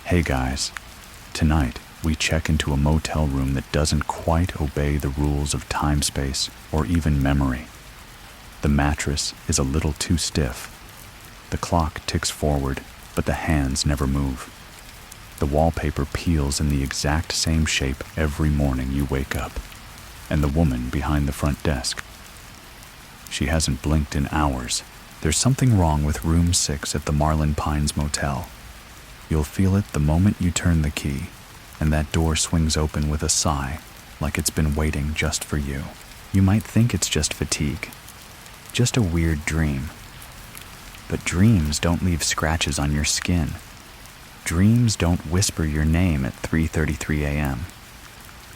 Hey guys, tonight we check into a motel room that doesn't quite obey the rules of time-space or even memory. The mattress is a little too stiff. The clock ticks forward, but the hands never move. The wallpaper peels in the exact same shape every morning you wake up. And the woman behind the front desk, she hasn't blinked in hours. There's something wrong with room 6 at the Marlin Pines Motel. You'll feel it the moment you turn the key, and that door swings open with a sigh, like it's been waiting just for you. You might think it's just fatigue, just a weird dream. But dreams don't leave scratches on your skin. Dreams don't whisper your name at 3:33 a.m.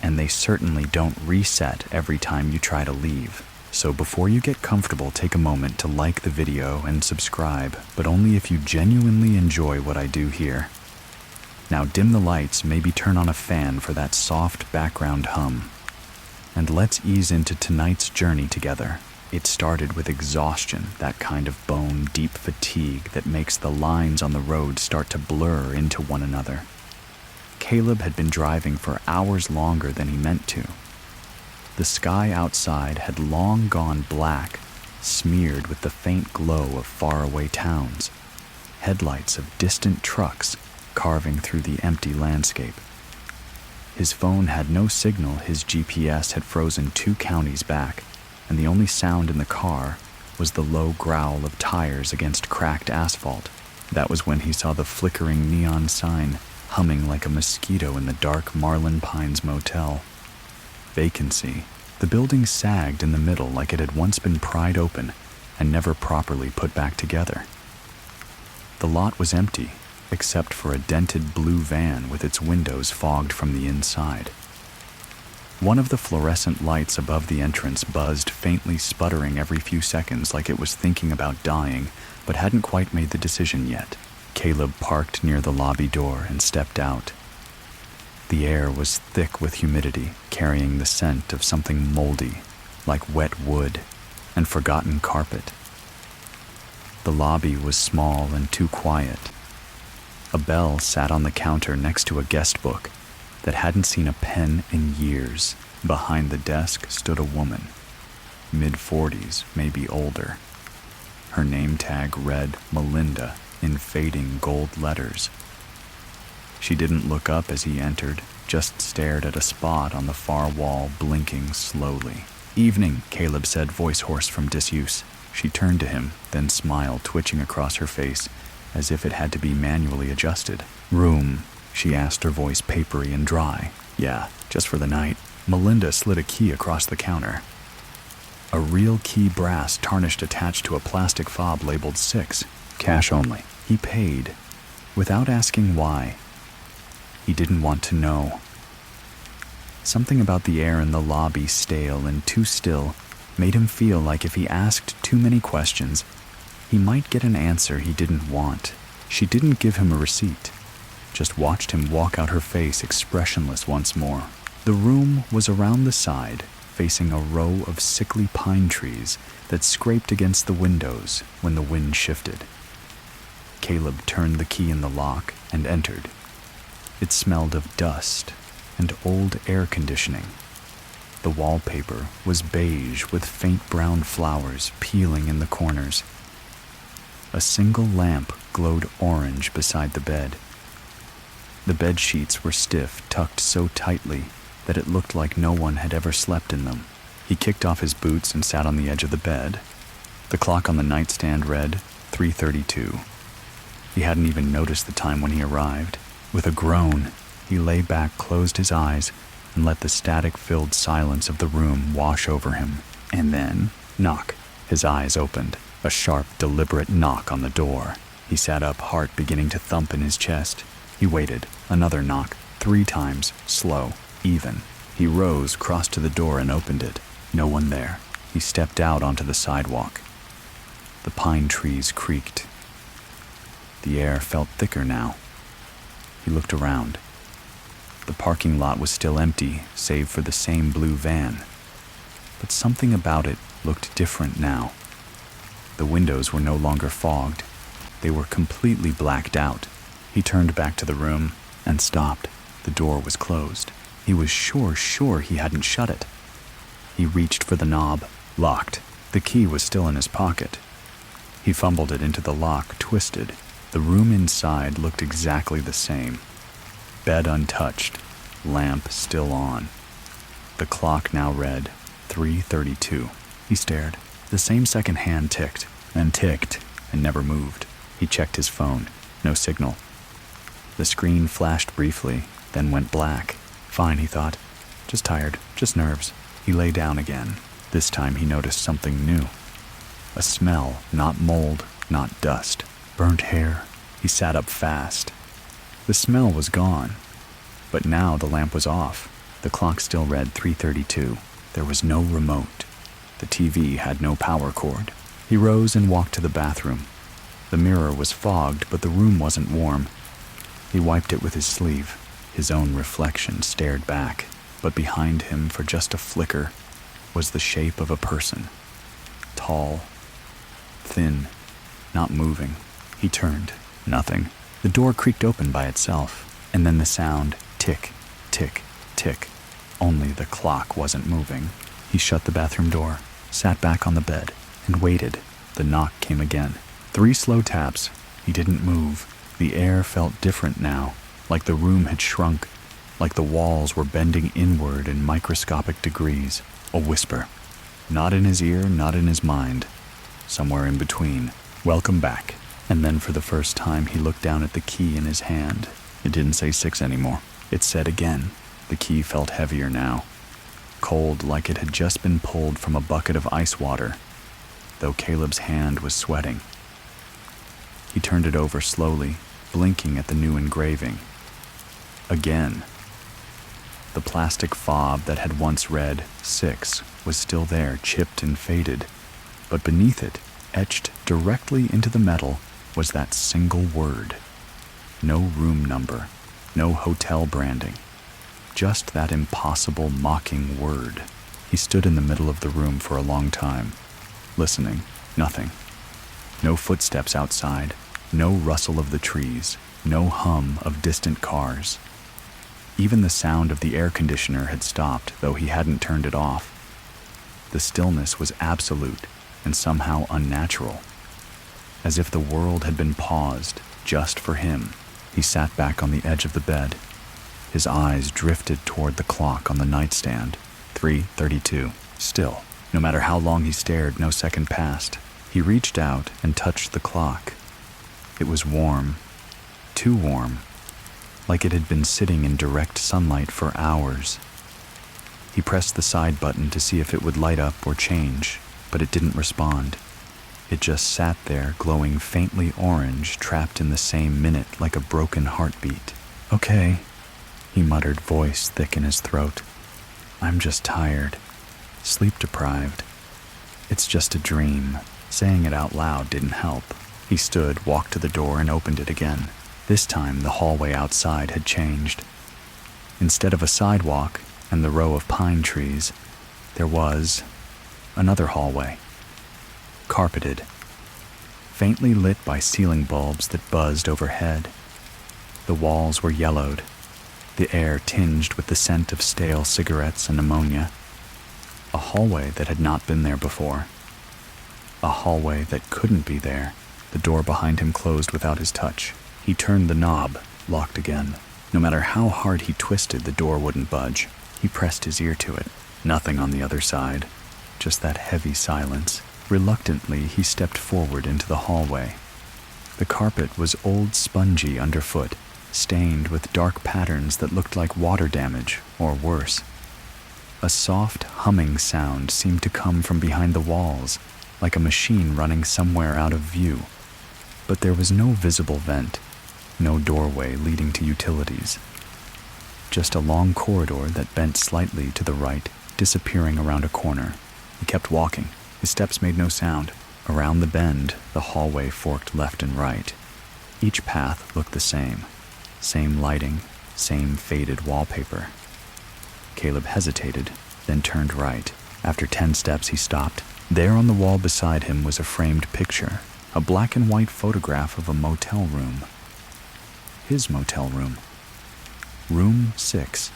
And they certainly don't reset every time you try to leave. So before you get comfortable, take a moment to like the video and subscribe, but only if you genuinely enjoy what I do here. Now dim the lights, maybe turn on a fan for that soft background hum. And let's ease into tonight's journey together. It started with exhaustion, that kind of bone-deep fatigue that makes the lines on the road start to blur into one another. Caleb had been driving for hours longer than he meant to. The sky outside had long gone black, smeared with the faint glow of faraway towns, headlights of distant trucks carving through the empty landscape. His phone had no signal. His GPS had frozen 2 counties back, and the only sound in the car was the low growl of tires against cracked asphalt. That was when he saw the flickering neon sign humming like a mosquito in the dark Marlin Pines Motel. Vacancy. The building sagged in the middle like it had once been pried open and never properly put back together. The lot was empty, except for a dented blue van with its windows fogged from the inside. One of the fluorescent lights above the entrance buzzed, faintly sputtering every few seconds like it was thinking about dying, but hadn't quite made the decision yet. Caleb parked near the lobby door and stepped out. The air was thick with humidity, carrying the scent of something moldy, like wet wood and forgotten carpet. The lobby was small and too quiet. A bell sat on the counter next to a guest book that hadn't seen a pen in years. Behind the desk stood a woman, mid-40s, maybe older. Her name tag read Melinda in fading gold letters. She didn't look up as he entered, just stared at a spot on the far wall, blinking slowly. "Evening," Caleb said, voice hoarse from disuse. She turned to him, then smiled, twitching across her face, as if it had to be manually adjusted. "Room?" she asked, her voice papery and dry. "Yeah, just for the night." Melinda slid a key across the counter. A real key, brass, tarnished, attached to a plastic fob labeled 6. Cash only. He paid, without asking why. He didn't want to know. Something about the air in the lobby, stale and too still, made him feel like if he asked too many questions, he might get an answer he didn't want. She didn't give him a receipt, just watched him walk out, her face expressionless once more. The room was around the side, facing a row of sickly pine trees that scraped against the windows when the wind shifted. Caleb turned the key in the lock and entered. It smelled of dust and old air conditioning. The wallpaper was beige with faint brown flowers peeling in the corners. A single lamp glowed orange beside the bed. The bed sheets were stiff, tucked so tightly that it looked like no one had ever slept in them. He kicked off his boots and sat on the edge of the bed. The clock on the nightstand read 3:32. He hadn't even noticed the time when he arrived. With a groan, he lay back, closed his eyes, and let the static-filled silence of the room wash over him. And then, knock. His eyes opened. A sharp, deliberate knock on the door. He sat up, heart beginning to thump in his chest. He waited. Another knock. 3 times. Slow. Even. He rose, crossed to the door, and opened it. No one there. He stepped out onto the sidewalk. The pine trees creaked. The air felt thicker now. He looked around. The parking lot was still empty, save for the same blue van. But something about it looked different now. The windows were no longer fogged. They were completely blacked out. He He turned back to the room and stopped. The door was closed. He was sure he hadn't shut it. He reached for the knob. Locked. The key was still in his pocket. He fumbled it into the lock, twisted. The room inside looked exactly the same. Bed untouched. Lamp still on. The clock now read 3:32. He stared. The same second hand ticked and never moved. He checked his phone. No signal. The screen flashed briefly, then went black. Fine, he thought. Just tired, just nerves. He lay down again. This time he noticed something new. A smell, not mold, not dust. Burnt hair. He sat up fast. The smell was gone. But now the lamp was off. The clock still read 3:32. There was no remote. The TV had no power cord. He rose and walked to the bathroom. The mirror was fogged, but the room wasn't warm. He wiped it with his sleeve. His own reflection stared back, but behind him, for just a flicker, was the shape of a person. Tall, thin, not moving. He turned. Nothing. The door creaked open by itself, and then the sound, tick, tick, tick. Only the clock wasn't moving. He shut the bathroom door, sat back on the bed, and waited. The knock came again. 3 slow taps. He didn't move. The air felt different now, like the room had shrunk, like the walls were bending inward in microscopic degrees. A whisper. Not in his ear, not in his mind. Somewhere in between. Welcome back. And then for the first time he looked down at the key in his hand. It didn't say 6 anymore. It said again. The key felt heavier now. Cold, like it had just been pulled from a bucket of ice water, though Caleb's hand was sweating. He turned it over slowly, blinking at the new engraving. Again. The plastic fob that had once read 6 was still there, chipped and faded, but beneath it, etched directly into the metal, was that single word. No room number, no hotel branding, just that impossible mocking word. He stood in the middle of the room for a long time, listening. Nothing. No footsteps outside, no rustle of the trees, no hum of distant cars. Even the sound of the air conditioner had stopped, though he hadn't turned it off. The stillness was absolute and somehow unnatural, as if the world had been paused just for him. He sat back on the edge of the bed. His eyes drifted toward the clock on the nightstand. 3:32. Still. No matter how long he stared, no second passed. He reached out and touched the clock. It was warm. Too warm. Like it had been sitting in direct sunlight for hours. He pressed the side button to see if it would light up or change, but it didn't respond. It just sat there, glowing faintly orange, trapped in the same minute like a broken heartbeat. Okay, he muttered, voice thick in his throat. I'm just tired. Sleep deprived. It's just a dream. Saying it out loud didn't help. He stood, walked to the door, and opened it again. This time, the hallway outside had changed. Instead of a sidewalk and the row of pine trees, there was another hallway. Carpeted. Faintly lit by ceiling bulbs that buzzed overhead. The walls were yellowed, the air tinged with the scent of stale cigarettes and ammonia. A hallway that had not been there before. A hallway that couldn't be there. The door behind him closed without his touch. He turned the knob, locked again. No matter how hard he twisted, the door wouldn't budge. He pressed his ear to it. Nothing on the other side. Just that heavy silence. Reluctantly, he stepped forward into the hallway. The carpet was old, spongy underfoot, stained with dark patterns that looked like water damage, or worse. A soft, humming sound seemed to come from behind the walls, like a machine running somewhere out of view. But there was no visible vent, no doorway leading to utilities. Just a long corridor that bent slightly to the right, disappearing around a corner. He kept walking. His steps made no sound. Around the bend, the hallway forked left and right. Each path looked the same. Same lighting, same faded wallpaper. Caleb hesitated, then turned right. After 10 steps, he stopped. There on the wall beside him was a framed picture, a black and white photograph of a motel room. his motel room. Room 6.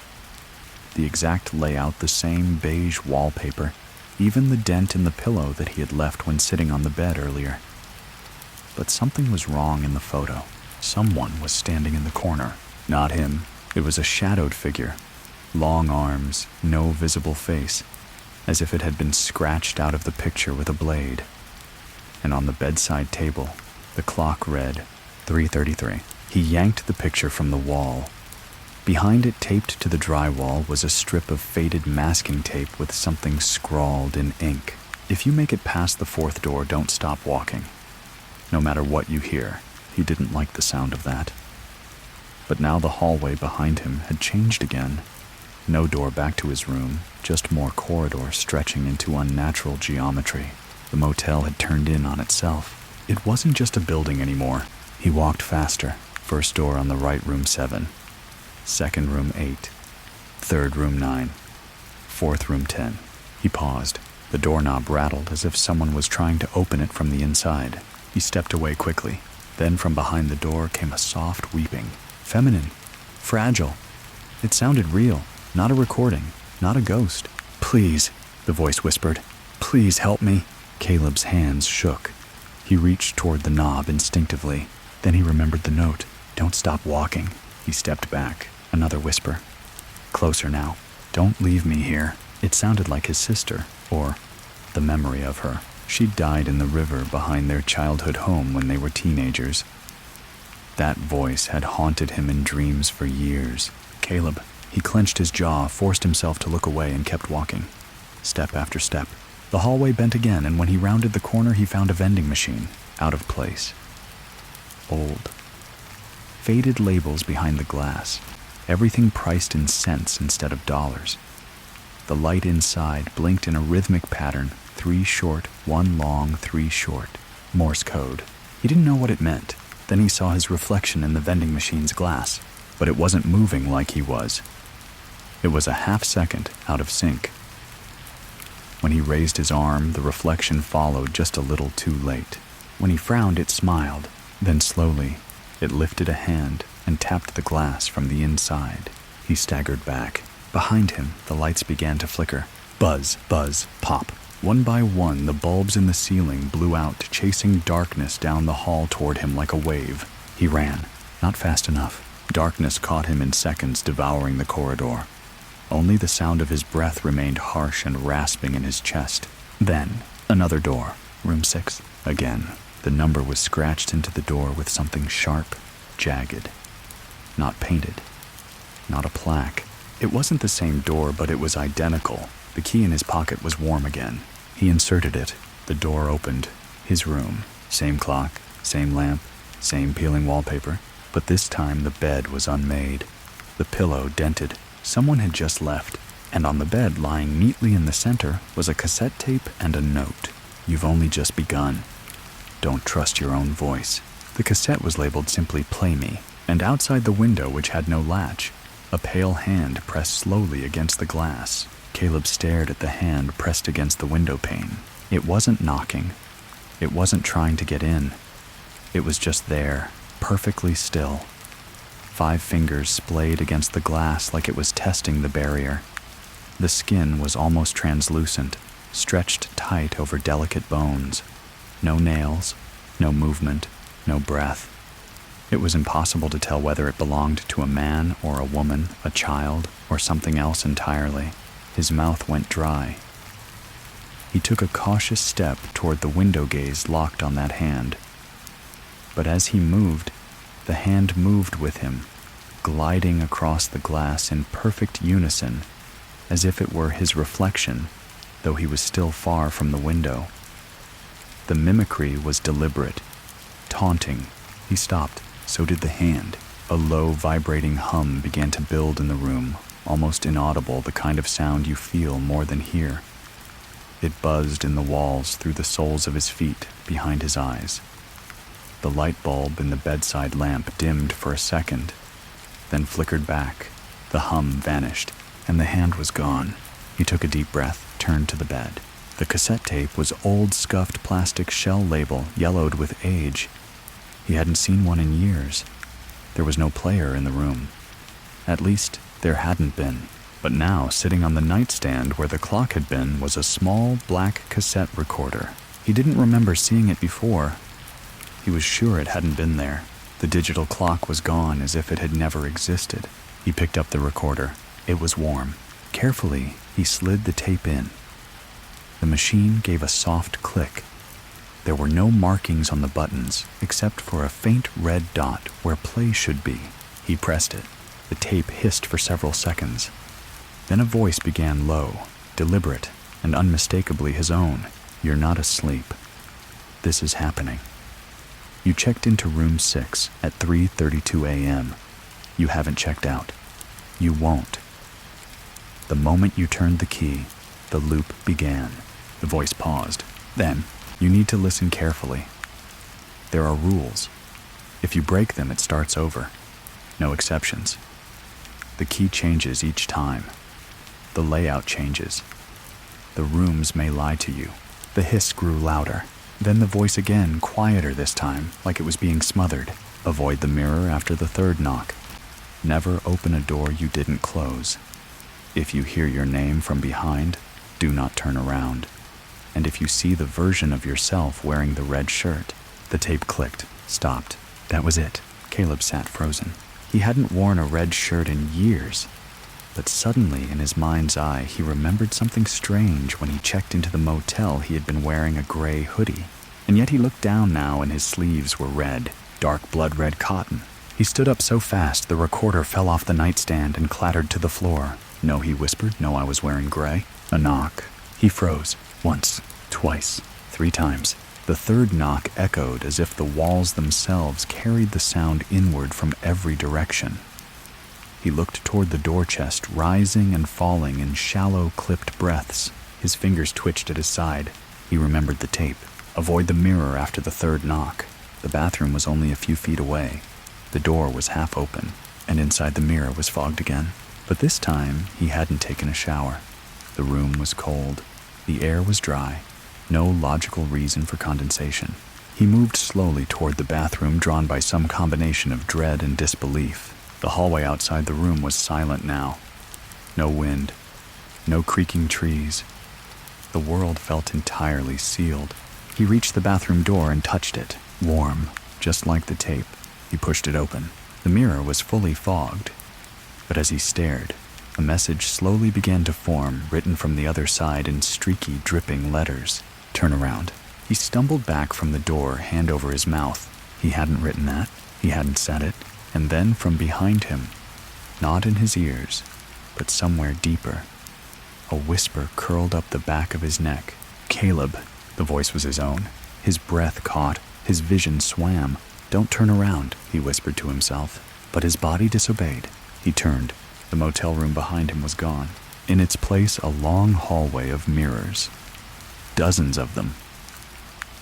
The exact layout, the same beige wallpaper, even the dent in the pillow that he had left when sitting on the bed earlier. But something was wrong in the photo. Someone was standing in the corner. Not him. It was a shadowed figure. Long arms, no visible face, as if it had been scratched out of the picture with a blade. And on the bedside table, the clock read 3:33. He yanked the picture from the wall. Behind it, taped to the drywall, was a strip of faded masking tape with something scrawled in ink. If you make it past the 4th door, don't stop walking. No matter what you hear. He didn't like the sound of that. But now the hallway behind him had changed again. No door back to his room, just more corridor stretching into unnatural geometry. The motel had turned in on itself. It wasn't just a building anymore. He walked faster. First door on the right, room 7. Second room 8. Third room 9. Fourth room 10. He paused. The doorknob rattled as if someone was trying to open it from the inside. He stepped away quickly. Then from behind the door came a soft weeping. Feminine. Fragile. It sounded real. Not a recording. Not a ghost. "Please," the voice whispered. "Please help me." Caleb's hands shook. He reached toward the knob instinctively. Then he remembered the note. "Don't stop walking." He stepped back. Another whisper. "Closer now. Don't leave me here." It sounded like his sister, or the memory of her. She'd died in the river behind their childhood home when they were teenagers. That voice had haunted him in dreams for years. Caleb. He clenched his jaw, forced himself to look away, and kept walking. Step after step. The hallway bent again, and when he rounded the corner, he found a vending machine, out of place. Old. Faded labels behind the glass. Everything priced in cents instead of dollars. The light inside blinked in a rhythmic pattern, 3 short, 1 long, 3 short. Morse code. He didn't know what it meant. Then he saw his reflection in the vending machine's glass, but it wasn't moving like he was. It was a half-second out of sync. When he raised his arm, the reflection followed just a little too late. When he frowned, it smiled. Then slowly, it lifted a hand and tapped the glass from the inside. He staggered back. Behind him, the lights began to flicker. Buzz, buzz, pop. One by one, the bulbs in the ceiling blew out, chasing darkness down the hall toward him like a wave. He ran. Not fast enough. Darkness caught him in seconds, devouring the corridor. Only the sound of his breath remained harsh and rasping in his chest. Then, another door. Room 6. Again, the number was scratched into the door with something sharp, jagged. Not painted. Not a plaque. It wasn't the same door, but it was identical. The key in his pocket was warm again. He inserted it. The door opened. His room. Same clock, same lamp, same peeling wallpaper. But this time the bed was unmade. The pillow dented. Someone had just left. And on the bed, lying neatly in the center, was a cassette tape and a note. "You've only just begun. Don't trust your own voice." The cassette was labeled simply "Play Me," and outside the window, which had no latch, a pale hand pressed slowly against the glass. Caleb stared at the hand pressed against the window pane. It wasn't knocking. It wasn't trying to get in. It was just there, perfectly still. 5 fingers splayed against the glass like it was testing the barrier. The skin was almost translucent, stretched tight over delicate bones. No nails, no movement, no breath. It was impossible to tell whether it belonged to a man or a woman, a child, or something else entirely. His mouth went dry. He took a cautious step toward the window gaze locked on that hand. But as he moved, the hand moved with him, gliding across the glass in perfect unison, as if it were his reflection, though he was still far from the window. The mimicry was deliberate, taunting. He stopped. So did the hand. A low, vibrating hum began to build in the room, almost inaudible, the kind of sound you feel more than hear. It buzzed in the walls through the soles of his feet, behind his eyes. The light bulb in the bedside lamp dimmed for a second, then flickered back. The hum vanished, and the hand was gone. He took a deep breath, turned to the bed. The cassette tape was old, scuffed plastic shell label, yellowed with age. He hadn't seen one in years. There was no player in the room. At least, there hadn't been. But now, sitting on the nightstand where the clock had been, was a small black cassette recorder. He didn't remember seeing it before. He was sure it hadn't been there. The digital clock was gone as if it had never existed. He picked up the recorder. It was warm. Carefully, he slid the tape in. The machine gave a soft click. There were no markings on the buttons, except for a faint red dot where play should be. He pressed it. The tape hissed for several seconds. Then a voice began low, deliberate, and unmistakably his own. "You're not asleep. This is happening. You checked into room 6 at 3:32 a.m. You haven't checked out. You won't. The moment you turned the key, the loop began." The voice paused. "Then, you need to listen carefully. There are rules. If you break them, it starts over. No exceptions. The key changes each time. The layout changes. The rooms may lie to you." The hiss grew louder. Then the voice again, quieter this time, like it was being smothered. "Avoid the mirror after the 3rd knock. Never open a door you didn't close. If you hear your name from behind, do not turn around. And if you see the version of yourself wearing the red shirt..." The tape clicked, stopped. That was it. Caleb sat frozen. He hadn't worn a red shirt in years. But suddenly, in his mind's eye, he remembered something strange when he checked into the motel. He had been wearing a gray hoodie. And yet he looked down now and his sleeves were red, dark blood-red cotton. He stood up so fast the recorder fell off the nightstand and clattered to the floor. "No," he whispered. "No, I was wearing gray." A knock. He froze. Once, twice, 3 times. The 3rd knock echoed as if the walls themselves carried the sound inward from every direction. He looked toward the door chest, rising and falling in shallow, clipped breaths. His fingers twitched at his side. He remembered the tape. Avoid the mirror after the 3rd knock. The bathroom was only a few feet away. The door was half open, and inside the mirror was fogged again. But this time, he hadn't taken a shower. The room was cold. The air was dry. No logical reason for condensation. He moved slowly toward the bathroom, drawn by some combination of dread and disbelief. The hallway outside the room was silent now. No wind. No creaking trees. The world felt entirely sealed. He reached the bathroom door and touched it. Warm, just like the tape. He pushed it open. The mirror was fully fogged. But as he stared, a message slowly began to form, written from the other side in streaky, dripping letters. "Turn around." He stumbled back from the door, hand over his mouth. He hadn't written that. He hadn't said it. And then from behind him, not in his ears, but somewhere deeper, a whisper curled up the back of his neck. "Caleb." The voice was his own. His breath caught. His vision swam. "Don't turn around," he whispered to himself. But his body disobeyed. He turned. The motel room behind him was gone. In its place, a long hallway of mirrors. Dozens of them.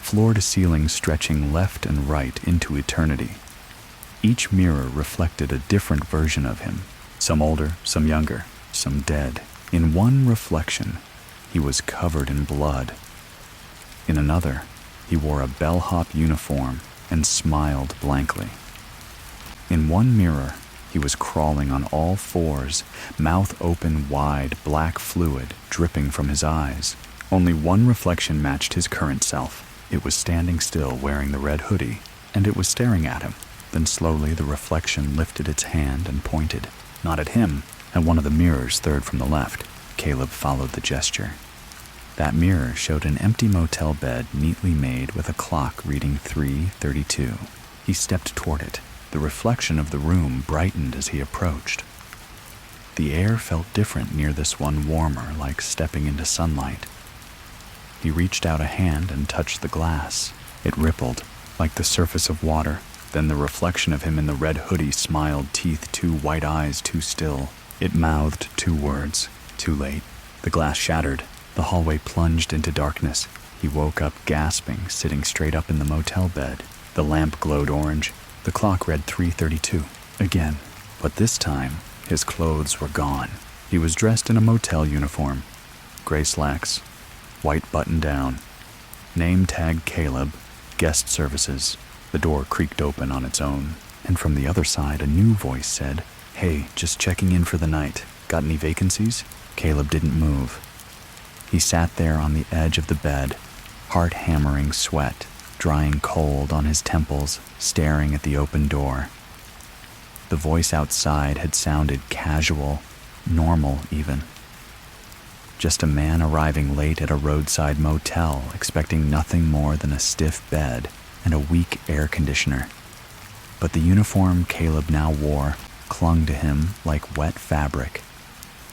Floor to ceiling, stretching left and right into eternity. Each mirror reflected a different version of him. Some older, some younger, some dead. In one reflection, he was covered in blood. In another, he wore a bellhop uniform and smiled blankly. In one mirror, he was crawling on all fours, mouth open wide, black fluid dripping from his eyes. Only one reflection matched his current self. It was standing still, wearing the red hoodie, and it was staring at him. Then slowly the reflection lifted its hand and pointed, not at him, at one of the mirrors, 3rd from the left. Caleb followed the gesture. That mirror showed an empty motel bed neatly made with a clock reading 3:32. He stepped toward it. The reflection of the room brightened as he approached. The air felt different near this one, warmer, like stepping into sunlight. He reached out a hand and touched the glass. It rippled, like the surface of water. Then the reflection of him in the red hoodie smiled, teeth too, white eyes too still. It mouthed 2 words, "Too late." The glass shattered. The hallway plunged into darkness. He woke up gasping, sitting straight up in the motel bed. The lamp glowed orange. The clock read 3:32. Again. But this time, his clothes were gone. He was dressed in a motel uniform. Gray slacks. White button down. Name tag Caleb. Guest services. The door creaked open on its own, and from the other side a new voice said, "Hey, just checking in for the night. Got any vacancies?" Caleb didn't move. He sat there on the edge of the bed, heart-hammering sweat, drying cold on his temples, staring at the open door. The voice outside had sounded casual, normal even. Just a man arriving late at a roadside motel, expecting nothing more than a stiff bed and a weak air conditioner. But the uniform Caleb now wore clung to him like wet fabric.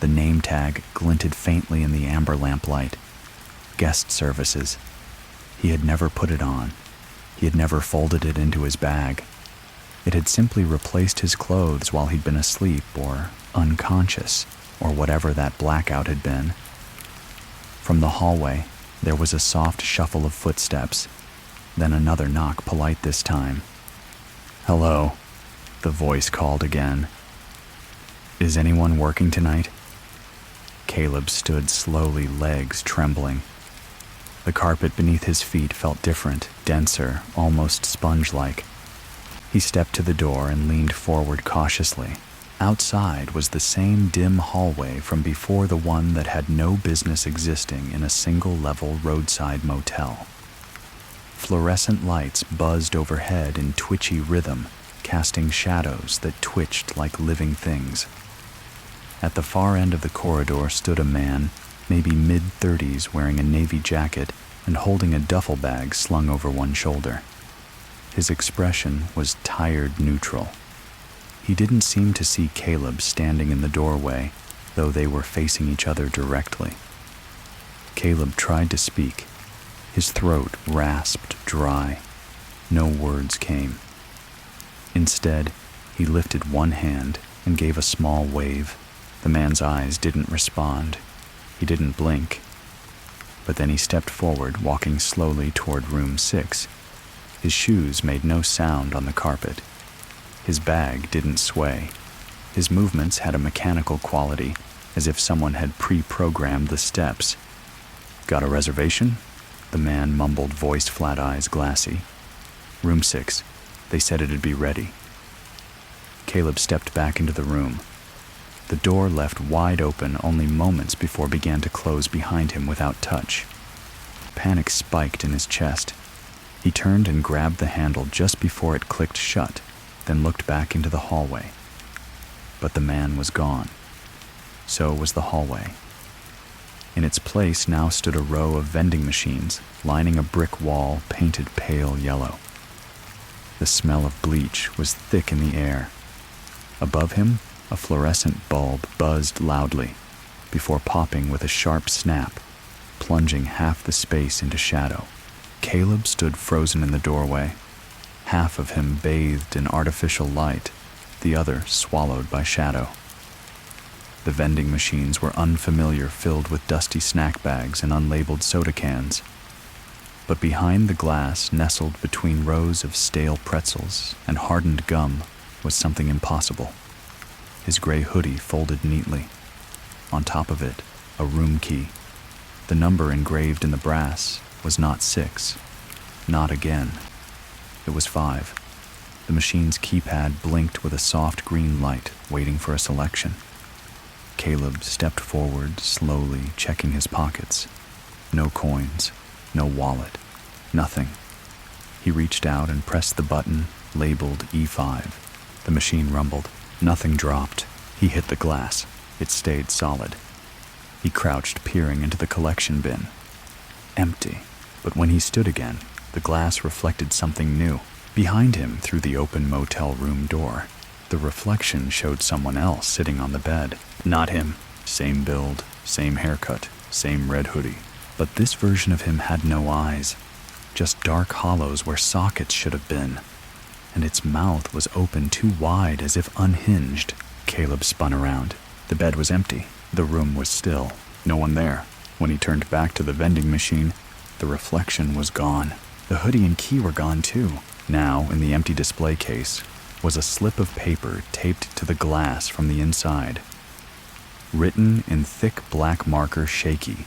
The name tag glinted faintly in the amber lamplight. Guest services. He had never put it on. He had never folded it into his bag. It had simply replaced his clothes while he'd been asleep or unconscious, or whatever that blackout had been. From the hallway, there was a soft shuffle of footsteps, then another knock, polite this time. "Hello," the voice called again. "Is anyone working tonight?" Caleb stood slowly, legs trembling. The carpet beneath his feet felt different, denser, almost sponge-like. He stepped to the door and leaned forward cautiously. Outside was the same dim hallway from before, the one that had no business existing in a single-level roadside motel. Fluorescent lights buzzed overhead in twitchy rhythm, casting shadows that twitched like living things. At the far end of the corridor stood a man, maybe mid-30s, wearing a navy jacket and holding a duffel bag slung over one shoulder. His expression was tired neutral. He didn't seem to see Caleb standing in the doorway, though they were facing each other directly. Caleb tried to speak. His throat rasped dry. No words came. Instead, he lifted one hand and gave a small wave. The man's eyes didn't respond. He didn't blink. But then he stepped forward, walking slowly toward room 6. His shoes made no sound on the carpet. His bag didn't sway. His movements had a mechanical quality, as if someone had pre-programmed the steps. "Got a reservation?" The man mumbled, voice, flat eyes glassy. "Room 6. They said it'd be ready." Caleb stepped back into the room. The door left wide open only moments before began to close behind him without touch. Panic spiked in his chest. He turned and grabbed the handle just before it clicked shut, then looked back into the hallway. But the man was gone. So was the hallway. In its place now stood a row of vending machines, lining a brick wall painted pale yellow. The smell of bleach was thick in the air. Above him, a fluorescent bulb buzzed loudly, before popping with a sharp snap, plunging half the space into shadow. Caleb stood frozen in the doorway, half of him bathed in artificial light, the other swallowed by shadow. The vending machines were unfamiliar, filled with dusty snack bags and unlabeled soda cans. But behind the glass, nestled between rows of stale pretzels and hardened gum, was something impossible. His gray hoodie folded neatly. On top of it, a room key. The number engraved in the brass was not 6. Not again. It was 5. The machine's keypad blinked with a soft green light, waiting for a selection. Caleb stepped forward, slowly checking his pockets. No coins, no wallet, nothing. He reached out and pressed the button labeled E5. The machine rumbled. Nothing dropped. He hit the glass. It stayed solid. He crouched, peering into the collection bin. Empty. But when he stood again, the glass reflected something new. Behind him, through the open motel room door, the reflection showed someone else sitting on the bed. Not him. Same build, same haircut, same red hoodie. But this version of him had no eyes. Just dark hollows where sockets should have been. And its mouth was open too wide, as if unhinged. Caleb spun around. The bed was empty. The room was still. No one there. When he turned back to the vending machine, the reflection was gone. The hoodie and key were gone too. Now, in the empty display case, was a slip of paper taped to the glass from the inside. Written in thick black marker, shaky,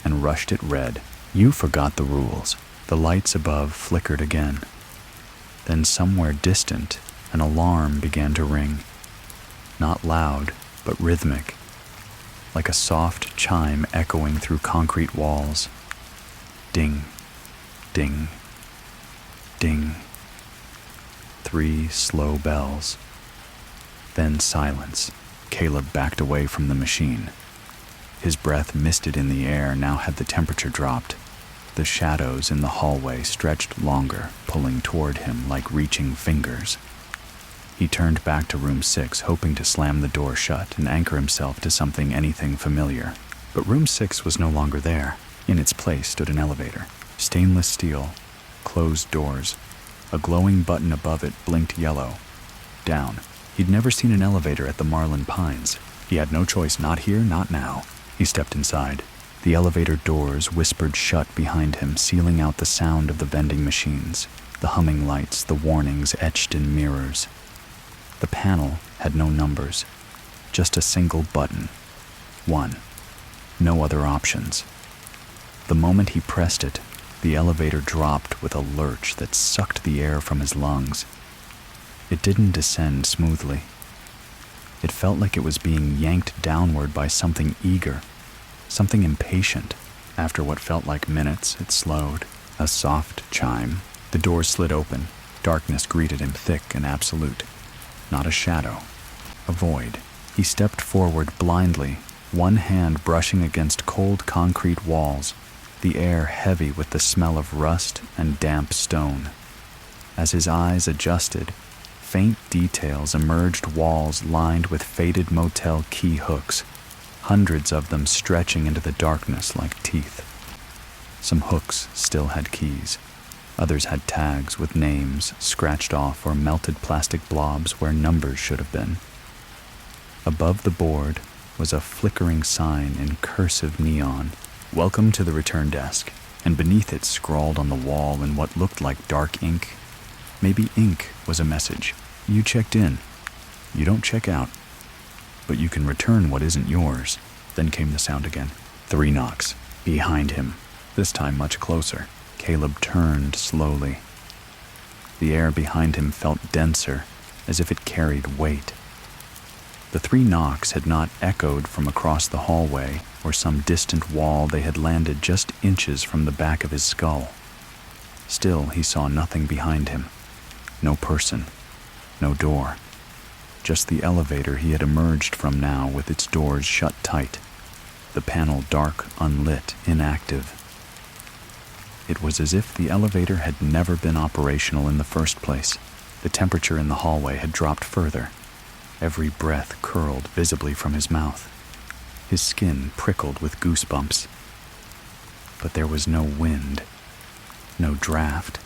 and rushed it read, "You forgot the rules." The lights above flickered again. Then somewhere distant, An alarm began to ring, not loud, but rhythmic, like a soft chime echoing through concrete walls. Ding, ding, ding. 3 slow bells. Then silence. Caleb backed away from the machine. His breath misted in the air now had the temperature dropped. The shadows in the hallway stretched longer, pulling toward him like reaching fingers. He turned back to room 6, hoping to slam the door shut and anchor himself to anything familiar. But room 6 was no longer there. In its place stood an elevator. Stainless steel, closed doors. A glowing button above it blinked yellow. Down. He'd never seen an elevator at the Marlin Pines. He had no choice, not here, not now. He stepped inside. The elevator doors whispered shut behind him, sealing out the sound of the vending machines, the humming lights, the warnings etched in mirrors. The panel had no numbers, just a single button. 1. No other options. The moment he pressed it, the elevator dropped with a lurch that sucked the air from his lungs. It didn't descend smoothly. It felt like it was being yanked downward by something eager, something impatient. After what felt like minutes, it slowed. A soft chime. The doors slid open. Darkness greeted him, thick and absolute. Not a shadow. A void. He stepped forward blindly, one hand brushing against cold concrete walls, the air heavy with the smell of rust and damp stone. As his eyes adjusted, faint details emerged, walls lined with faded motel key hooks, hundreds of them stretching into the darkness like teeth. Some hooks still had keys. Others had tags with names scratched off or melted plastic blobs where numbers should have been. Above the board was a flickering sign in cursive neon, "Welcome to the return desk," and beneath it, scrawled on the wall in what looked like dark ink, maybe ink, was a message. "You checked in. You don't check out. But you can return what isn't yours." Then came the sound again. 3 knocks. Behind him, this time much closer. Caleb turned slowly. The air behind him felt denser, as if it carried weight. The 3 knocks had not echoed from across the hallway or some distant wall. They had landed just inches from the back of his skull. Still, he saw nothing behind him. No person. No door. Just the elevator he had emerged from now, with its doors shut tight. The panel dark, unlit, inactive. It was as if the elevator had never been operational in the first place. The temperature in the hallway had dropped further. Every breath curled visibly from his mouth. His skin prickled with goosebumps. But there was no wind, no draft.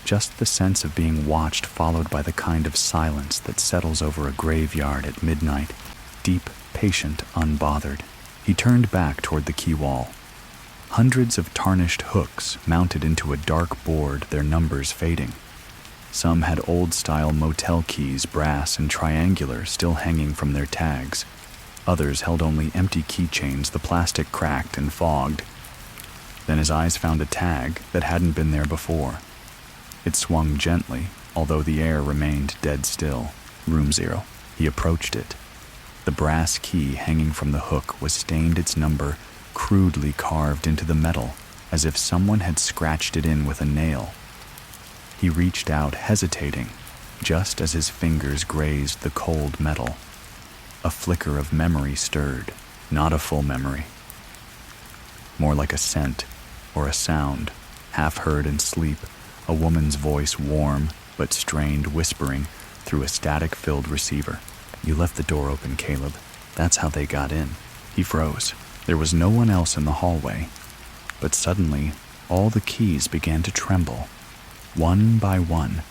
Just the sense of being watched, followed by the kind of silence that settles over a graveyard at midnight. Deep, patient, unbothered. He turned back toward the key wall. Hundreds of tarnished hooks mounted into a dark board, their numbers fading. Some had old-style motel keys, brass and triangular, still hanging from their tags. Others held only empty keychains, the plastic cracked and fogged. Then his eyes found a tag that hadn't been there before. It swung gently, although the air remained dead still. Room 0. He approached it. The brass key hanging from the hook was stained, its number crudely carved into the metal, as if someone had scratched it in with a nail. He reached out, hesitating, just as his fingers grazed the cold metal. A flicker of memory stirred, not a full memory. More like a scent or a sound, half heard in sleep, a woman's voice, warm but strained, whispering through a static-filled receiver. "You left the door open, Caleb. That's how they got in." He froze. There was no one else in the hallway. But suddenly, all the keys began to tremble. One by one,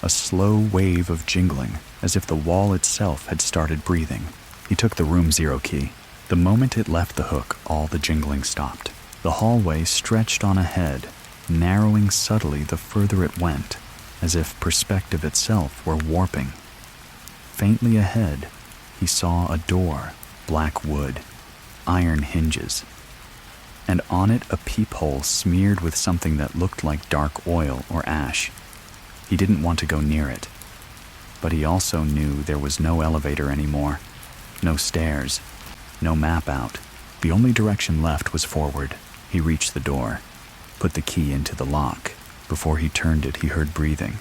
a slow wave of jingling, as if the wall itself had started breathing. He took the room 0 key. The moment it left the hook, all the jingling stopped. The hallway stretched on ahead, narrowing subtly the further it went, as if perspective itself were warping. Faintly ahead, he saw a door, black wood, iron hinges, and on it a peephole smeared with something that looked like dark oil or ash. He didn't want to go near it. But he also knew there was no elevator anymore, no stairs, no map out. The only direction left was forward. He reached the door, put the key into the lock. Before he turned it, he heard breathing.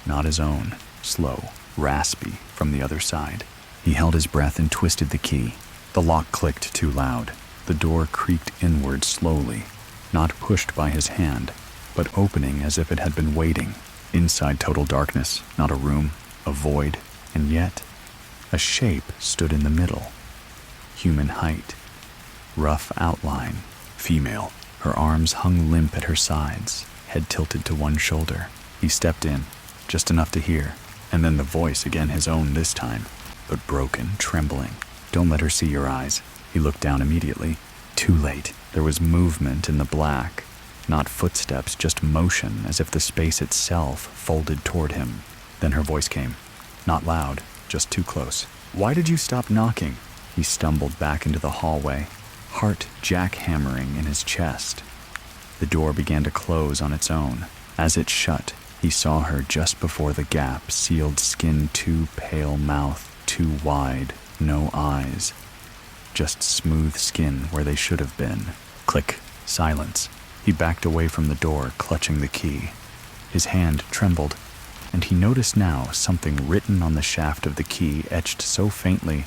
Not his own, slow, raspy, from the other side. He held his breath and twisted the key. The lock clicked too loud. The door creaked inward slowly, not pushed by his hand, but opening as if it had been waiting. Inside total darkness, not a room, a void, and yet a shape stood in the middle. Human height, rough outline, female. Her arms hung limp at her sides, head tilted to one shoulder. He stepped in, just enough to hear, and then the voice, again his own this time, but broken, trembling. "Don't let her see your eyes." He looked down immediately. Too late. There was movement in the black. Not footsteps, just motion, as if the space itself folded toward him. Then her voice came. Not loud, just too close. "Why did you stop knocking?" He stumbled back into the hallway, heart jackhammering in his chest. The door began to close on its own. As it shut, he saw her just before the gap, sealed skin too pale, mouth too wide, no eyes. Just smooth skin where they should have been. Click. Silence. He backed away from the door, clutching the key. His hand trembled, and he noticed now something written on the shaft of the key, etched so faintly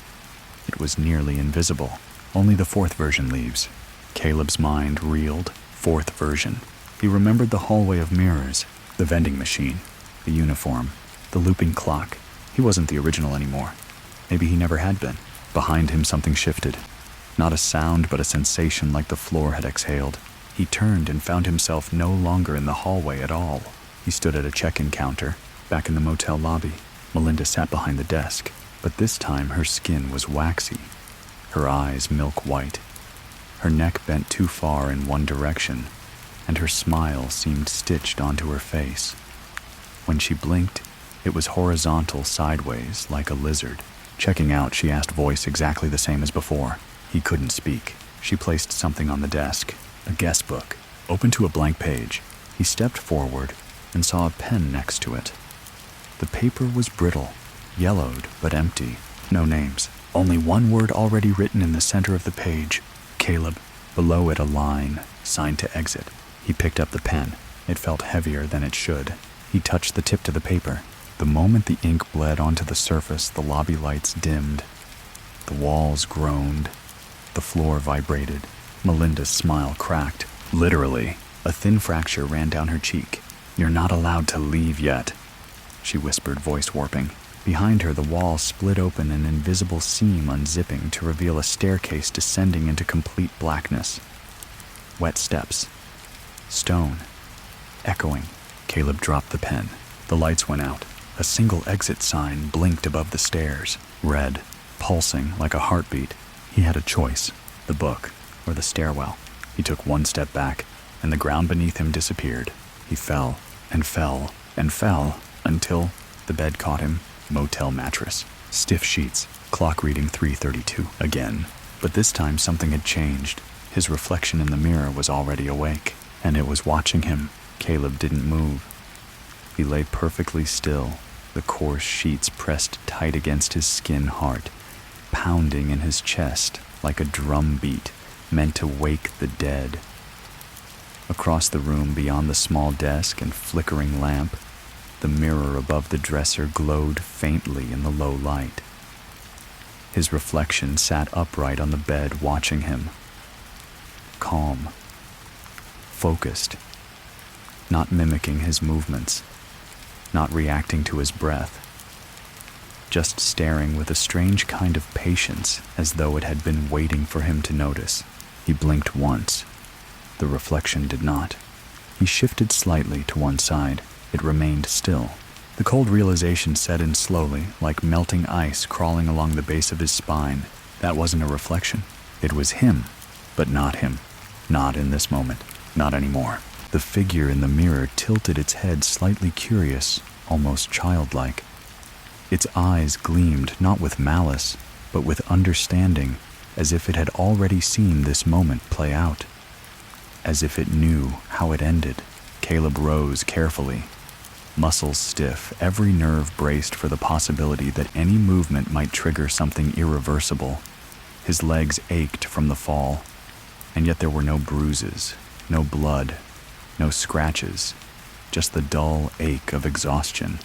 it was nearly invisible. Only the fourth version leaves. Caleb's mind reeled. Fourth version. He remembered the hallway of mirrors, the vending machine, the uniform, the looping clock. He wasn't the original anymore. Maybe he never had been. Behind him something shifted. Not a sound, but a sensation like the floor had exhaled. He turned and found himself no longer in the hallway at all. He stood at a check-in counter, back in the motel lobby. Melinda sat behind the desk, but this time her skin was waxy, her eyes milk white. Her neck bent too far in one direction, and her smile seemed stitched onto her face. When she blinked, it was horizontal sideways, like a lizard. Checking out, she asked, voice exactly the same as before. He couldn't speak. She placed something on the desk, a guest book, open to a blank page. He stepped forward and saw a pen next to it. The paper was brittle, yellowed but empty. No names. Only one word already written in the center of the page. Caleb. Below it a line, signed to exit. He picked up the pen. It felt heavier than it should. He touched the tip to the paper. The moment the ink bled onto the surface, the lobby lights dimmed. The walls groaned. The floor vibrated. Melinda's smile cracked. Literally, a thin fracture ran down her cheek. "You're not allowed to leave yet," she whispered, voice warping. Behind her, the wall split open, an invisible seam unzipping to reveal a staircase descending into complete blackness. Wet steps. Stone. Echoing. Caleb dropped the pen. The lights went out. A single exit sign blinked above the stairs. Red. Pulsing like a heartbeat. He had a choice. The book or the stairwell. He took one step back, and the ground beneath him disappeared. He fell and fell and fell until the bed caught him. Motel mattress. Stiff sheets. Clock reading 3:32 again. But this time something had changed. His reflection in the mirror was already awake, and it was watching him. Caleb didn't move. He lay perfectly still, the coarse sheets pressed tight against his skin heart, pounding in his chest like a drum beat meant to wake the dead. Across the room, beyond the small desk and flickering lamp, the mirror above the dresser glowed faintly in the low light. His reflection sat upright on the bed, watching him. Calm. Focused. Not mimicking his movements. Not reacting to his breath. Just staring with a strange kind of patience, as though it had been waiting for him to notice. He blinked once. The reflection did not. He shifted slightly to one side. It remained still. The cold realization set in slowly, like melting ice crawling along the base of his spine. That wasn't a reflection. It was him, but not him. Not in this moment. Not anymore. The figure in the mirror tilted its head slightly curious, almost childlike. Its eyes gleamed not with malice, but with understanding, as if it had already seen this moment play out. As if it knew how it ended. Caleb rose carefully. Muscles stiff, every nerve braced for the possibility that any movement might trigger something irreversible. His legs ached from the fall, and yet there were no bruises, no blood, no scratches, just the dull ache of exhaustion.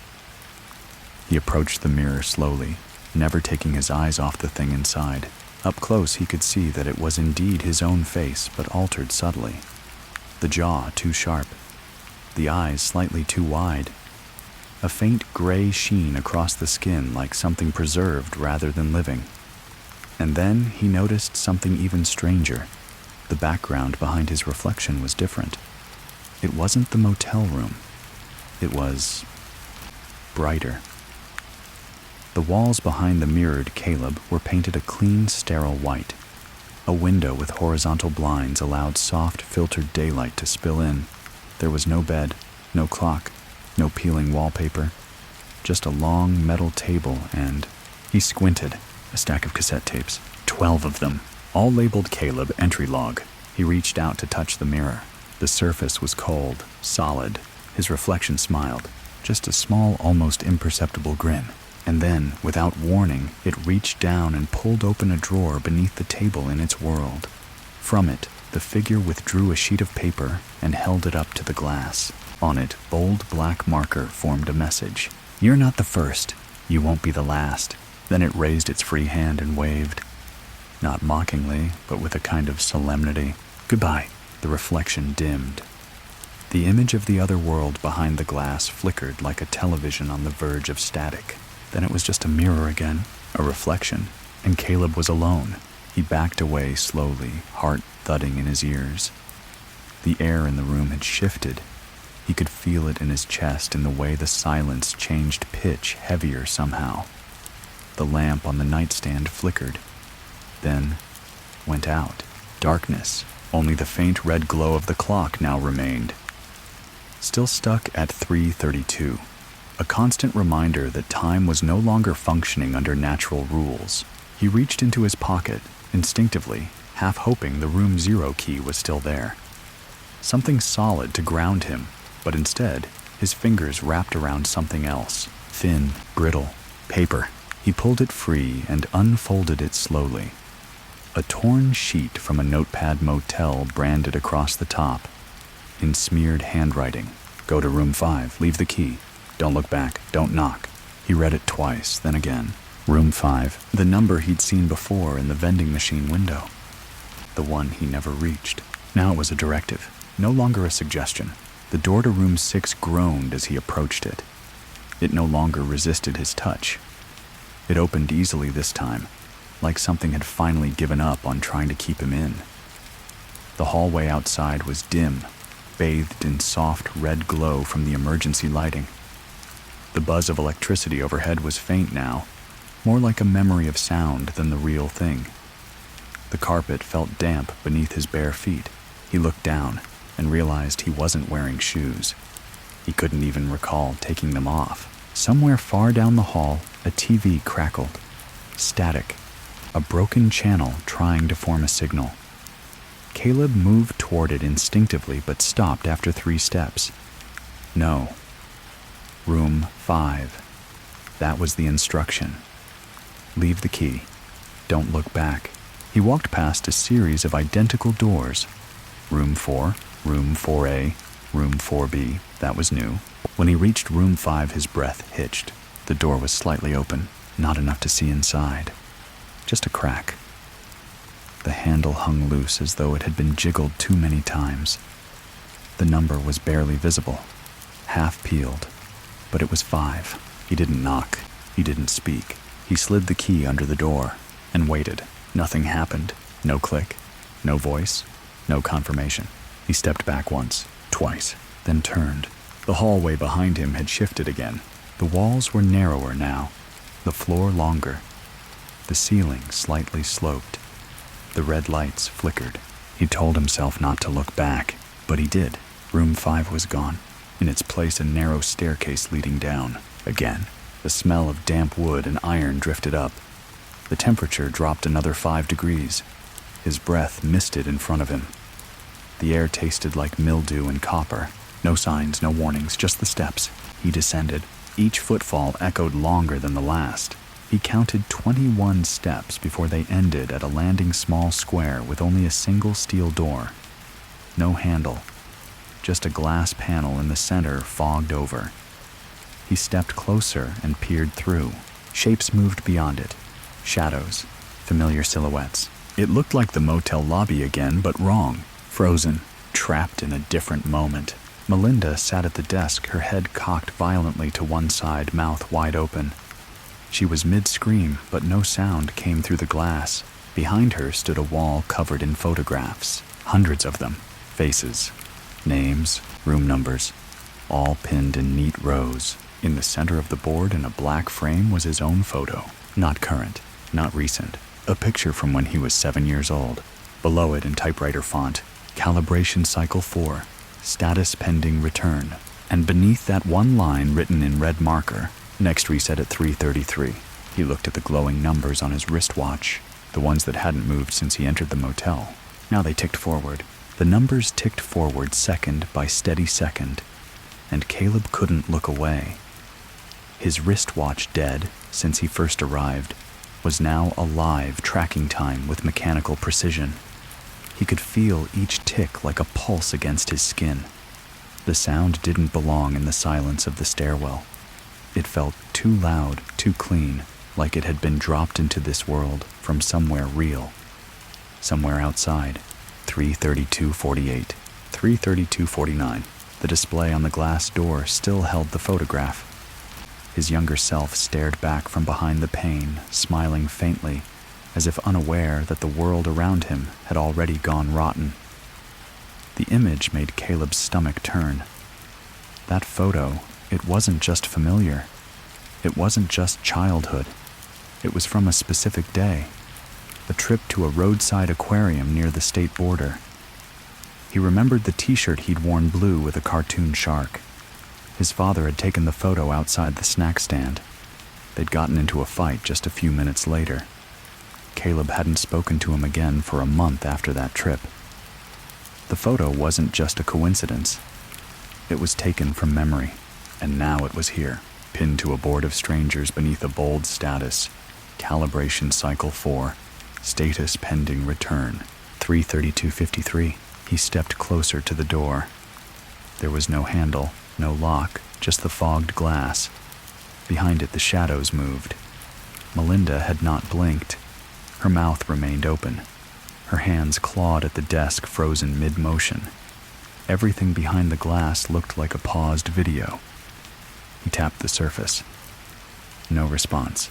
He approached the mirror slowly, never taking his eyes off the thing inside. Up close, he could see that it was indeed his own face, but altered subtly. The jaw too sharp, the eyes slightly too wide, a faint gray sheen across the skin like something preserved rather than living. And then he noticed something even stranger. The background behind his reflection was different. It wasn't the motel room. It was brighter. The walls behind the mirrored Caleb were painted a clean, sterile white. A window with horizontal blinds allowed soft, filtered daylight to spill in. There was no bed, no clock, no peeling wallpaper, just a long metal table and... He squinted. A stack of cassette tapes. 12 of them, all labeled Caleb Entry Log. He reached out to touch the mirror. The surface was cold, solid. His reflection smiled, just a small, almost imperceptible grin. And then, without warning, it reached down and pulled open a drawer beneath the table in its world. From it, the figure withdrew a sheet of paper and held it up to the glass. On it, bold black marker formed a message. "You're not the first. You won't be the last." Then it raised its free hand and waved. Not mockingly, but with a kind of solemnity. "Goodbye." The reflection dimmed. The image of the other world behind the glass flickered like a television on the verge of static. Then it was just a mirror again, a reflection, and Caleb was alone. He backed away slowly, heart thudding in his ears. The air in the room had shifted. He could feel it in his chest in the way the silence changed pitch heavier somehow. The lamp on the nightstand flickered, then went out. Darkness. Only the faint red glow of the clock now remained. Still stuck at 3:32. A constant reminder that time was no longer functioning under natural rules. He reached into his pocket, instinctively, half hoping the room 0 key was still there. Something solid to ground him, but instead, his fingers wrapped around something else. Thin, brittle, paper. He pulled it free and unfolded it slowly. A torn sheet from a notepad motel branded across the top. In smeared handwriting. "Go to room 5, leave the key. Don't look back, don't knock." He read it twice, then again. Room 5, the number he'd seen before in the vending machine window. The one he never reached. Now it was a directive, no longer a suggestion. The door to room 6 groaned as he approached it. It no longer resisted his touch. It opened easily this time, like something had finally given up on trying to keep him in. The hallway outside was dim, bathed in soft red glow from the emergency lighting. The buzz of electricity overhead was faint now, more like a memory of sound than the real thing. The carpet felt damp beneath his bare feet. He looked down and realized he wasn't wearing shoes. He couldn't even recall taking them off. Somewhere far down the hall, a TV crackled. Static. A broken channel trying to form a signal. Caleb moved toward it instinctively but stopped after 3 steps. No. Room 5. That was the instruction. Leave the key. Don't look back. He walked past a series of identical doors. Room 4, room 4A, room 4B. That was new. When he reached room 5, his breath hitched. The door was slightly open, not enough to see inside. Just a crack. The handle hung loose as though it had been jiggled too many times. The number was barely visible, half peeled, but it was 5. He didn't knock. He didn't speak. He slid the key under the door and waited. Nothing happened. No click, no voice, no confirmation. He stepped back once, twice, then turned. The hallway behind him had shifted again. The walls were narrower now, the floor longer. The ceiling slightly sloped. The red lights flickered. He told himself not to look back, but he did. Room 5 was gone. In its place, a narrow staircase leading down. Again, the smell of damp wood and iron drifted up. The temperature dropped another 5 degrees. His breath misted in front of him. The air tasted like mildew and copper. No signs, no warnings, just the steps. He descended. Each footfall echoed longer than the last. He counted 21 steps before they ended at a landing small square with only a single steel door. No handle, just a glass panel in the center fogged over. He stepped closer and peered through. Shapes moved beyond it. Shadows, familiar silhouettes. It looked like the motel lobby again, but wrong. Frozen, trapped in a different moment. Melinda sat at the desk, her head cocked violently to one side, mouth wide open. She was mid-scream, but no sound came through the glass. Behind her stood a wall covered in photographs, hundreds of them. Faces, names, room numbers, all pinned in neat rows. In the center of the board in a black frame was his own photo. Not current, not recent. A picture from when he was 7 years old. Below it in typewriter font, calibration cycle 4, status pending return. And beneath that one line written in red marker, next reset at 3:33. He looked at the glowing numbers on his wristwatch, the ones that hadn't moved since he entered the motel. Now they ticked forward. The numbers ticked forward second by steady second, and Caleb couldn't look away. His wristwatch, dead since he first arrived, was now alive, tracking time with mechanical precision. He could feel each tick like a pulse against his skin. The sound didn't belong in the silence of the stairwell. It felt too loud, too clean, like it had been dropped into this world from somewhere real. Somewhere outside. 3:32:48, 3:32:49. The display on the glass door still held the photograph. His younger self stared back from behind the pane, smiling faintly, as if unaware that the world around him had already gone rotten. The image made Caleb's stomach turn. That photo, it wasn't just familiar. It wasn't just childhood. It was from a specific day. A trip to a roadside aquarium near the state border. He remembered the t-shirt he'd worn, blue with a cartoon shark. His father had taken the photo outside the snack stand. They'd gotten into a fight just a few minutes later. Caleb hadn't spoken to him again for a month after that trip. The photo wasn't just a coincidence. It was taken from memory, and now it was here, pinned to a board of strangers beneath a bold status. Calibration cycle 4. Status pending return. 3:32:53. He stepped closer to the door. There was no handle, no lock, just the fogged glass. Behind it the shadows moved. Melinda had not blinked. Her mouth remained open. Her hands clawed at the desk, frozen mid-motion. Everything behind the glass looked like a paused video. He tapped the surface. No response.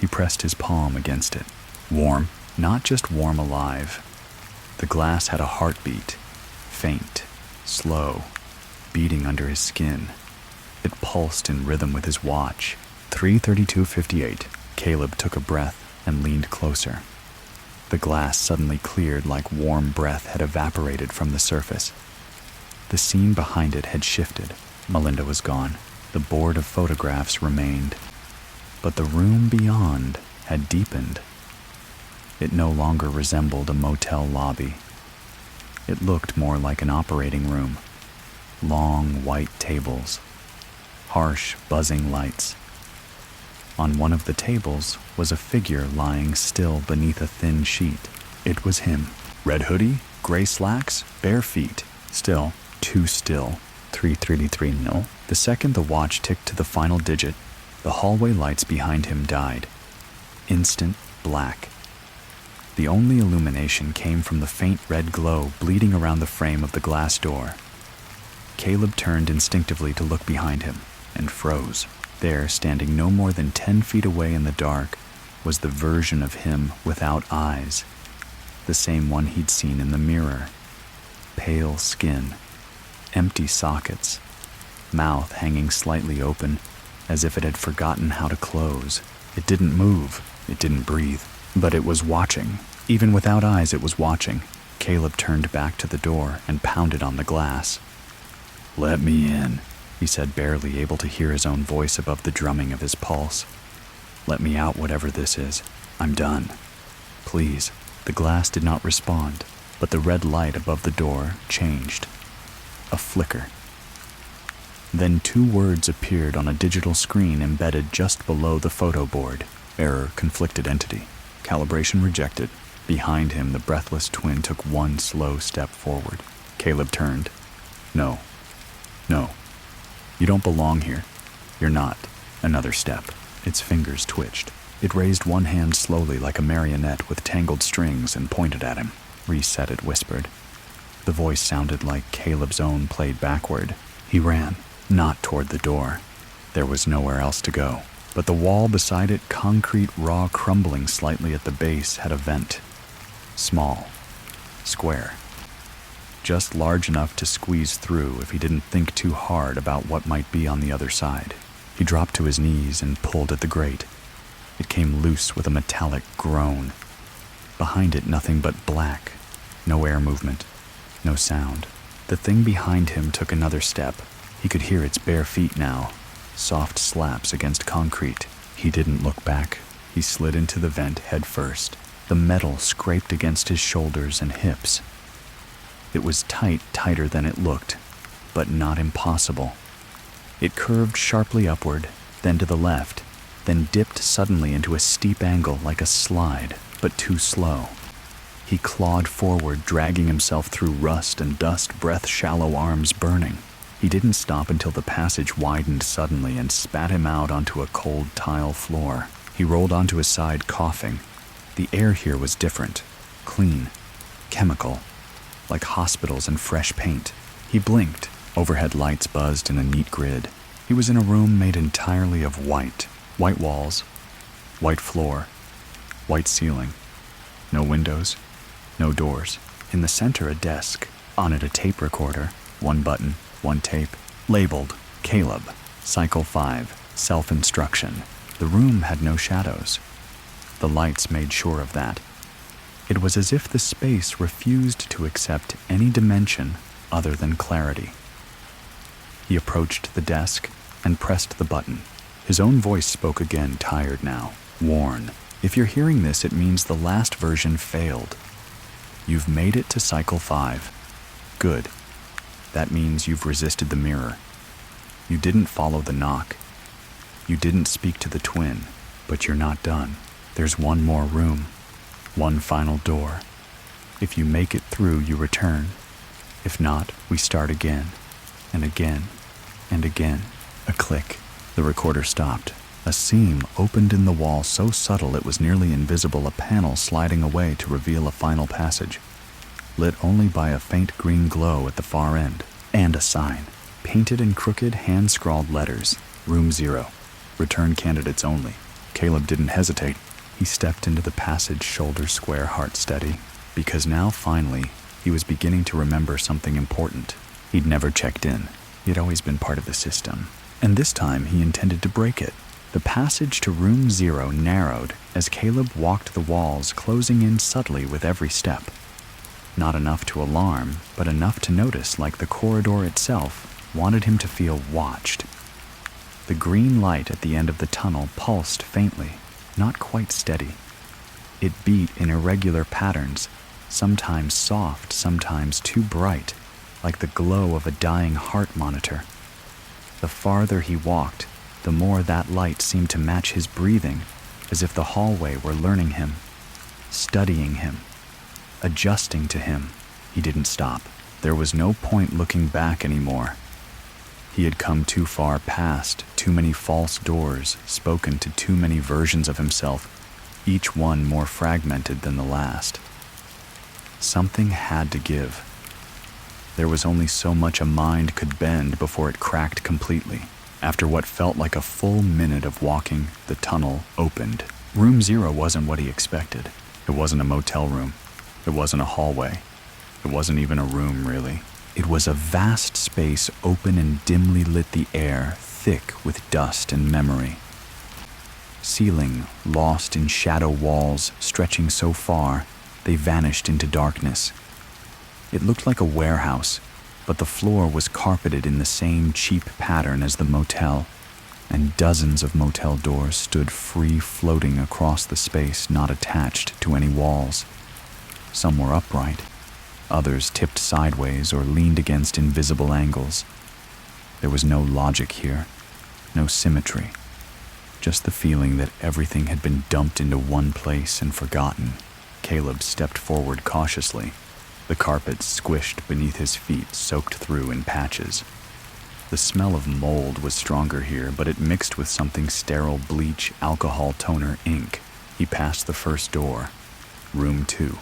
He pressed his palm against it. Warm, not just warm, alive. The glass had a heartbeat, faint, slow, beating under his skin. It pulsed in rhythm with his watch. 3:32:58. Caleb took a breath and leaned closer. The glass suddenly cleared like warm breath had evaporated from the surface. The scene behind it had shifted. Melinda was gone. The board of photographs remained. But the room beyond had deepened. It no longer resembled a motel lobby. It looked more like an operating room. Long white tables. Harsh, buzzing lights. On one of the tables was a figure lying still beneath a thin sheet. It was him. Red hoodie, gray slacks, bare feet. Still, too still. 3:33:0. The second the watch ticked to the final digit, the hallway lights behind him died. Instant black. The only illumination came from the faint red glow bleeding around the frame of the glass door. Caleb turned instinctively to look behind him and froze. There, standing no more than 10 feet away in the dark, was the version of him without eyes, the same one he'd seen in the mirror. Pale skin, empty sockets, mouth hanging slightly open, as if it had forgotten how to close. It didn't move, it didn't breathe, but it was watching. Even without eyes, it was watching. Caleb turned back to the door and pounded on the glass. "Let me in," he said, barely able to hear his own voice above the drumming of his pulse. "Let me out, whatever this is. I'm done. Please." The glass did not respond, but the red light above the door changed. A flicker, Then 2 words appeared on a digital screen embedded just below the photo board. Error, conflicted entity. Calibration rejected. Behind him, the breathless twin took 1 slow step forward. Caleb turned. No. No. You don't belong here. You're not. Another step. Its fingers twitched. It raised one hand slowly like a marionette with tangled strings and pointed at him. Reset, it whispered. The voice sounded like Caleb's own played backward. He ran, not toward the door. There was nowhere else to go. But the wall beside it, concrete raw crumbling slightly at the base, had a vent. Small. Square. Just large enough to squeeze through if he didn't think too hard about what might be on the other side. He dropped to his knees and pulled at the grate. It came loose with a metallic groan. Behind it, nothing but black. No air movement. No sound. The thing behind him took another step. He could hear its bare feet now. Soft slaps against concrete. He didn't look back. He slid into the vent head first. The metal scraped against his shoulders and hips. It was tighter than it looked, but not impossible. It curved sharply upward, then to the left, then dipped suddenly into a steep angle like a slide, but too slow. He clawed forward, dragging himself through rust and dust, breath-shallow arms burning. He didn't stop until the passage widened suddenly and spat him out onto a cold tile floor. He rolled onto his side, coughing. The air here was different. Clean. Chemical. Like hospitals and fresh paint. He blinked. Overhead lights buzzed in a neat grid. He was in a room made entirely of white. White walls. White floor. White ceiling. No windows. No doors. In the center, a desk. On it, a tape recorder. 1 button. 1 tape. Labeled Caleb. Cycle 5. Self-instruction. The room had no shadows. The lights made sure of that. It was as if the space refused to accept any dimension other than clarity. He approached the desk and pressed the button. His own voice spoke again, tired now. Warn. If you're hearing this, it means the last version failed. You've made it to cycle 5. Good. That means you've resisted the mirror. You didn't follow the knock. You didn't speak to the twin, but you're not done. There's 1 more room. 1 final door. If you make it through, you return. If not, we start again, and again, and again. A click. The recorder stopped. A seam opened in the wall so subtle it was nearly invisible, a panel sliding away to reveal a final passage, lit only by a faint green glow at the far end, and a sign, painted in crooked, hand-scrawled letters. Room 0. Return candidates only. Caleb didn't hesitate. He stepped into the passage, shoulders square, heart steady, because now, finally, he was beginning to remember something important. He'd never checked in. He had always been part of the system. And this time, he intended to break it. The passage to room 0 narrowed as Caleb walked the walls, closing in subtly with every step. Not enough to alarm, but enough to notice, like the corridor itself wanted him to feel watched. The green light at the end of the tunnel pulsed faintly, not quite steady. It beat in irregular patterns, sometimes soft, sometimes too bright, like the glow of a dying heart monitor. The farther he walked, the more that light seemed to match his breathing, as if the hallway were learning him, studying him, adjusting to him. He didn't stop. There was no point looking back anymore. He had come too far past too many false doors, spoken to too many versions of himself, each one more fragmented than the last. Something had to give. There was only so much a mind could bend before it cracked completely. After what felt like a full minute of walking, the tunnel opened. Room 0 wasn't what he expected. It wasn't a motel room. It wasn't a hallway. It wasn't even a room, really. It was a vast space, open and dimly lit the air, thick with dust and memory. Ceiling, lost in shadow walls, stretching so far, they vanished into darkness. It looked like a warehouse, but the floor was carpeted in the same cheap pattern as the motel, and dozens of motel doors stood free floating across the space, not attached to any walls. Some were upright. Others tipped sideways or leaned against invisible angles. There was no logic here, no symmetry, just the feeling that everything had been dumped into one place and forgotten. Caleb stepped forward cautiously. The carpet squished beneath his feet, soaked through in patches. The smell of mold was stronger here, but it mixed with something sterile: bleach, alcohol toner, ink. He passed the first door, room 2.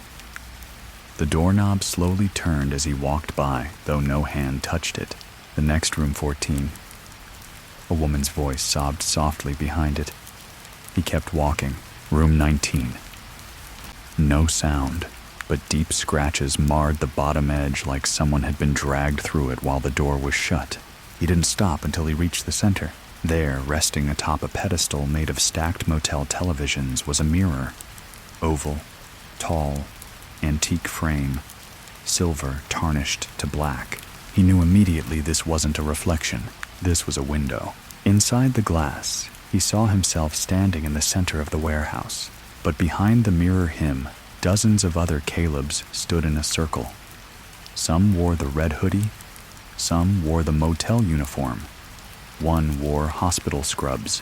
The doorknob slowly turned as he walked by, though no hand touched it. The next room, 14. A woman's voice sobbed softly behind it. He kept walking. Room 19. No sound, but deep scratches marred the bottom edge like someone had been dragged through it while the door was shut. He didn't stop until he reached the center. There, resting atop a pedestal made of stacked motel televisions, was a mirror. Oval, tall, antique frame, silver tarnished to black. He knew immediately this wasn't a reflection. This was a window. Inside the glass, he saw himself standing in the center of the warehouse. But behind the mirror him, dozens of other Calebs stood in a circle. Some wore the red hoodie, some wore the motel uniform. One wore hospital scrubs.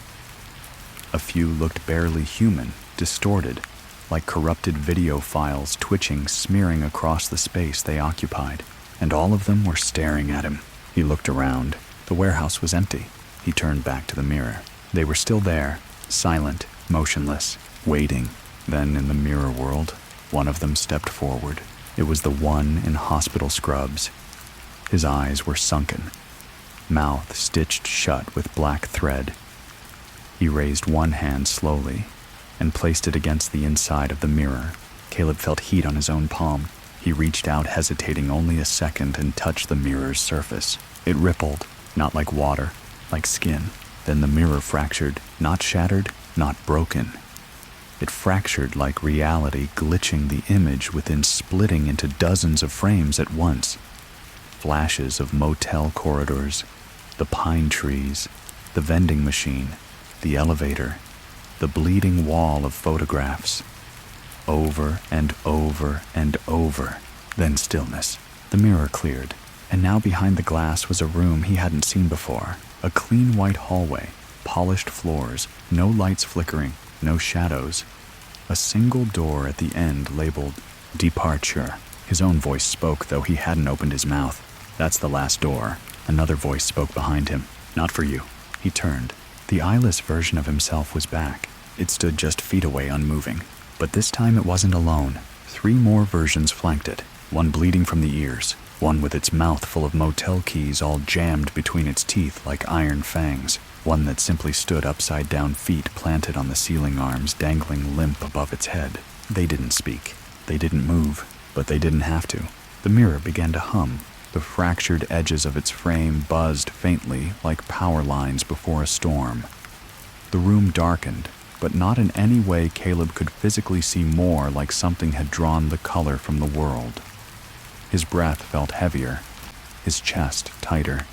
A few looked barely human, distorted, like corrupted video files twitching, smearing across the space they occupied. And all of them were staring at him. He looked around. The warehouse was empty. He turned back to the mirror. They were still there, silent, motionless, waiting. Then in the mirror world, one of them stepped forward. It was the one in hospital scrubs. His eyes were sunken, mouth stitched shut with black thread. He raised one hand slowly and placed it against the inside of the mirror. Caleb felt heat on his own palm. He reached out, hesitating only a second, and touched the mirror's surface. It rippled, not like water, like skin. Then the mirror fractured, not shattered, not broken. It fractured like reality, glitching the image within, splitting into dozens of frames at once. Flashes of motel corridors, the pine trees, the vending machine, the elevator, the bleeding wall of photographs. Over and over and over. Then stillness. The mirror cleared, and now behind the glass was a room he hadn't seen before. A clean white hallway, polished floors, no lights flickering, no shadows. A single door at the end labeled departure. His own voice spoke, though he hadn't opened his mouth. That's the last door. Another voice spoke behind him. Not for you. He turned. The eyeless version of himself was back. It stood just feet away, unmoving. But this time it wasn't alone. 3 more versions flanked it. One bleeding from the ears. One with its mouth full of motel keys all jammed between its teeth like iron fangs. One that simply stood upside down, feet planted on the ceiling arms, dangling limp above its head. They didn't speak. They didn't move. But they didn't have to. The mirror began to hum. The fractured edges of its frame buzzed faintly like power lines before a storm. The room darkened, but not in any way Caleb could physically see, more like something had drawn the color from the world. His breath felt heavier, his chest tighter.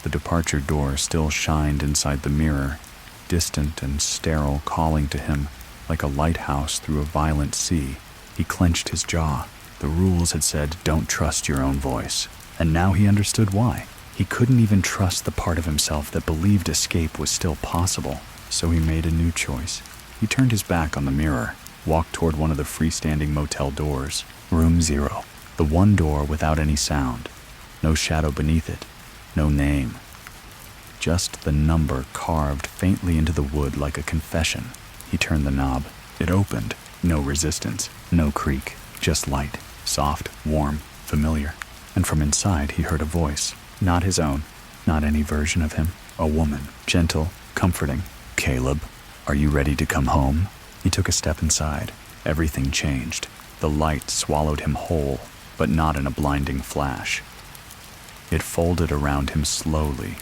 The departure door still shined inside the mirror, distant and sterile, calling to him like a lighthouse through a violent sea. He clenched his jaw. The rules had said, don't trust your own voice. And now he understood why. He couldn't even trust the part of himself that believed escape was still possible. So he made a new choice. He turned his back on the mirror, walked toward one of the freestanding motel doors. Room 0. The one door without any sound. No shadow beneath it. No name. Just the number carved faintly into the wood like a confession. He turned the knob. It opened. No resistance. No creak. Just light. Soft, warm, familiar. And from inside he heard a voice. Not his own. Not any version of him. A woman. Gentle, comforting. Caleb, are you ready to come home? He took a step inside. Everything changed. The light swallowed him whole, but not in a blinding flash. It folded around him slowly,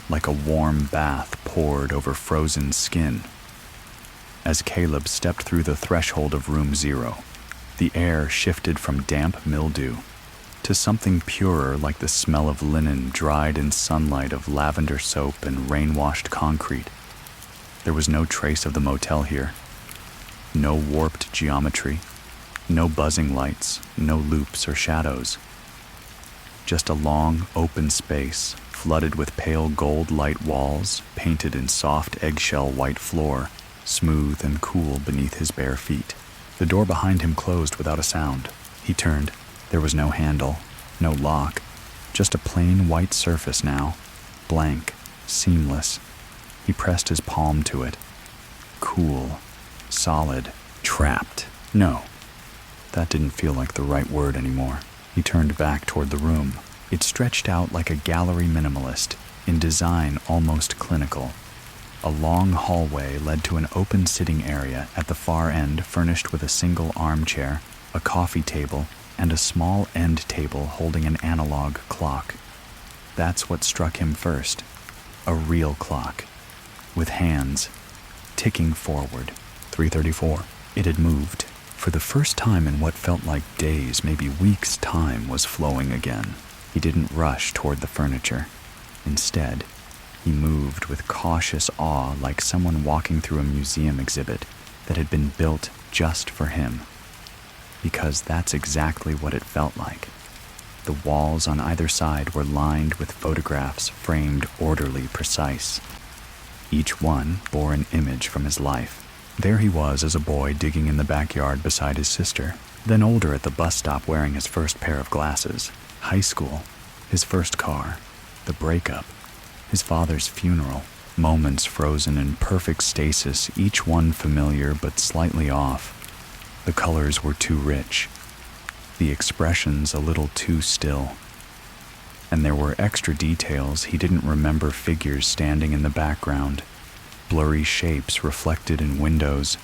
like a warm bath poured over frozen skin. As Caleb stepped through the threshold of room 0, the air shifted from damp mildew to something purer, like the smell of linen dried in sunlight, of lavender soap and rain-washed concrete. There was no trace of the motel here. No warped geometry, no buzzing lights, no loops or shadows. Just a long, open space, flooded with pale gold light walls, painted in soft eggshell white floor, smooth and cool beneath his bare feet. The door behind him closed without a sound. He turned. There was no handle, no lock, just a plain white surface now, blank, seamless. He pressed his palm to it. Cool, solid, trapped. No, that didn't feel like the right word anymore. He turned back toward the room. It stretched out like a gallery minimalist, in design almost clinical. A long hallway led to an open sitting area at the far end, furnished with a single armchair, a coffee table, and a small end table holding an analog clock. That's what struck him first. A real clock, with hands, ticking forward. 3:34. It had moved. For the first time in what felt like days, maybe weeks' time was flowing again. He didn't rush toward the furniture. Instead, he moved with cautious awe, like someone walking through a museum exhibit that had been built just for him. Because that's exactly what it felt like. The walls on either side were lined with photographs framed orderly, precise. Each one bore an image from his life. There he was as a boy digging in the backyard beside his sister, then older at the bus stop wearing his first pair of glasses, high school, his first car, the breakup, his father's funeral, moments frozen in perfect stasis, each one familiar but slightly off. The colors were too rich, the expressions a little too still. And there were extra details he didn't remember, figures standing in the background, blurry shapes reflected in windows,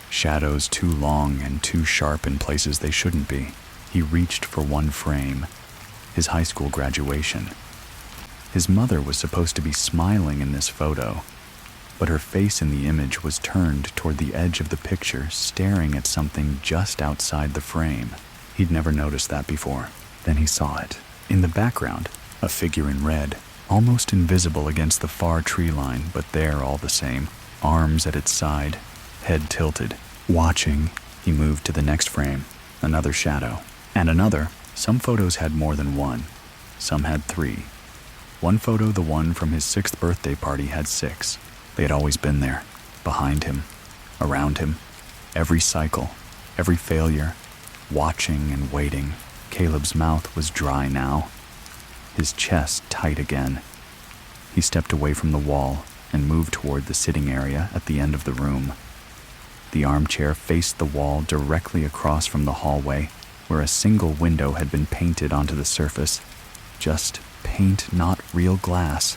shadows too long and too sharp in places they shouldn't be. He reached for one frame, his high school graduation. His mother was supposed to be smiling in this photo, but her face in the image was turned toward the edge of the picture, staring at something just outside the frame. He'd never noticed that before. Then he saw it. In the background, a figure in red, almost invisible against the far tree line, but there all the same, arms at its side, head tilted. Watching, he moved to the next frame, another shadow, and another. Some photos had more than one. Some had 3. One photo, the one from his 6th birthday party, had 6. They had always been there, behind him, around him, every cycle, every failure, watching and waiting. Caleb's mouth was dry now, his chest tight again. He stepped away from the wall and moved toward the sitting area at the end of the room. The armchair faced the wall directly across from the hallway, where a single window had been painted onto the surface. Just paint, not real glass,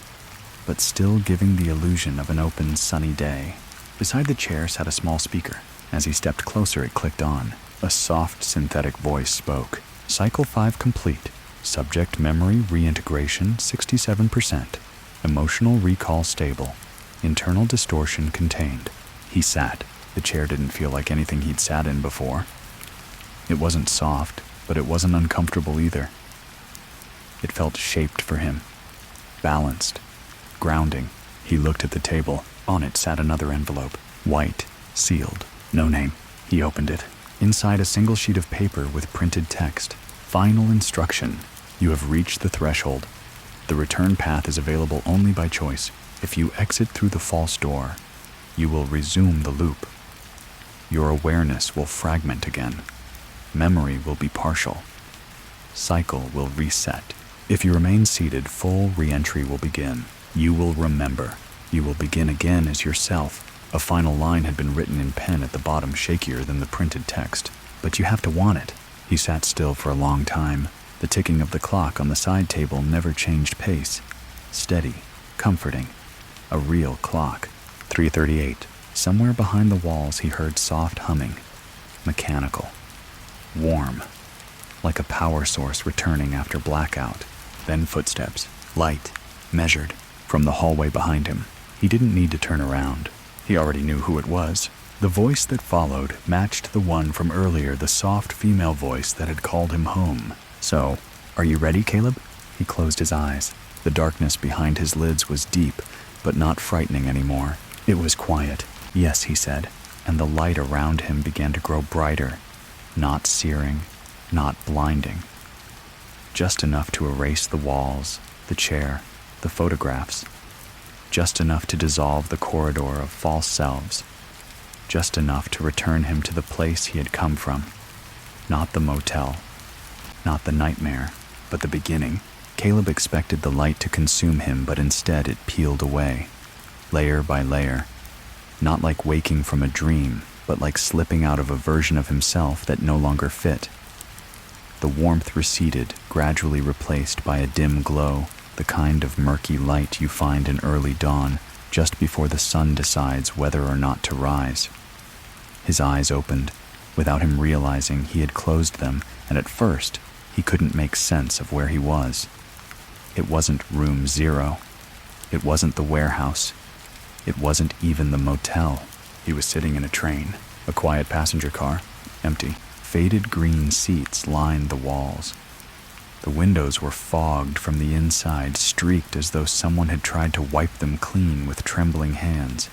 but still giving the illusion of an open, sunny day. Beside the chair sat a small speaker. As he stepped closer, it clicked on. A soft, synthetic voice spoke. Cycle 5 complete. Subject memory reintegration 67%. Emotional recall stable. Internal distortion contained. He sat. The chair didn't feel like anything he'd sat in before. It wasn't soft, but it wasn't uncomfortable either. It felt shaped for him. Balanced. Grounding. He looked at the table. On it sat another envelope. White. Sealed. No name. He opened it. Inside, a single sheet of paper with printed text. Final instruction. You have reached the threshold. The return path is available only by choice. If you exit through the false door, you will resume the loop. Your awareness will fragment again. Memory will be partial. Cycle will reset. If you remain seated, full re-entry will begin. You will remember. You will begin again as yourself. A final line had been written in pen at the bottom, shakier than the printed text. But you have to want it. He sat still for a long time. The ticking of the clock on the side table never changed pace. Steady, comforting. A real clock. 3:38. Somewhere behind the walls he heard soft humming. Mechanical. Warm. Like a power source returning after blackout. Then footsteps. Light. Measured. From the hallway behind him. He didn't need to turn around. He already knew who it was. The voice that followed matched the one from earlier, the soft female voice that had called him home. So, are you ready, Caleb? He closed his eyes. The darkness behind his lids was deep, but not frightening anymore. It was quiet. Yes, he said, and the light around him began to grow brighter, not searing, not blinding. Just enough to erase the walls, the chair, the photographs. Just enough to dissolve the corridor of false selves. Just enough to return him to the place he had come from. Not the motel. Not the nightmare, but the beginning. Caleb expected the light to consume him, but instead it peeled away, layer by layer. Not like waking from a dream, but like slipping out of a version of himself that no longer fit. The warmth receded, gradually replaced by a dim glow, the kind of murky light you find in early dawn, just before the sun decides whether or not to rise. His eyes opened. Without him realizing, he had closed them, and at first, he couldn't make sense of where he was. It wasn't room 0. It wasn't the warehouse. It wasn't even the motel. He was sitting in a train, a quiet passenger car, empty. Faded green seats lined the walls. The windows were fogged from the inside, streaked as though someone had tried to wipe them clean with trembling hands.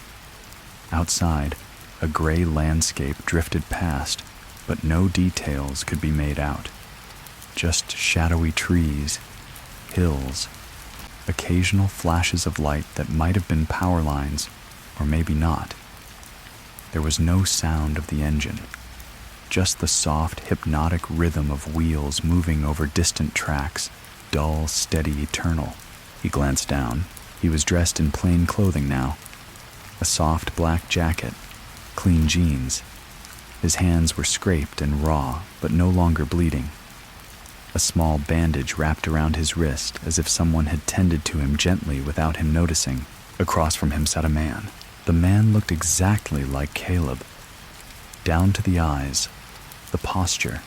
Outside, a gray landscape drifted past, but no details could be made out. Just shadowy trees, hills, occasional flashes of light that might have been power lines, or maybe not. There was no sound of the engine, just the soft, hypnotic rhythm of wheels moving over distant tracks, dull, steady, eternal. He glanced down. He was dressed in plain clothing now. A soft black jacket, clean jeans. His hands were scraped and raw, but no longer bleeding. A small bandage wrapped around his wrist, as if someone had tended to him gently without him noticing. Across from him sat a man. The man looked exactly like Caleb. Down to the eyes, the posture,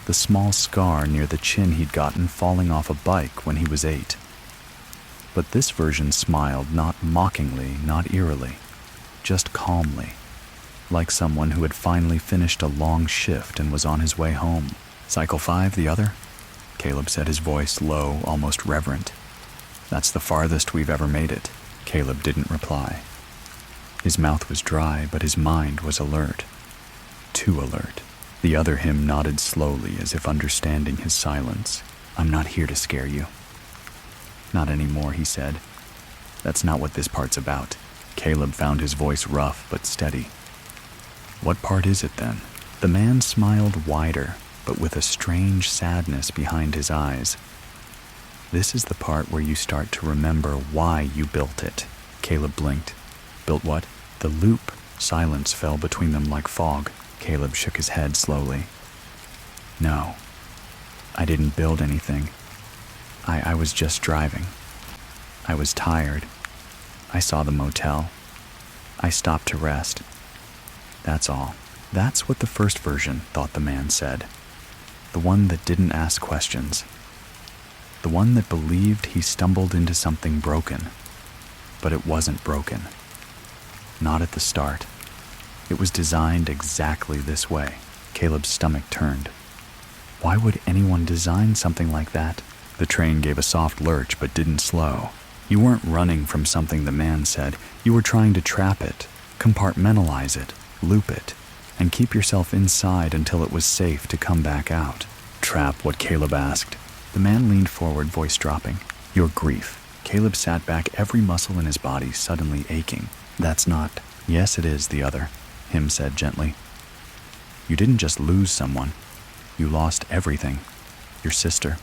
the small scar near the chin he'd gotten falling off a bike when he was 8. But this version smiled not mockingly, not eerily, just calmly, like someone who had finally finished a long shift and was on his way home. "Cycle 5, the other?" Caleb said, his voice low, almost reverent. "That's the farthest we've ever made it." Caleb didn't reply. His mouth was dry, but his mind was alert. Too alert. The other him nodded slowly, as if understanding his silence. "I'm not here to scare you." "Not anymore," he said. "That's not what this part's about." Caleb found his voice rough but steady. "What part is it then?" The man smiled wider, but with a strange sadness behind his eyes. "This is the part where you start to remember why you built it." Caleb blinked. "Built what?" "The loop." Silence fell between them like fog. Caleb shook his head slowly. "No, I didn't build anything. I was just driving. I was tired. I saw the motel. I stopped to rest. That's all." "That's what the first version," thought the man said. The one that didn't ask questions. The one that believed he stumbled into something broken. But it wasn't broken. Not at the start. It was designed exactly this way. Caleb's stomach turned. Why would anyone design something like that? The train gave a soft lurch but didn't slow. You weren't running from something, the man said. You were trying to trap it, compartmentalize it, loop it, and keep yourself inside until it was safe to come back out. Trap what? Caleb asked. The man leaned forward, voice dropping. Your grief. Caleb sat back, every muscle in his body suddenly aching. That's not. Yes, it is, the other, him said gently. You didn't just lose someone. You lost everything. Your sister,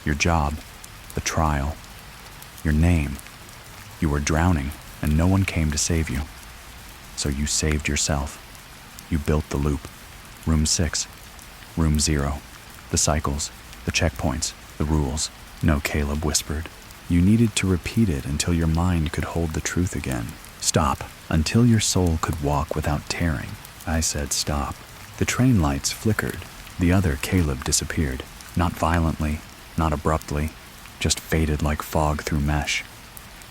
your job, the trial, your name. You were drowning, and no one came to save you. So you saved yourself. You built the loop. Room 6, Room 0, the cycles, the checkpoints, the rules. No, Caleb whispered. You needed to repeat it until your mind could hold the truth again. Stop, until your soul could walk without tearing. I said stop. The train lights flickered. The other Caleb disappeared. Not violently, not abruptly, just faded like fog through mesh.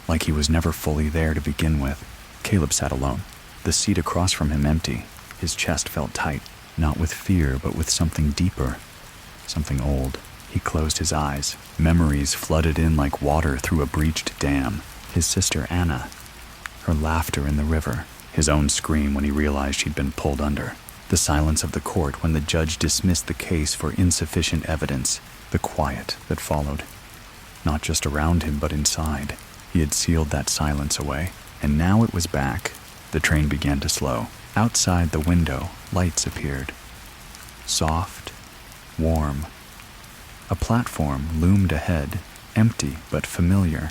Like he was never fully there to begin with. Caleb sat alone, the seat across from him empty. His chest felt tight, not with fear, but with something deeper, something old. He closed his eyes. Memories flooded in like water through a breached dam. His sister Anna, her laughter in the river, his own scream when he realized she'd been pulled under, the silence of the court when the judge dismissed the case for insufficient evidence, the quiet that followed. not just around him but inside. He had sealed that silence away, and now it was back. The train began to slow. Outside the window, lights appeared. Soft, warm. A platform loomed ahead, empty but familiar.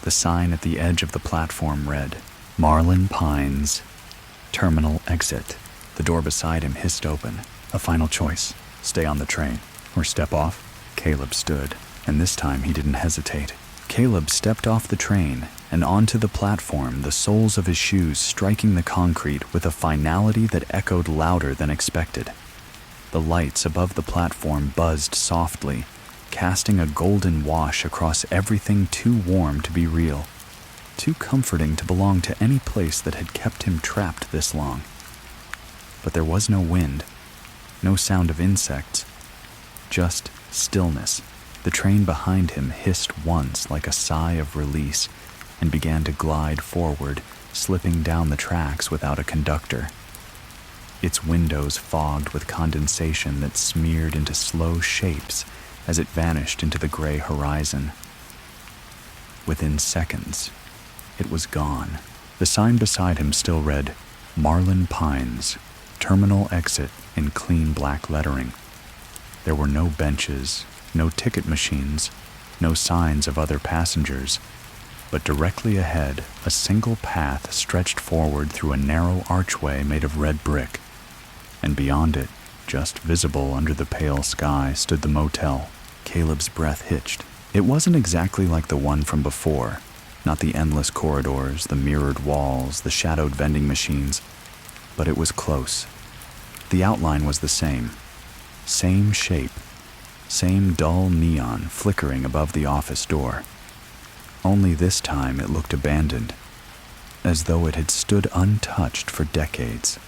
The sign at the edge of the platform read, Marlin Pines, Terminal Exit. The door beside him hissed open. A final choice, stay on the train or step off. Caleb stood, and this time he didn't hesitate. Caleb stepped off the train and onto the platform, the soles of his shoes striking the concrete with a finality that echoed louder than expected. The lights above the platform buzzed softly, casting a golden wash across everything too warm to be real, too comforting to belong to any place that had kept him trapped this long. But there was no wind, no sound of insects, just stillness. The train behind him hissed once like a sigh of release and began to glide forward, slipping down the tracks without a conductor. Its windows fogged with condensation that smeared into slow shapes as it vanished into the gray horizon. Within seconds, it was gone. The sign beside him still read, Marlin Pines, Terminal Exit in clean black lettering. There were no benches, no ticket machines, no signs of other passengers, but directly ahead, a single path stretched forward through a narrow archway made of red brick. And beyond it, just visible under the pale sky, stood the motel. Caleb's breath hitched. It wasn't exactly like the one from before, not the endless corridors, the mirrored walls, the shadowed vending machines, but it was close. The outline was the same shape, same dull neon flickering above the office door. Only this time it looked abandoned, as though it had stood untouched for decades.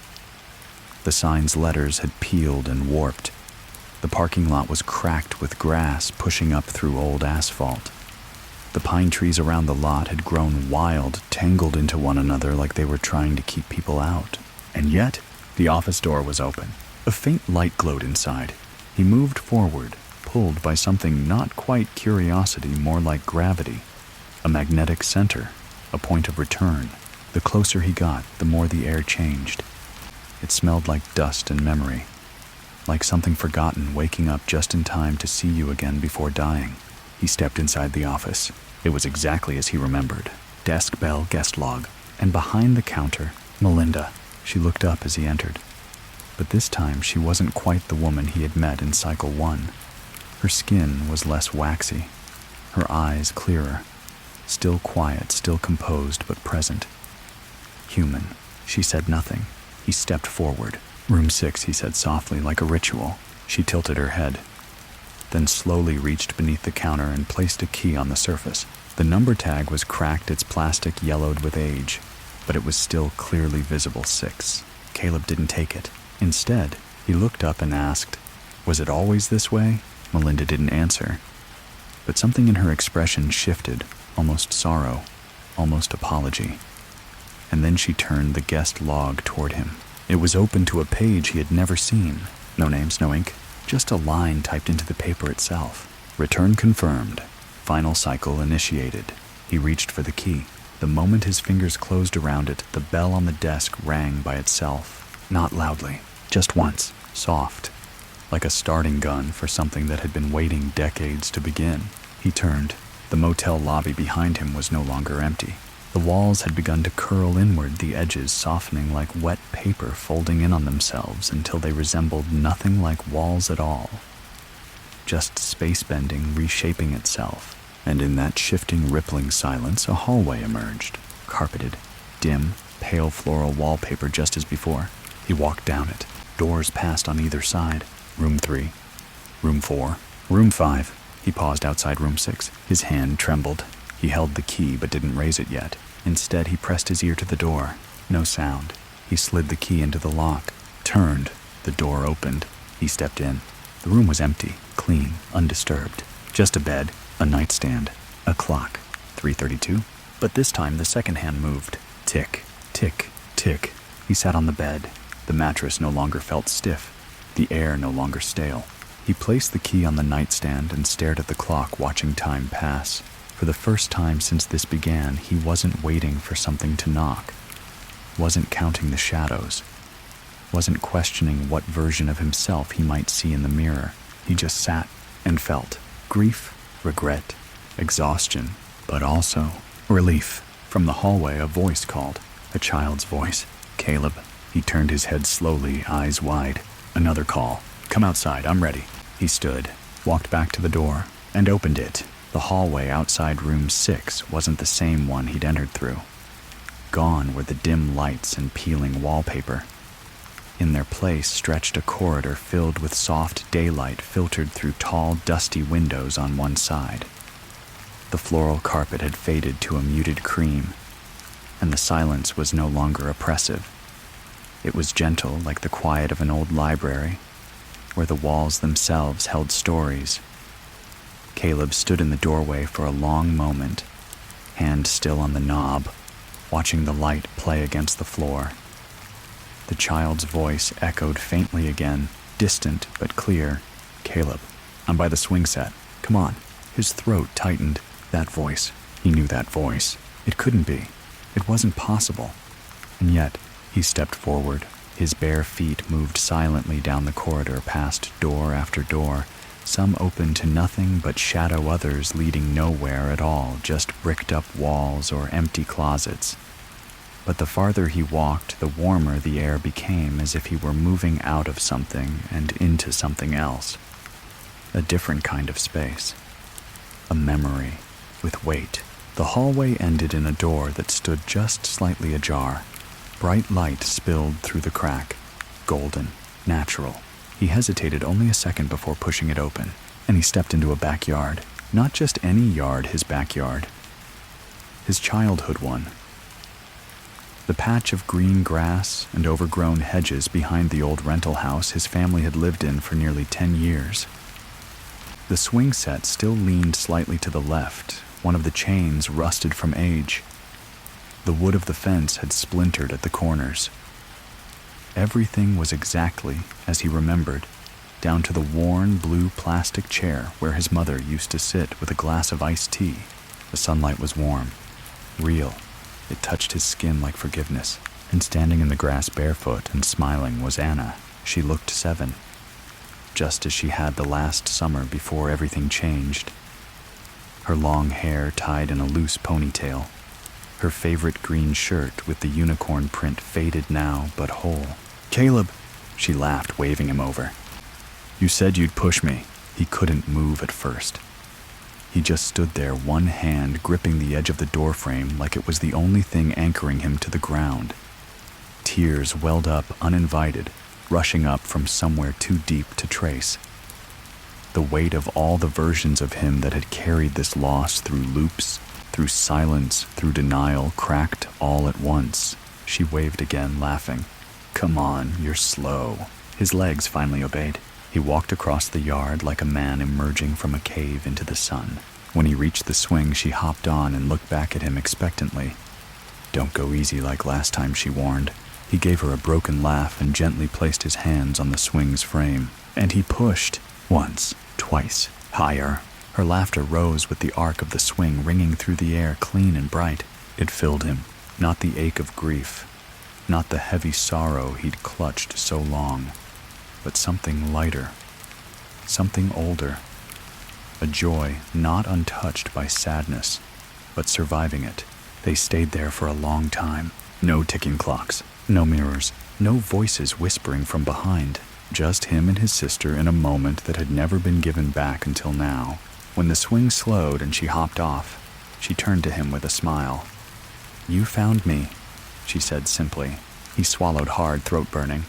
The sign's letters had peeled and warped. The parking lot was cracked with grass pushing up through old asphalt. The pine trees around the lot had grown wild, tangled into one another like they were trying to keep people out. And yet, the office door was open. A faint light glowed inside. He moved forward, pulled by something not quite curiosity, more like gravity. A magnetic center, a point of return. The closer he got, the more the air changed. It smelled like dust and memory, like something forgotten waking up just in time to see you again before dying. He stepped inside the office. It was exactly as he remembered. Desk bell, guest log, and behind the counter, Melinda. She looked up as he entered. But this time she wasn't quite the woman he had met in Cycle 1. Her skin was less waxy, her eyes clearer, still quiet, still composed, but present. Human. She said nothing. He stepped forward. Room 6, he said softly, like a ritual. She tilted her head, then slowly reached beneath the counter and placed a key on the surface. The number tag was cracked, its plastic yellowed with age, but it was still clearly visible 6. Caleb didn't take it. Instead, he looked up and asked, "Was it always this way?" Melinda didn't answer, but something in her expression shifted, almost sorrow, almost apology. And then she turned the guest log toward him. It was open to a page he had never seen. No names, no ink, just a line typed into the paper itself. Return confirmed. Final cycle initiated. He reached for the key. The moment his fingers closed around it, the bell on the desk rang by itself. Not loudly, just once, soft, like a starting gun for something that had been waiting decades to begin. He turned. The motel lobby behind him was no longer empty. The walls had begun to curl inward, the edges softening like wet paper folding in on themselves until they resembled nothing like walls at all. Just space bending, reshaping itself. And in that shifting, rippling silence, a hallway emerged, carpeted, dim, pale floral wallpaper just as before. He walked down it. Doors passed on either side. Room 3, Room 4, Room 5. He paused outside Room 6. His hand trembled. He held the key but didn't raise it yet. Instead, he pressed his ear to the door. No sound. He slid the key into the lock, turned. The door opened. He stepped in. The room was empty, clean, undisturbed. Just a bed, a nightstand, a clock. 3:32. But this time the second hand moved. Tick, tick, tick. He sat on the bed. The mattress no longer felt stiff. The air no longer stale. He placed the key on the nightstand and stared at the clock, watching time pass. For the first time since this began, he wasn't waiting for something to knock, wasn't counting the shadows, wasn't questioning what version of himself he might see in the mirror. He just sat and felt grief, regret, exhaustion, but also relief. From the hallway, a voice called, a child's voice. "Caleb." He turned his head slowly, eyes wide. Another call. "Come outside, I'm ready." He stood, walked back to the door, and opened it. The hallway outside room 6 wasn't the same one he'd entered through. Gone were the dim lights and peeling wallpaper. In their place stretched a corridor filled with soft daylight filtered through tall, dusty windows on one side. The floral carpet had faded to a muted cream, and the silence was no longer oppressive. It was gentle, like the quiet of an old library, where the walls themselves held stories. Caleb stood in the doorway for a long moment, hand still on the knob, watching the light play against the floor. The child's voice echoed faintly again, distant but clear. "Caleb, I'm by the swing set. Come on." His throat tightened. That voice. He knew that voice. It couldn't be. It wasn't possible. And yet, he stepped forward. His bare feet moved silently down the corridor past door after door, some open to nothing but shadow, others leading nowhere at all, just bricked-up walls or empty closets. But the farther he walked, the warmer the air became, as if he were moving out of something and into something else. A different kind of space. A memory, with weight. The hallway ended in a door that stood just slightly ajar. Bright light spilled through the crack. Golden, natural. He hesitated only a second before pushing it open, and he stepped into a backyard. Not just any yard, his backyard. His childhood one. The patch of green grass and overgrown hedges behind the old rental house his family had lived in for nearly 10 years. The swing set still leaned slightly to the left, one of the chains rusted from age. The wood of the fence had splintered at the corners. Everything was exactly as he remembered, down to the worn blue plastic chair where his mother used to sit with a glass of iced tea. The sunlight was warm, real. It touched his skin like forgiveness. And standing in the grass barefoot and smiling was Anna. She looked 7, just as she had the last summer before everything changed. Her long hair tied in a loose ponytail. Her favorite green shirt with the unicorn print faded now but whole. "Caleb," she laughed, waving him over. "You said you'd push me." He couldn't move at first. He just stood there, one hand gripping the edge of the doorframe like it was the only thing anchoring him to the ground. Tears welled up uninvited, rushing up from somewhere too deep to trace. The weight of all the versions of him that had carried this loss through loops, through silence, through denial, cracked all at once. She waved again, laughing. "Come on, you're slow." His legs finally obeyed. He walked across the yard like a man emerging from a cave into the sun. When he reached the swing, she hopped on and looked back at him expectantly. "Don't go easy like last time," she warned. He gave her a broken laugh and gently placed his hands on the swing's frame. And he pushed. Once, twice, higher. Her laughter rose with the arc of the swing ringing through the air, clean and bright. It filled him. Not the ache of grief, not the heavy sorrow he'd clutched so long, but something lighter, something older. A joy not untouched by sadness, but surviving it. They stayed there for a long time. No ticking clocks, no mirrors, no voices whispering from behind. Just him and his sister in a moment that had never been given back until now. When the swing slowed and she hopped off, she turned to him with a smile. "You found me," she said simply. He swallowed hard, throat burning.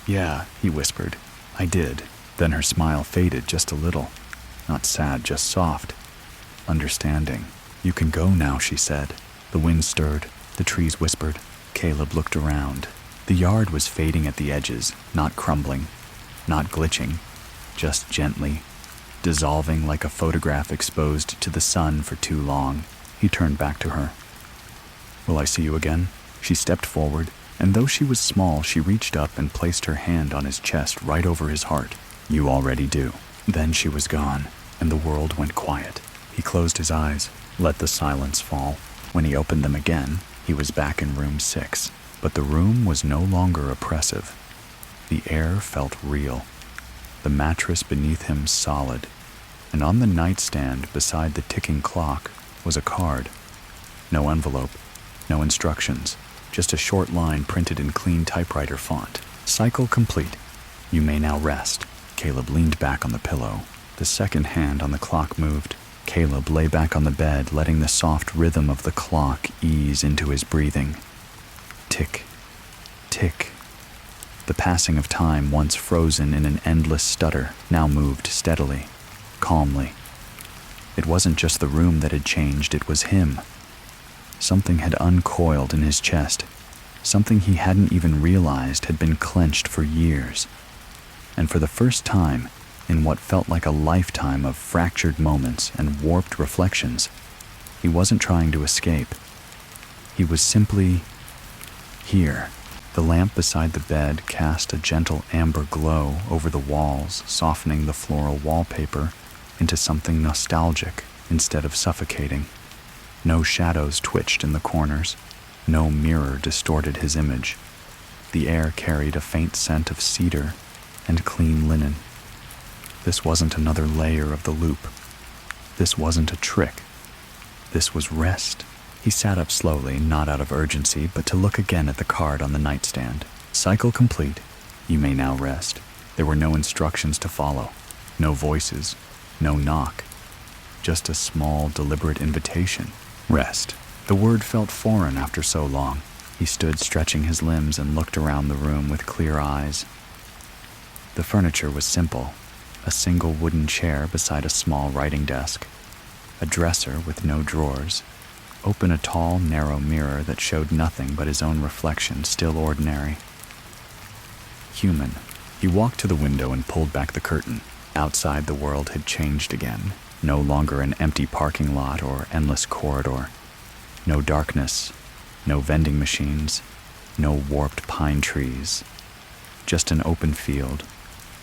"Yeah," he whispered. "I did." Then her smile faded just a little. Not sad, just soft. Understanding. "You can go now," she said. The wind stirred. The trees whispered. Caleb looked around. The yard was fading at the edges, not crumbling, not glitching, just gently, dissolving like a photograph exposed to the sun for too long. He turned back to her. "Will I see you again?" She stepped forward, and though she was small, she reached up and placed her hand on his chest right over his heart. You already do. Then she was gone, and the world went quiet. He closed his eyes, let the silence fall. When he opened them again, he was back in room 6. But the room was no longer oppressive. The air felt real. The mattress beneath him solid. And on the nightstand beside the ticking clock was a card. No envelope, no instructions, just a short line printed in clean typewriter font. Cycle complete. You may now rest. Caleb leaned back on the pillow. The second hand on the clock moved. Caleb lay back on the bed, letting the soft rhythm of the clock ease into his breathing. Tick, tick. The passing of time, once frozen in an endless stutter, now moved steadily, calmly. It wasn't just the room that had changed, it was him. Something had uncoiled in his chest. Something he hadn't even realized had been clenched for years. And for the first time, in what felt like a lifetime of fractured moments and warped reflections, he wasn't trying to escape. He was simply here. The lamp beside the bed cast a gentle amber glow over the walls, softening the floral wallpaper into something nostalgic instead of suffocating. No shadows twitched in the corners. No mirror distorted his image. The air carried a faint scent of cedar and clean linen. This wasn't another layer of the loop. This wasn't a trick. This was rest. He sat up slowly, not out of urgency, but to look again at the card on the nightstand. Cycle complete. You may now rest. There were no instructions to follow. No voices. No knock. Just a small, deliberate invitation. Rest. The word felt foreign after so long. He stood stretching his limbs and looked around the room with clear eyes. The furniture was simple. A single wooden chair beside a small writing desk. A dresser with no drawers. Open a tall, narrow mirror that showed nothing but his own reflection, still ordinary. Human. He walked to the window and pulled back the curtain. Outside, the world had changed again. No longer an empty parking lot or endless corridor. No darkness. No vending machines. No warped pine trees. Just an open field.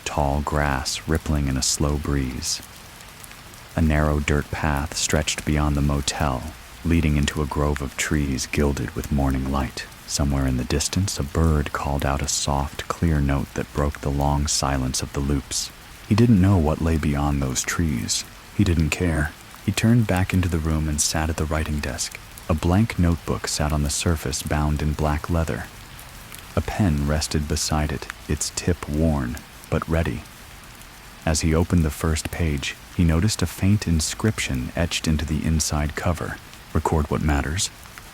Tall grass rippling in a slow breeze. A narrow dirt path stretched beyond the motel, leading into a grove of trees gilded with morning light. Somewhere in the distance, a bird called out a soft, clear note that broke the long silence of the loops. He didn't know what lay beyond those trees. He didn't care. He turned back into the room and sat at the writing desk. A blank notebook sat on the surface, bound in black leather. A pen rested beside it, its tip worn, but ready. As he opened the first page, he noticed a faint inscription etched into the inside cover. Record what matters,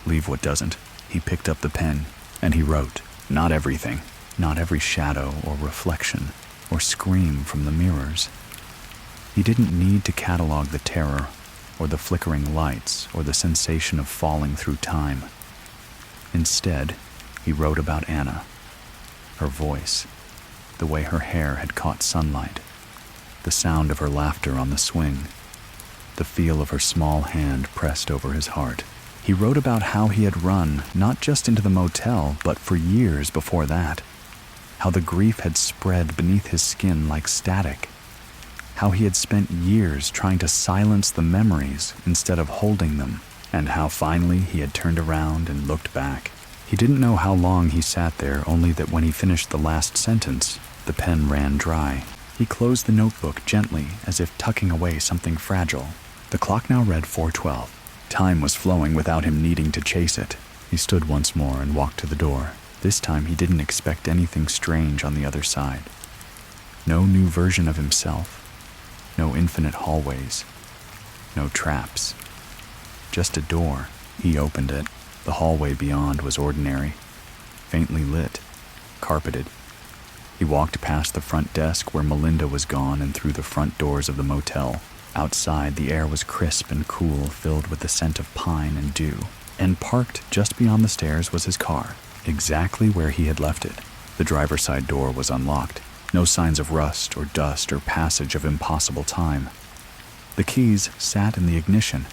leave what doesn't. He picked up the pen, and he wrote. Not everything, not every shadow or reflection, or scream from the mirrors. He didn't need to catalog the terror, or the flickering lights, or the sensation of falling through time. Instead, he wrote about Anna, her voice, the way her hair had caught sunlight, the sound of her laughter on the swing, the feel of her small hand pressed over his heart. He wrote about how he had run, not just into the motel, but for years before that. How the grief had spread beneath his skin like static. How he had spent years trying to silence the memories instead of holding them. And how finally he had turned around and looked back. He didn't know how long he sat there, only that when he finished the last sentence, the pen ran dry. He closed the notebook gently, as if tucking away something fragile. The clock now read 4:12. Time was flowing without him needing to chase it. He stood once more and walked to the door. This time he didn't expect anything strange on the other side. No new version of himself. No infinite hallways. No traps. Just a door. He opened it. The hallway beyond was ordinary. Faintly lit. Carpeted. He walked past the front desk where Melinda was gone and through the front doors of the motel. Outside, the air was crisp and cool, filled with the scent of pine and dew. And parked just beyond the stairs was his car, exactly where he had left it. The driver's side door was unlocked. No signs of rust or dust or passage of impossible time. The keys sat in the ignition.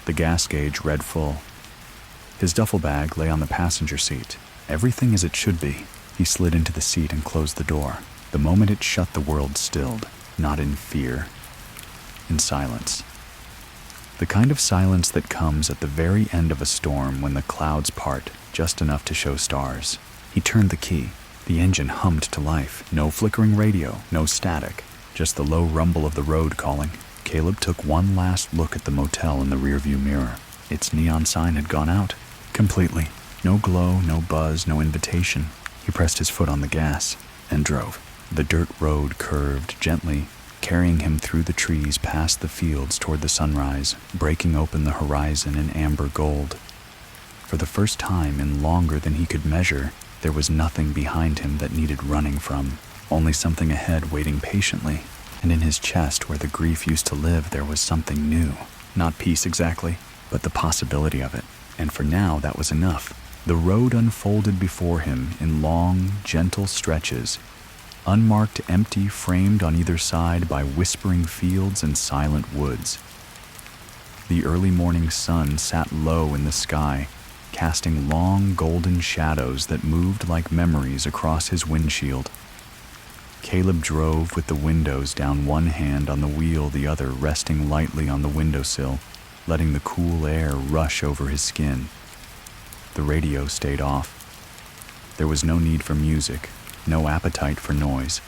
The gas gauge read full. His duffel bag lay on the passenger seat. Everything as it should be. He slid into the seat and closed the door. The moment it shut, the world stilled, not in fear, in silence. The kind of silence that comes at the very end of a storm when the clouds part just enough to show stars. He turned the key. The engine hummed to life. No flickering radio, no static, just the low rumble of the road calling. Caleb took one last look at the motel in the rearview mirror. Its neon sign had gone out, completely. No glow, no buzz, no invitation. He pressed his foot on the gas and drove. The dirt road curved gently, carrying him through the trees past the fields toward the sunrise, breaking open the horizon in amber gold. For the first time in longer than he could measure, there was nothing behind him that needed running from, only something ahead waiting patiently. And in his chest, where the grief used to live, there was something new. Not peace exactly, but the possibility of it. And for now, that was enough. The road unfolded before him in long, gentle stretches, unmarked, empty, framed on either side by whispering fields and silent woods. The early morning sun sat low in the sky, casting long golden shadows that moved like memories across his windshield. Caleb drove with the windows down, one hand on the wheel, the other resting lightly on the windowsill, letting the cool air rush over his skin. The radio stayed off. There was no need for music, no appetite for noise.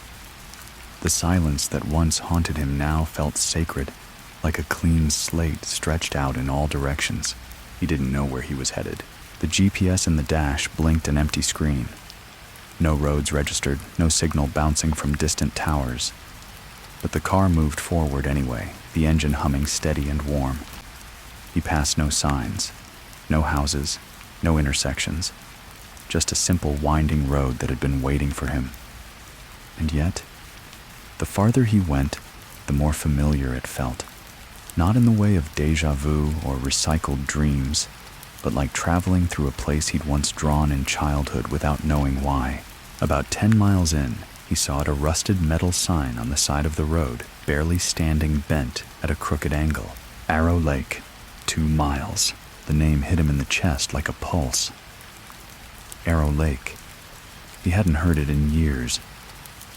The silence that once haunted him now felt sacred, like a clean slate stretched out in all directions. He didn't know where he was headed. The GPS in the dash blinked an empty screen. No roads registered, no signal bouncing from distant towers. But the car moved forward anyway, the engine humming steady and warm. He passed no signs, no houses, no intersections. Just a simple winding road that had been waiting for him. And yet, the farther he went, the more familiar it felt. Not in the way of déjà vu or recycled dreams, but like traveling through a place he'd once drawn in childhood without knowing why. About 10 miles in, he saw a rusted metal sign on the side of the road, barely standing bent at a crooked angle. Arrow Lake, 2 miles. The name hit him in the chest like a pulse. Arrow Lake. He hadn't heard it in years,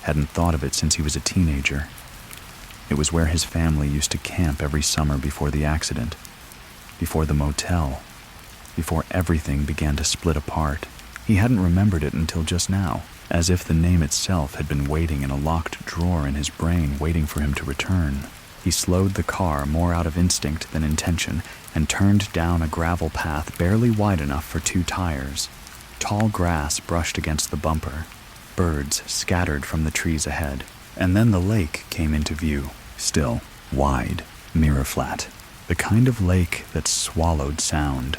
hadn't thought of it since he was a teenager. It was where his family used to camp every summer before the accident, before the motel, before everything began to split apart. He hadn't remembered it until just now, as if the name itself had been waiting in a locked drawer in his brain, waiting for him to return. He slowed the car more out of instinct than intention and turned down a gravel path barely wide enough for 2 tires. Tall grass brushed against the bumper. Birds scattered from the trees ahead. And then the lake came into view, still, wide, mirror flat. The kind of lake that swallowed sound,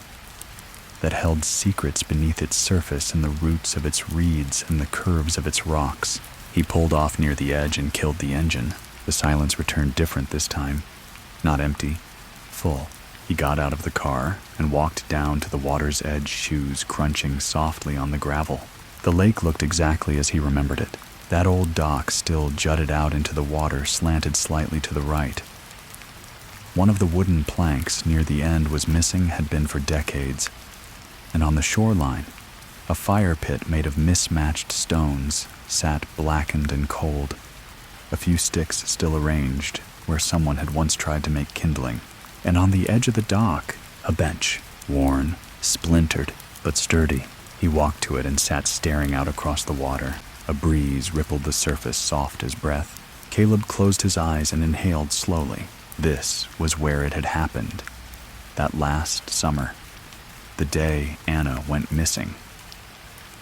that held secrets beneath its surface in the roots of its reeds and the curves of its rocks. He pulled off near the edge and killed the engine. The silence returned different this time. Not empty, full. He got out of the car and walked down to the water's edge, shoes crunching softly on the gravel. The lake looked exactly as he remembered it. That old dock still jutted out into the water, slanted slightly to the right. One of the wooden planks near the end was missing, had been for decades. And on the shoreline, a fire pit made of mismatched stones sat blackened and cold. A few sticks still arranged where someone had once tried to make kindling. And on the edge of the dock, a bench, worn, splintered, but sturdy. He walked to it and sat staring out across the water. A breeze rippled the surface, soft as breath. Caleb closed his eyes and inhaled slowly. This was where it had happened. That last summer. The day Anna went missing.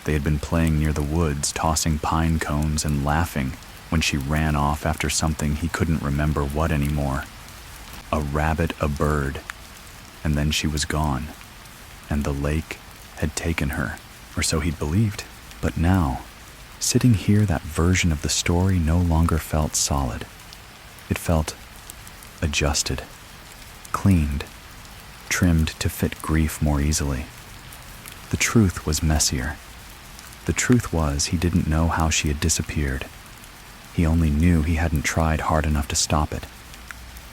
They had been playing near the woods, tossing pine cones and laughing when she ran off after something he couldn't remember what anymore. A rabbit, a bird, and then she was gone, and the lake had taken her, or so he'd believed. But now, sitting here, that version of the story no longer felt solid. It felt adjusted, cleaned, trimmed to fit grief more easily. The truth was messier. The truth was he didn't know how she had disappeared. He only knew he hadn't tried hard enough to stop it.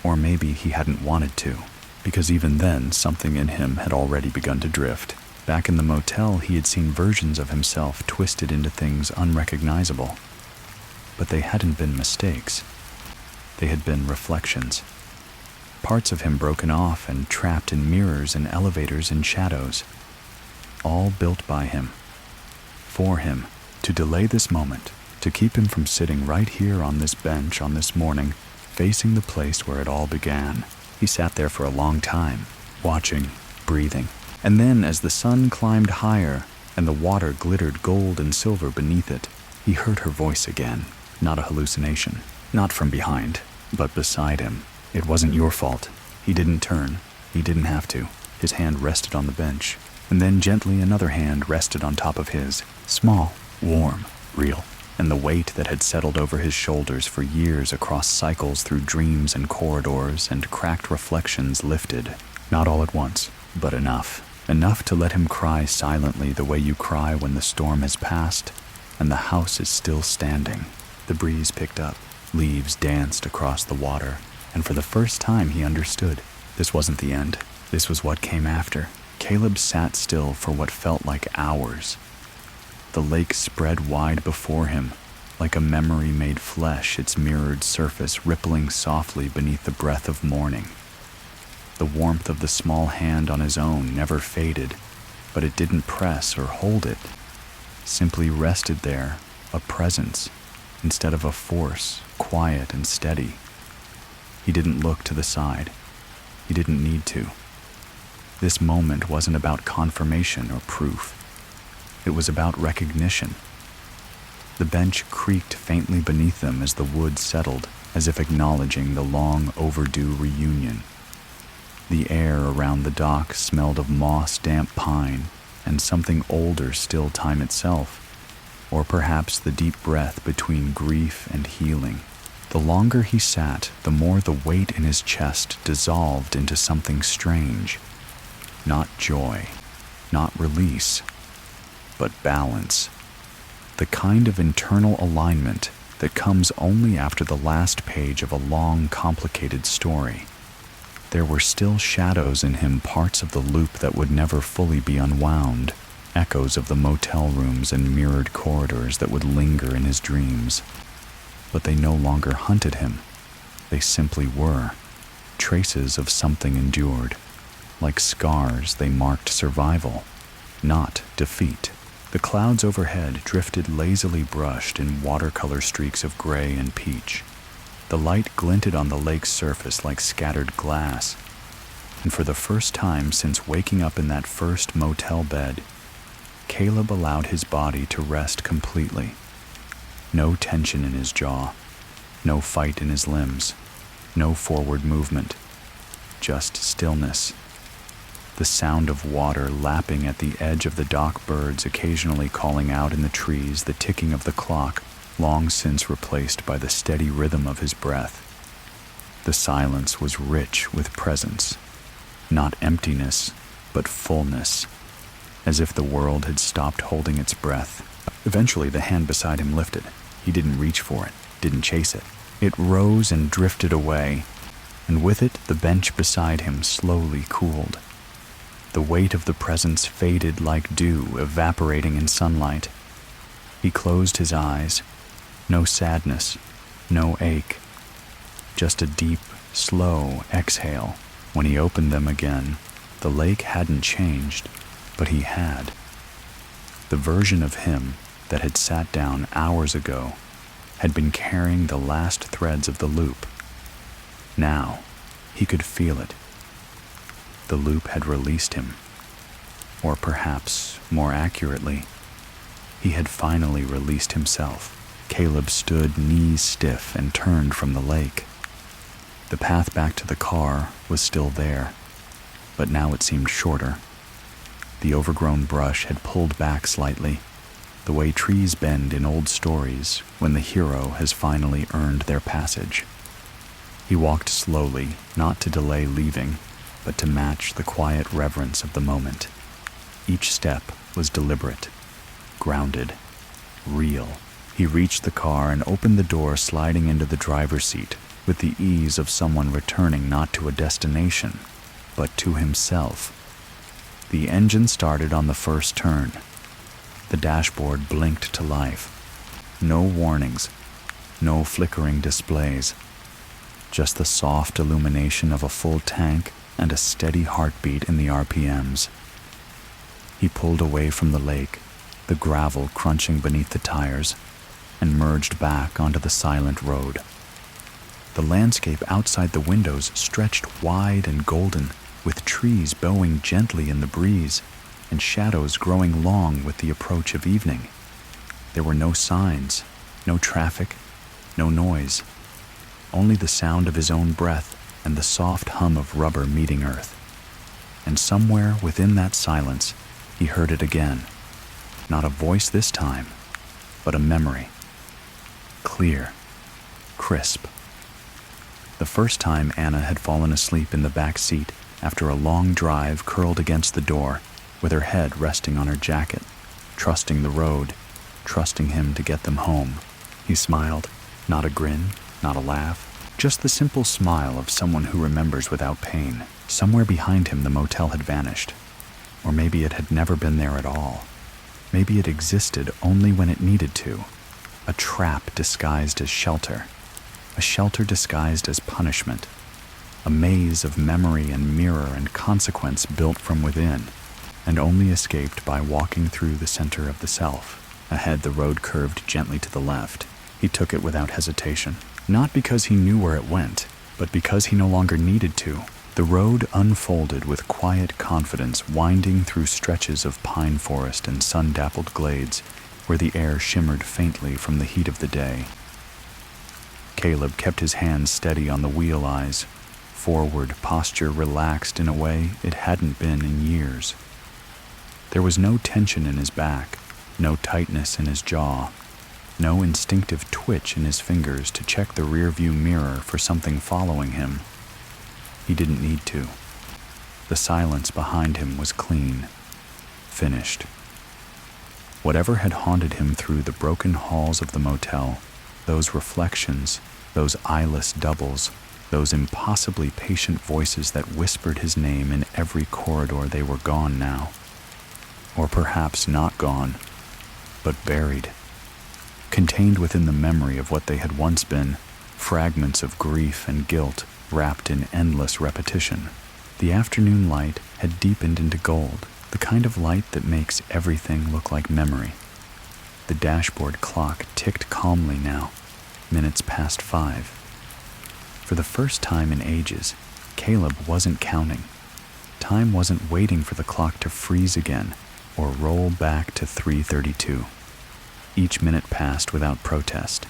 Or maybe he hadn't wanted to, because even then something in him had already begun to drift. Back in the motel, he had seen versions of himself twisted into things unrecognizable. But they hadn't been mistakes. They had been reflections. Parts of him broken off and trapped in mirrors and elevators and shadows. All built by him. For him. To delay this moment. To keep him from sitting right here on this bench on this morning, facing the place where it all began. He sat there for a long time, watching, breathing. And then, as the sun climbed higher and the water glittered gold and silver beneath it, he heard her voice again. Not a hallucination. Not from behind, but beside him. It wasn't your fault. He didn't turn. He didn't have to. His hand rested on the bench, and then gently another hand rested on top of his. Small, warm, real. And the weight that had settled over his shoulders for years across cycles through dreams and corridors and cracked reflections lifted. Not all at once, but enough. Enough to let him cry silently the way you cry when the storm has passed and the house is still standing. The breeze picked up. Leaves danced across the water. And for the first time he understood. This wasn't the end. This was what came after. Caleb sat still for what felt like hours. The lake spread wide before him, like a memory made flesh, its mirrored surface rippling softly beneath the breath of morning. The warmth of the small hand on his own never faded, but it didn't press or hold it. Simply rested there, a presence, instead of a force, quiet and steady. He didn't look to the side. He didn't need to. This moment wasn't about confirmation or proof. It was about recognition. The bench creaked faintly beneath them as the wood settled, as if acknowledging the long overdue reunion. The air around the dock smelled of moss-damp pine and something older still, time itself, or perhaps the deep breath between grief and healing. The longer he sat, the more the weight in his chest dissolved into something strange. Not joy, not release, but balance. The kind of internal alignment that comes only after the last page of a long, complicated story. There were still shadows in him, parts of the loop that would never fully be unwound, echoes of the motel rooms and mirrored corridors that would linger in his dreams. But they no longer hunted him. They simply were. Traces of something endured. Like scars, they marked survival, not defeat. The clouds overhead drifted lazily brushed in watercolor streaks of gray and peach. The light glinted on the lake's surface like scattered glass. And for the first time since waking up in that first motel bed, Caleb allowed his body to rest completely. No tension in his jaw, no fight in his limbs, no forward movement, just stillness. The sound of water lapping at the edge of the dock, birds occasionally calling out in the trees, the ticking of the clock, long since replaced by the steady rhythm of his breath. The silence was rich with presence, not emptiness, but fullness, as if the world had stopped holding its breath. Eventually, the hand beside him lifted. He didn't reach for it, didn't chase it. It rose and drifted away, and with it, the bench beside him slowly cooled. The weight of the presence faded like dew evaporating in sunlight. He closed his eyes. No sadness, no ache. Just a deep, slow exhale. When he opened them again, the lake hadn't changed, but he had. The version of him that had sat down hours ago had been carrying the last threads of the loop. Now, he could feel it. The loop had released him. Or perhaps, more accurately, he had finally released himself. Caleb stood knees stiff and turned from the lake. The path back to the car was still there, but now it seemed shorter. The overgrown brush had pulled back slightly, the way trees bend in old stories when the hero has finally earned their passage. He walked slowly, not to delay leaving, but to match the quiet reverence of the moment. Each step was deliberate, grounded, real. He reached the car and opened the door, sliding into the driver's seat with the ease of someone returning not to a destination, but to himself. The engine started on the first turn. The dashboard blinked to life. No warnings, no flickering displays, just the soft illumination of a full tank and a steady heartbeat in the RPMs. He pulled away from the lake, the gravel crunching beneath the tires, and merged back onto the silent road. The landscape outside the windows stretched wide and golden, with trees bowing gently in the breeze and shadows growing long with the approach of evening. There were no signs, no traffic, no noise, only the sound of his own breath and the soft hum of rubber meeting earth. And somewhere within that silence, he heard it again. Not a voice this time, but a memory. Clear, crisp. The first time Anna had fallen asleep in the back seat after a long drive curled against the door, with her head resting on her jacket, trusting the road, trusting him to get them home. He smiled, not a grin, not a laugh, just the simple smile of someone who remembers without pain. Somewhere behind him the motel had vanished. Or maybe it had never been there at all. Maybe it existed only when it needed to. A trap disguised as shelter. A shelter disguised as punishment. A maze of memory and mirror and consequence built from within, and only escaped by walking through the center of the self. Ahead the road curved gently to the left. He took it without hesitation. Not because he knew where it went, but because he no longer needed to. The road unfolded with quiet confidence, winding through stretches of pine forest and sun-dappled glades where the air shimmered faintly from the heat of the day. Caleb kept his hands steady on the wheel eyes, forward posture relaxed in a way it hadn't been in years. There was no tension in his back, no tightness in his jaw, no instinctive twitch in his fingers to check the rearview mirror for something following him. He didn't need to. The silence behind him was clean, finished. Whatever had haunted him through the broken halls of the motel, those reflections, those eyeless doubles, those impossibly patient voices that whispered his name in every corridor, they were gone now. Or perhaps not gone, but buried. Contained within the memory of what they had once been, fragments of grief and guilt wrapped in endless repetition. The afternoon light had deepened into gold, the kind of light that makes everything look like memory. The dashboard clock ticked calmly now, minutes past 5. For the first time in ages, Caleb wasn't counting. Time wasn't waiting for the clock to freeze again or roll back to 3:32. Each minute passed without protest.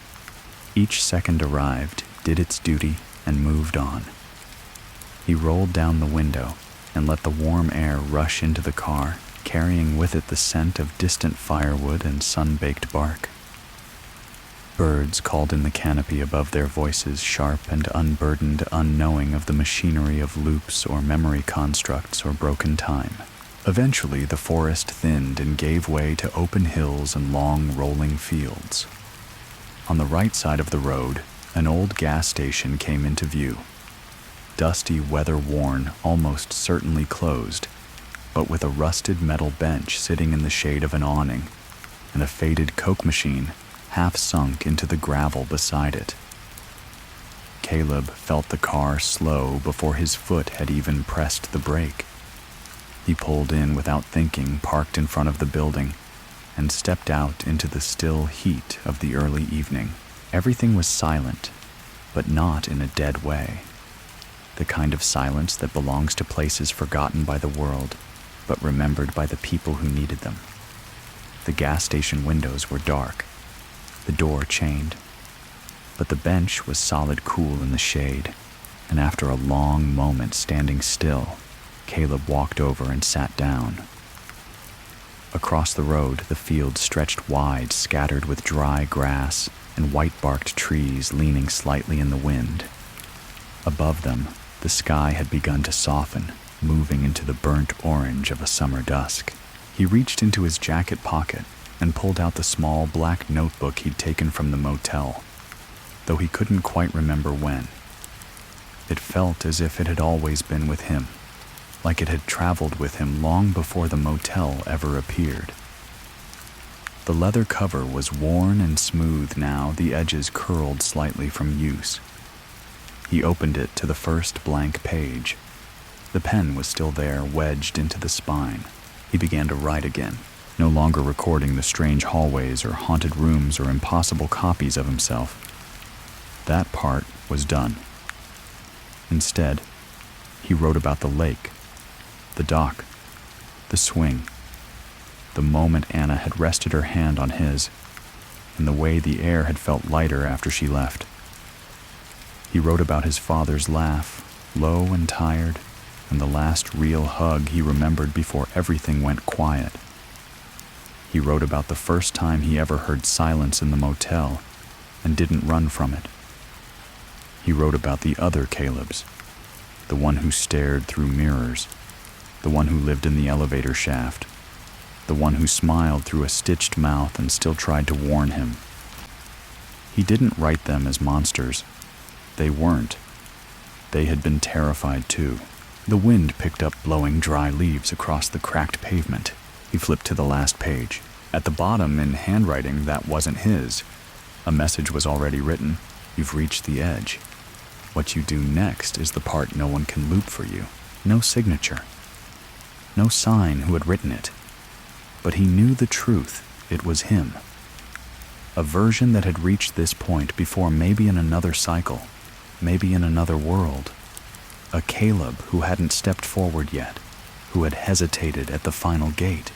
Each second arrived, did its duty, and moved on. He rolled down the window and let the warm air rush into the car, carrying with it the scent of distant firewood and sun-baked bark. Birds called in the canopy above, their voices sharp and unburdened, unknowing of the machinery of loops or memory constructs or broken time. Eventually, the forest thinned and gave way to open hills and long, rolling fields. On the right side of the road, an old gas station came into view. Dusty, weather-worn, almost certainly closed, but with a rusted metal bench sitting in the shade of an awning, and a faded Coke machine half sunk into the gravel beside it. Caleb felt the car slow before his foot had even pressed the brake. He pulled in without thinking, parked in front of the building, and stepped out into the still heat of the early evening. Everything was silent, but not in a dead way. The kind of silence that belongs to places forgotten by the world, but remembered by the people who needed them. The gas station windows were dark, the door chained, but the bench was solid cool in the shade, and after a long moment standing still, Caleb walked over and sat down. Across the road, the field stretched wide, scattered with dry grass and white-barked trees leaning slightly in the wind. Above them, the sky had begun to soften, moving into the burnt orange of a summer dusk. He reached into his jacket pocket and pulled out the small black notebook he'd taken from the motel, though he couldn't quite remember when. It felt as if it had always been with him, like it had traveled with him long before the motel ever appeared. The leather cover was worn and smooth now, the edges curled slightly from use. He opened it to the first blank page. The pen was still there, wedged into the spine. He began to write again, no longer recording the strange hallways or haunted rooms or impossible copies of himself. That part was done. Instead, he wrote about the lake, the dock, the swing, the moment Anna had rested her hand on his, and the way the air had felt lighter after she left. He wrote about his father's laugh, low and tired, and the last real hug he remembered before everything went quiet. He wrote about the first time he ever heard silence in the motel and didn't run from it. He wrote about the other Calebs, the one who stared through mirrors, the one who lived in the elevator shaft, the one who smiled through a stitched mouth and still tried to warn him. He didn't write them as monsters. They weren't. They had been terrified too. The wind picked up blowing dry leaves across the cracked pavement. He flipped to the last page. At the bottom, in handwriting that wasn't his, a message was already written. You've reached the edge. What you do next is the part no one can loop for you. No signature. No sign who had written it. But he knew the truth. It was him. A version that had reached this point before, maybe in another cycle, maybe in another world. A Caleb who hadn't stepped forward yet, who had hesitated at the final gate.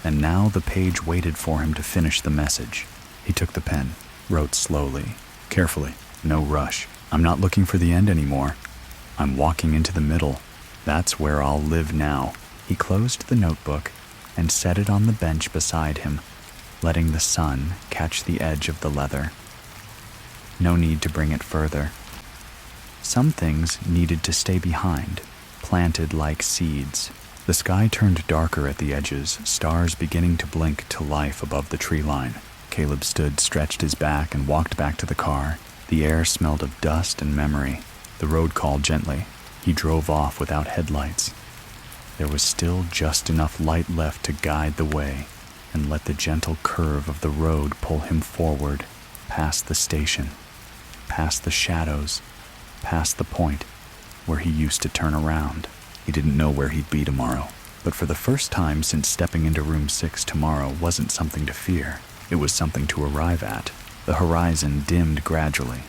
And now the page waited for him to finish the message. He took the pen, wrote slowly, carefully, no rush. I'm not looking for the end anymore. I'm walking into the middle. That's where I'll live now. He closed the notebook and set it on the bench beside him, letting the sun catch the edge of the leather. No need to bring it further. Some things needed to stay behind, planted like seeds. The sky turned darker at the edges, stars beginning to blink to life above the tree line. Caleb stood, stretched his back, and walked back to the car. The air smelled of dust and memory. The road called gently. He drove off without headlights. There was still just enough light left to guide the way and let the gentle curve of the road pull him forward, past the station, past the shadows, past the point where he used to turn around. He didn't know where he'd be tomorrow, but for the first time since stepping into room 6, tomorrow wasn't something to fear. It was something to arrive at. The horizon dimmed gradually,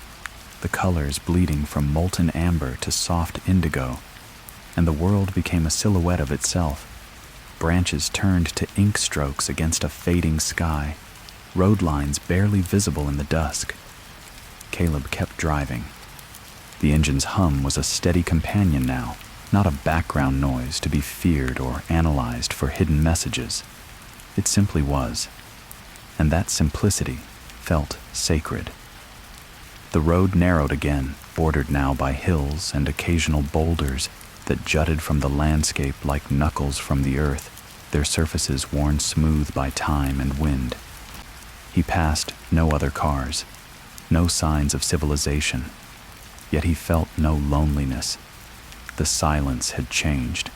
the colors bleeding from molten amber to soft indigo, and the world became a silhouette of itself. Branches turned to ink strokes against a fading sky, road lines barely visible in the dusk. Caleb kept driving. The engine's hum was a steady companion now, not a background noise to be feared or analyzed for hidden messages. It simply was, and that simplicity felt sacred. The road narrowed again, bordered now by hills and occasional boulders that jutted from the landscape like knuckles from the earth, their surfaces worn smooth by time and wind. He passed no other cars, no signs of civilization, yet he felt no loneliness. The silence had changed.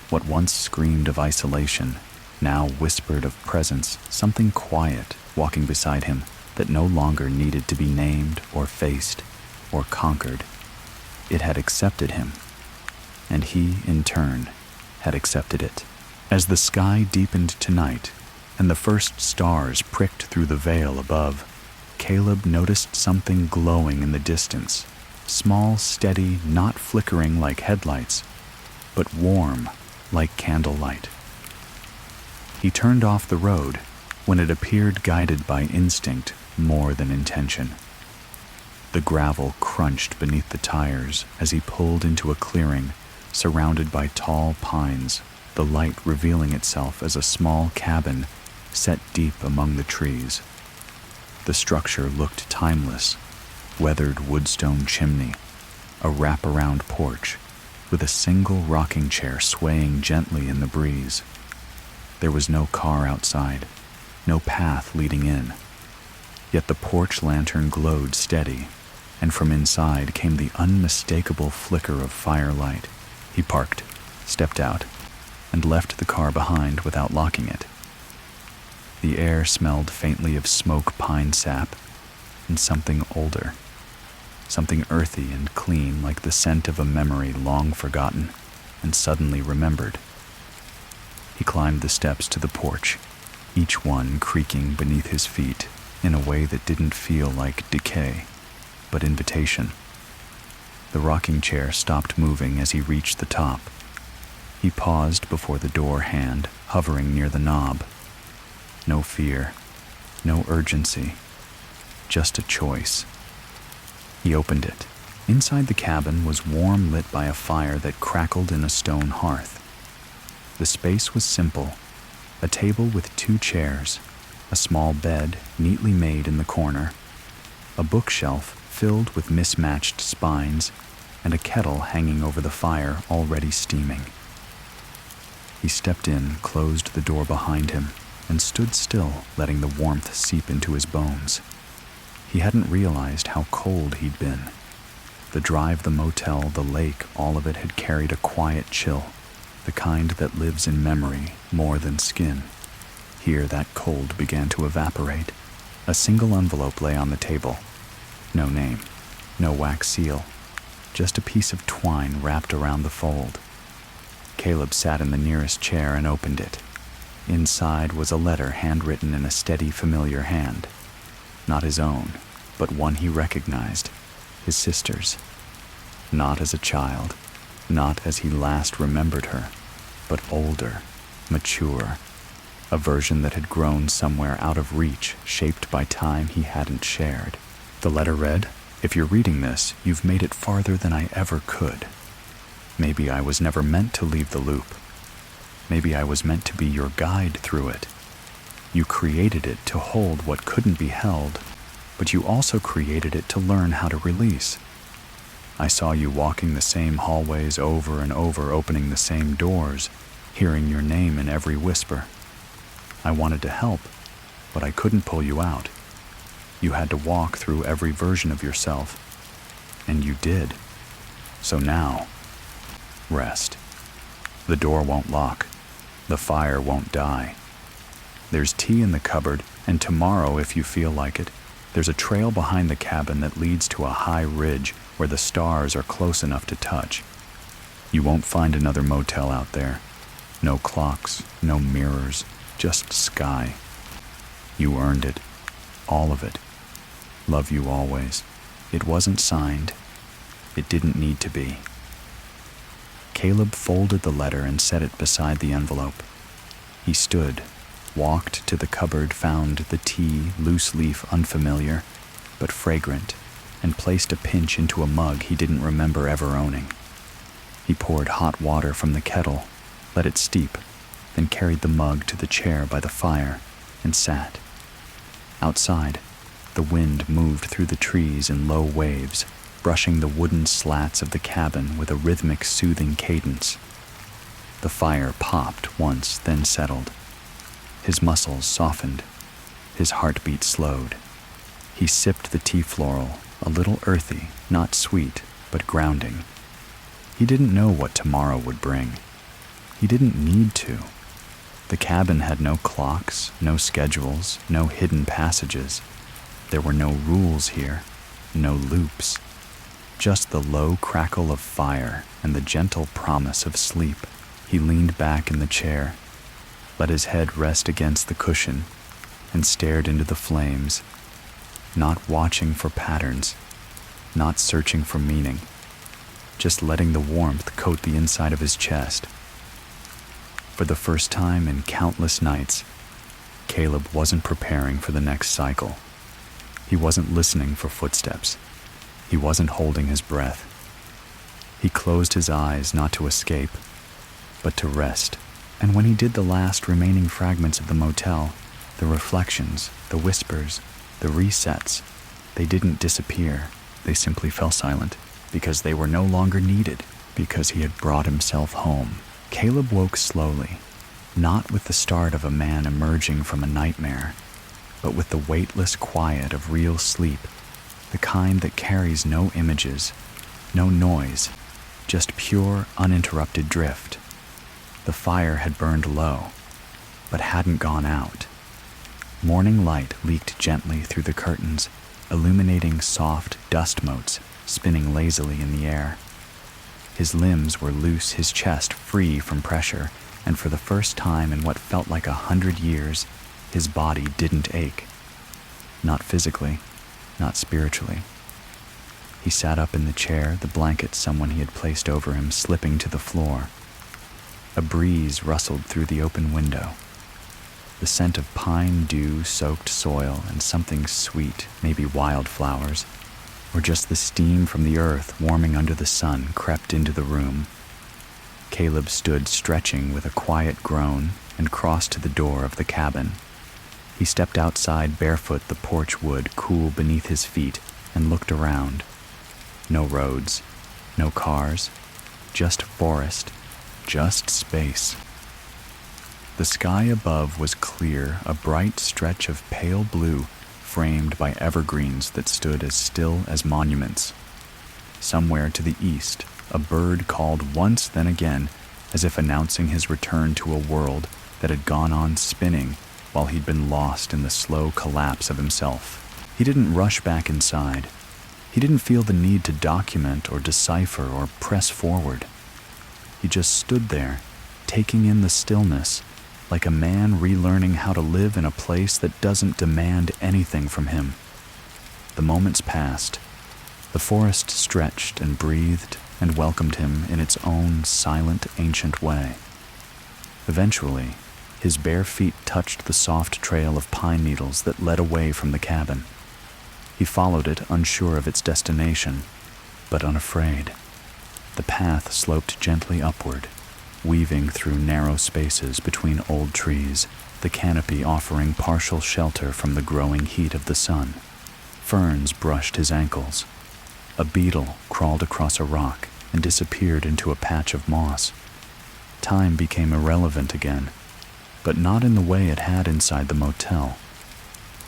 What once screamed of isolation now whispered of presence, something quiet walking beside him that no longer needed to be named or faced or conquered. It had accepted him, and he, in turn, had accepted it. As the sky deepened to night and the first stars pricked through the veil above, Caleb noticed something glowing in the distance, small, steady, not flickering like headlights, but warm like candlelight. He turned off the road when it appeared guided by instinct more than intention. The gravel crunched beneath the tires as he pulled into a clearing surrounded by tall pines, the light revealing itself as a small cabin set deep among the trees. The structure looked timeless, weathered woodstone chimney, a wraparound porch with a single rocking chair swaying gently in the breeze. There was no car outside, no path leading in. Yet the porch lantern glowed steady, and from inside came the unmistakable flicker of firelight. He parked, stepped out, and left the car behind without locking it. The air smelled faintly of smoke pine sap and something older, something earthy and clean, like the scent of a memory long forgotten and suddenly remembered. He climbed the steps to the porch, each one creaking beneath his feet in a way that didn't feel like decay, but invitation. The rocking chair stopped moving as he reached the top. He paused before the door hand, hovering near the knob. No fear, no urgency, just a choice. He opened it. Inside the cabin was warm, lit by a fire that crackled in a stone hearth. The space was simple: a table with 2 chairs, a small bed neatly made in the corner, a bookshelf filled with mismatched spines, and a kettle hanging over the fire already steaming. He stepped in, closed the door behind him, and stood still, letting the warmth seep into his bones. He hadn't realized how cold he'd been. The drive, the motel, the lake, all of it had carried a quiet chill, the kind that lives in memory more than skin. Here that cold began to evaporate. A single envelope lay on the table. No name, no wax seal, just a piece of twine wrapped around the fold. Caleb sat in the nearest chair and opened it. Inside was a letter handwritten in a steady, familiar hand. Not his own, but one he recognized, his sister's. Not as a child, not as he last remembered her, but older, mature, a version that had grown somewhere out of reach, shaped by time he hadn't shared. The letter read, "If you're reading this, you've made it farther than I ever could. Maybe I was never meant to leave the loop. Maybe I was meant to be your guide through it. You created it to hold what couldn't be held, but you also created it to learn how to release. I saw you walking the same hallways over and over, opening the same doors, hearing your name in every whisper. I wanted to help, but I couldn't pull you out. You had to walk through every version of yourself, and you did. So now, rest. The door won't lock. The fire won't die. There's tea in the cupboard, and tomorrow, if you feel like it, there's a trail behind the cabin that leads to a high ridge where the stars are close enough to touch. You won't find another motel out there. No clocks, no mirrors, just sky. You earned it. All of it. Love you always." It wasn't signed. It didn't need to be. Caleb folded the letter and set it beside the envelope. He stood, walked to the cupboard, found the tea, loose leaf unfamiliar, but fragrant, and placed a pinch into a mug he didn't remember ever owning. He poured hot water from the kettle, let it steep, then carried the mug to the chair by the fire and sat. Outside, the wind moved through the trees in low waves, brushing the wooden slats of the cabin with a rhythmic, soothing cadence. The fire popped once, then settled. His muscles softened. His heartbeat slowed. He sipped the tea floral, a little earthy, not sweet, but grounding. He didn't know what tomorrow would bring. He didn't need to. The cabin had no clocks, no schedules, no hidden passages. There were no rules here, no loops. Just the low crackle of fire and the gentle promise of sleep. He leaned back in the chair, let his head rest against the cushion, and stared into the flames, not watching for patterns, not searching for meaning, just letting the warmth coat the inside of his chest. For the first time in countless nights, Caleb wasn't preparing for the next cycle. He wasn't listening for footsteps. He wasn't holding his breath. He closed his eyes not to escape, but to rest. And when he did the last remaining fragments of the motel, the reflections, the whispers, the resets, they didn't disappear. They simply fell silent because they were no longer needed, because he had brought himself home. Caleb woke slowly, not with the start of a man emerging from a nightmare, but with the weightless quiet of real sleep, the kind that carries no images, no noise, just pure, uninterrupted drift. The fire had burned low, but hadn't gone out. Morning light leaked gently through the curtains, illuminating soft dust motes spinning lazily in the air. His limbs were loose, his chest free from pressure, and for the first time in what felt like 100 years, his body didn't ache. Not physically, not spiritually. He sat up in the chair, the blanket someone he had placed over him slipping to the floor. A breeze rustled through the open window. The scent of pine dew-soaked soil and something sweet, maybe wildflowers, or just the steam from the earth warming under the sun, crept into the room. Caleb stood stretching with a quiet groan and crossed to the door of the cabin. He stepped outside barefoot, the porch wood cool beneath his feet, and looked around. No roads, no cars, just forest, just space. The sky above was clear, a bright stretch of pale blue framed by evergreens that stood as still as monuments. Somewhere to the east, a bird called once then again, as if announcing his return to a world that had gone on spinning while he'd been lost in the slow collapse of himself. He didn't rush back inside. He didn't feel the need to document or decipher or press forward. He just stood there, taking in the stillness, like a man relearning how to live in a place that doesn't demand anything from him. The moments passed. The forest stretched and breathed and welcomed him in its own silent, ancient way. Eventually, his bare feet touched the soft trail of pine needles that led away from the cabin. He followed it, unsure of its destination, but unafraid. The path sloped gently upward, weaving through narrow spaces between old trees, the canopy offering partial shelter from the growing heat of the sun. Ferns brushed his ankles. A beetle crawled across a rock and disappeared into a patch of moss. Time became irrelevant again, but not in the way it had inside the motel.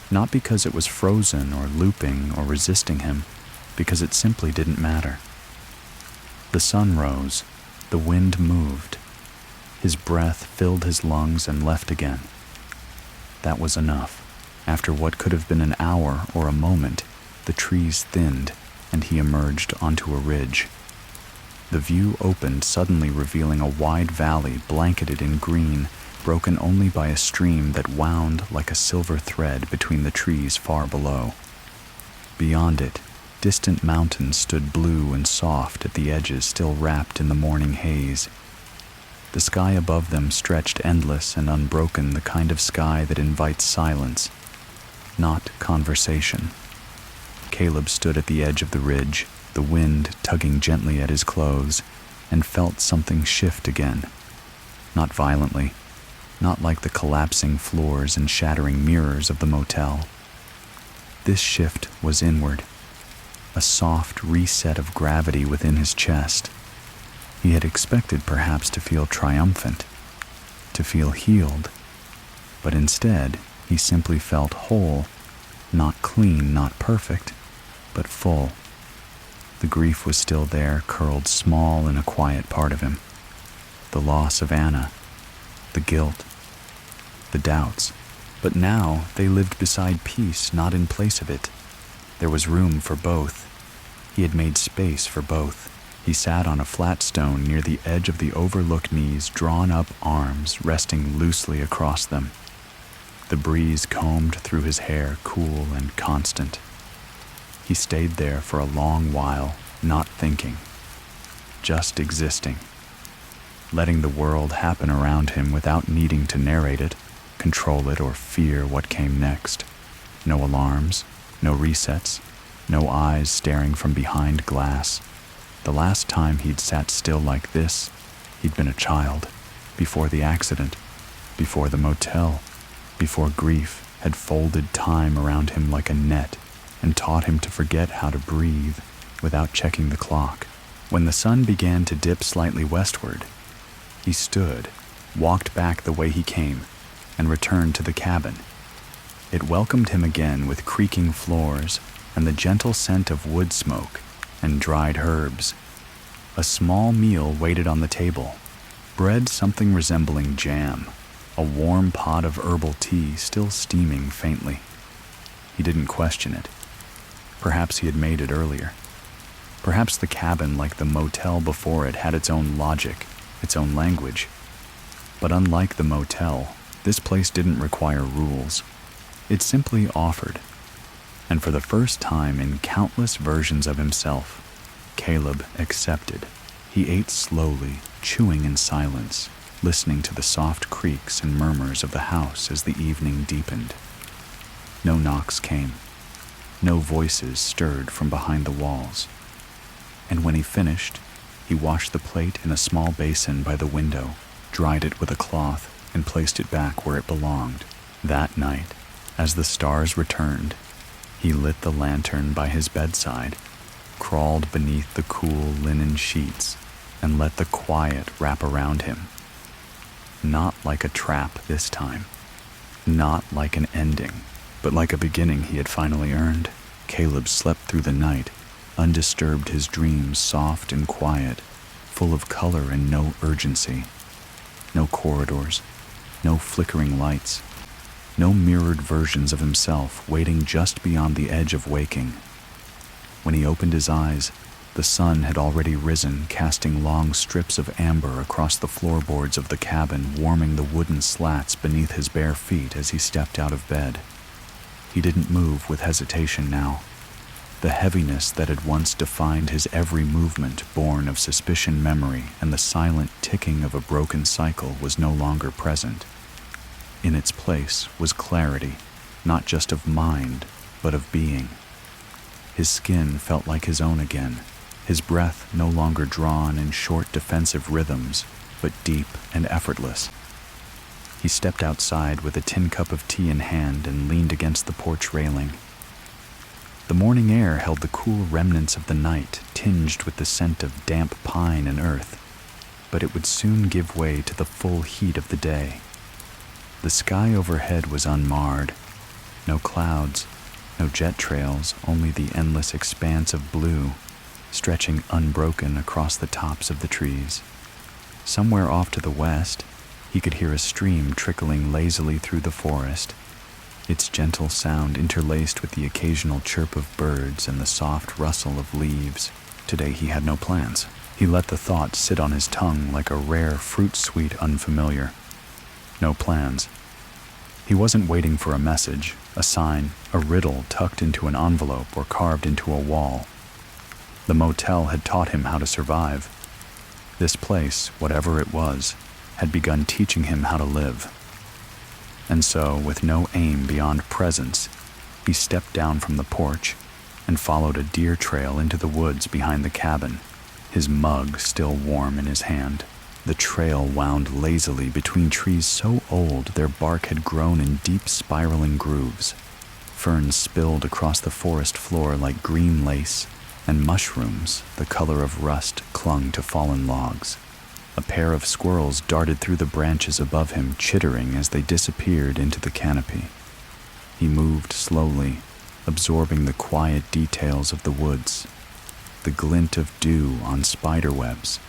Not because it was frozen or looping or resisting him, because it simply didn't matter. The sun rose, the wind moved. His breath filled his lungs and left again. That was enough. After what could have been an hour or a moment, the trees thinned, and he emerged onto a ridge. The view opened, suddenly revealing a wide valley blanketed in green, broken only by a stream that wound like a silver thread between the trees far below. Beyond it, distant mountains stood blue and soft at the edges, still wrapped in the morning haze. The sky above them stretched endless and unbroken, the kind of sky that invites silence, not conversation. Caleb stood at the edge of the ridge, the wind tugging gently at his clothes, and felt something shift again. Not violently, not like the collapsing floors and shattering mirrors of the motel. This shift was inward, a soft reset of gravity within his chest. He had expected perhaps to feel triumphant, to feel healed, but instead he simply felt whole, not clean, not perfect, but full. The grief was still there, curled small in a quiet part of him. The loss of Anna, the guilt, the doubts, but now they lived beside peace, not in place of it. There was room for both. He had made space for both. He sat on a flat stone near the edge of the overlooked knees, drawn up arms resting loosely across them. The breeze combed through his hair, cool and constant. He stayed there for a long while, not thinking, just existing, letting the world happen around him without needing to narrate it, control it, or fear what came next. No alarms, no resets, no eyes staring from behind glass. The last time he'd sat still like this, he'd been a child, before the accident, before the motel, before grief had folded time around him like a net and taught him to forget how to breathe without checking the clock. When the sun began to dip slightly westward, he stood, walked back the way he came, and returned to the cabin. It welcomed him again with creaking floors and the gentle scent of wood smoke and dried herbs. A small meal waited on the table. Bread something resembling jam, a warm pot of herbal tea still steaming faintly. He didn't question it. Perhaps he had made it earlier. Perhaps the cabin, like the motel before it, had its own logic, its own language. But unlike the motel, this place didn't require rules. It simply offered. And for the first time in countless versions of himself, Caleb accepted. He ate slowly, chewing in silence, listening to the soft creaks and murmurs of the house as the evening deepened. No knocks came. No voices stirred from behind the walls. And when he finished, he washed the plate in a small basin by the window, dried it with a cloth, and placed it back where it belonged. That night, as the stars returned, he lit the lantern by his bedside, crawled beneath the cool linen sheets, and let the quiet wrap around him. Not like a trap this time. Not like an ending, but like a beginning he had finally earned. Caleb slept through the night, undisturbed, his dreams soft and quiet, full of color and no urgency. No corridors, no flickering lights, no mirrored versions of himself waiting just beyond the edge of waking. When he opened his eyes, the sun had already risen, casting long strips of amber across the floorboards of the cabin, warming the wooden slats beneath his bare feet as he stepped out of bed. He didn't move with hesitation now. The heaviness that had once defined his every movement, born of suspicion memory and the silent ticking of a broken cycle, was no longer present. In its place was clarity, not just of mind, but of being. His skin felt like his own again, his breath no longer drawn in short defensive rhythms, but deep and effortless. He stepped outside with a tin cup of tea in hand and leaned against the porch railing. The morning air held the cool remnants of the night, tinged with the scent of damp pine and earth, but it would soon give way to the full heat of the day. The sky overhead was unmarred. No clouds, no jet trails, only the endless expanse of blue, stretching unbroken across the tops of the trees. Somewhere off to the west, he could hear a stream trickling lazily through the forest, its gentle sound interlaced with the occasional chirp of birds and the soft rustle of leaves. Today he had no plans. He let the thought sit on his tongue like a rare fruit-sweet unfamiliar. No plans. He wasn't waiting for a message, a sign, a riddle tucked into an envelope or carved into a wall. The motel had taught him how to survive. This place, whatever it was, had begun teaching him how to live. And so, with no aim beyond presence, he stepped down from the porch and followed a deer trail into the woods behind the cabin, his mug still warm in his hand. The trail wound lazily between trees so old their bark had grown in deep spiraling grooves. Ferns spilled across the forest floor like green lace, and mushrooms, the color of rust, clung to fallen logs. A pair of squirrels darted through the branches above him, chittering as they disappeared into the canopy. He moved slowly, absorbing the quiet details of the woods, the glint of dew on spider webs,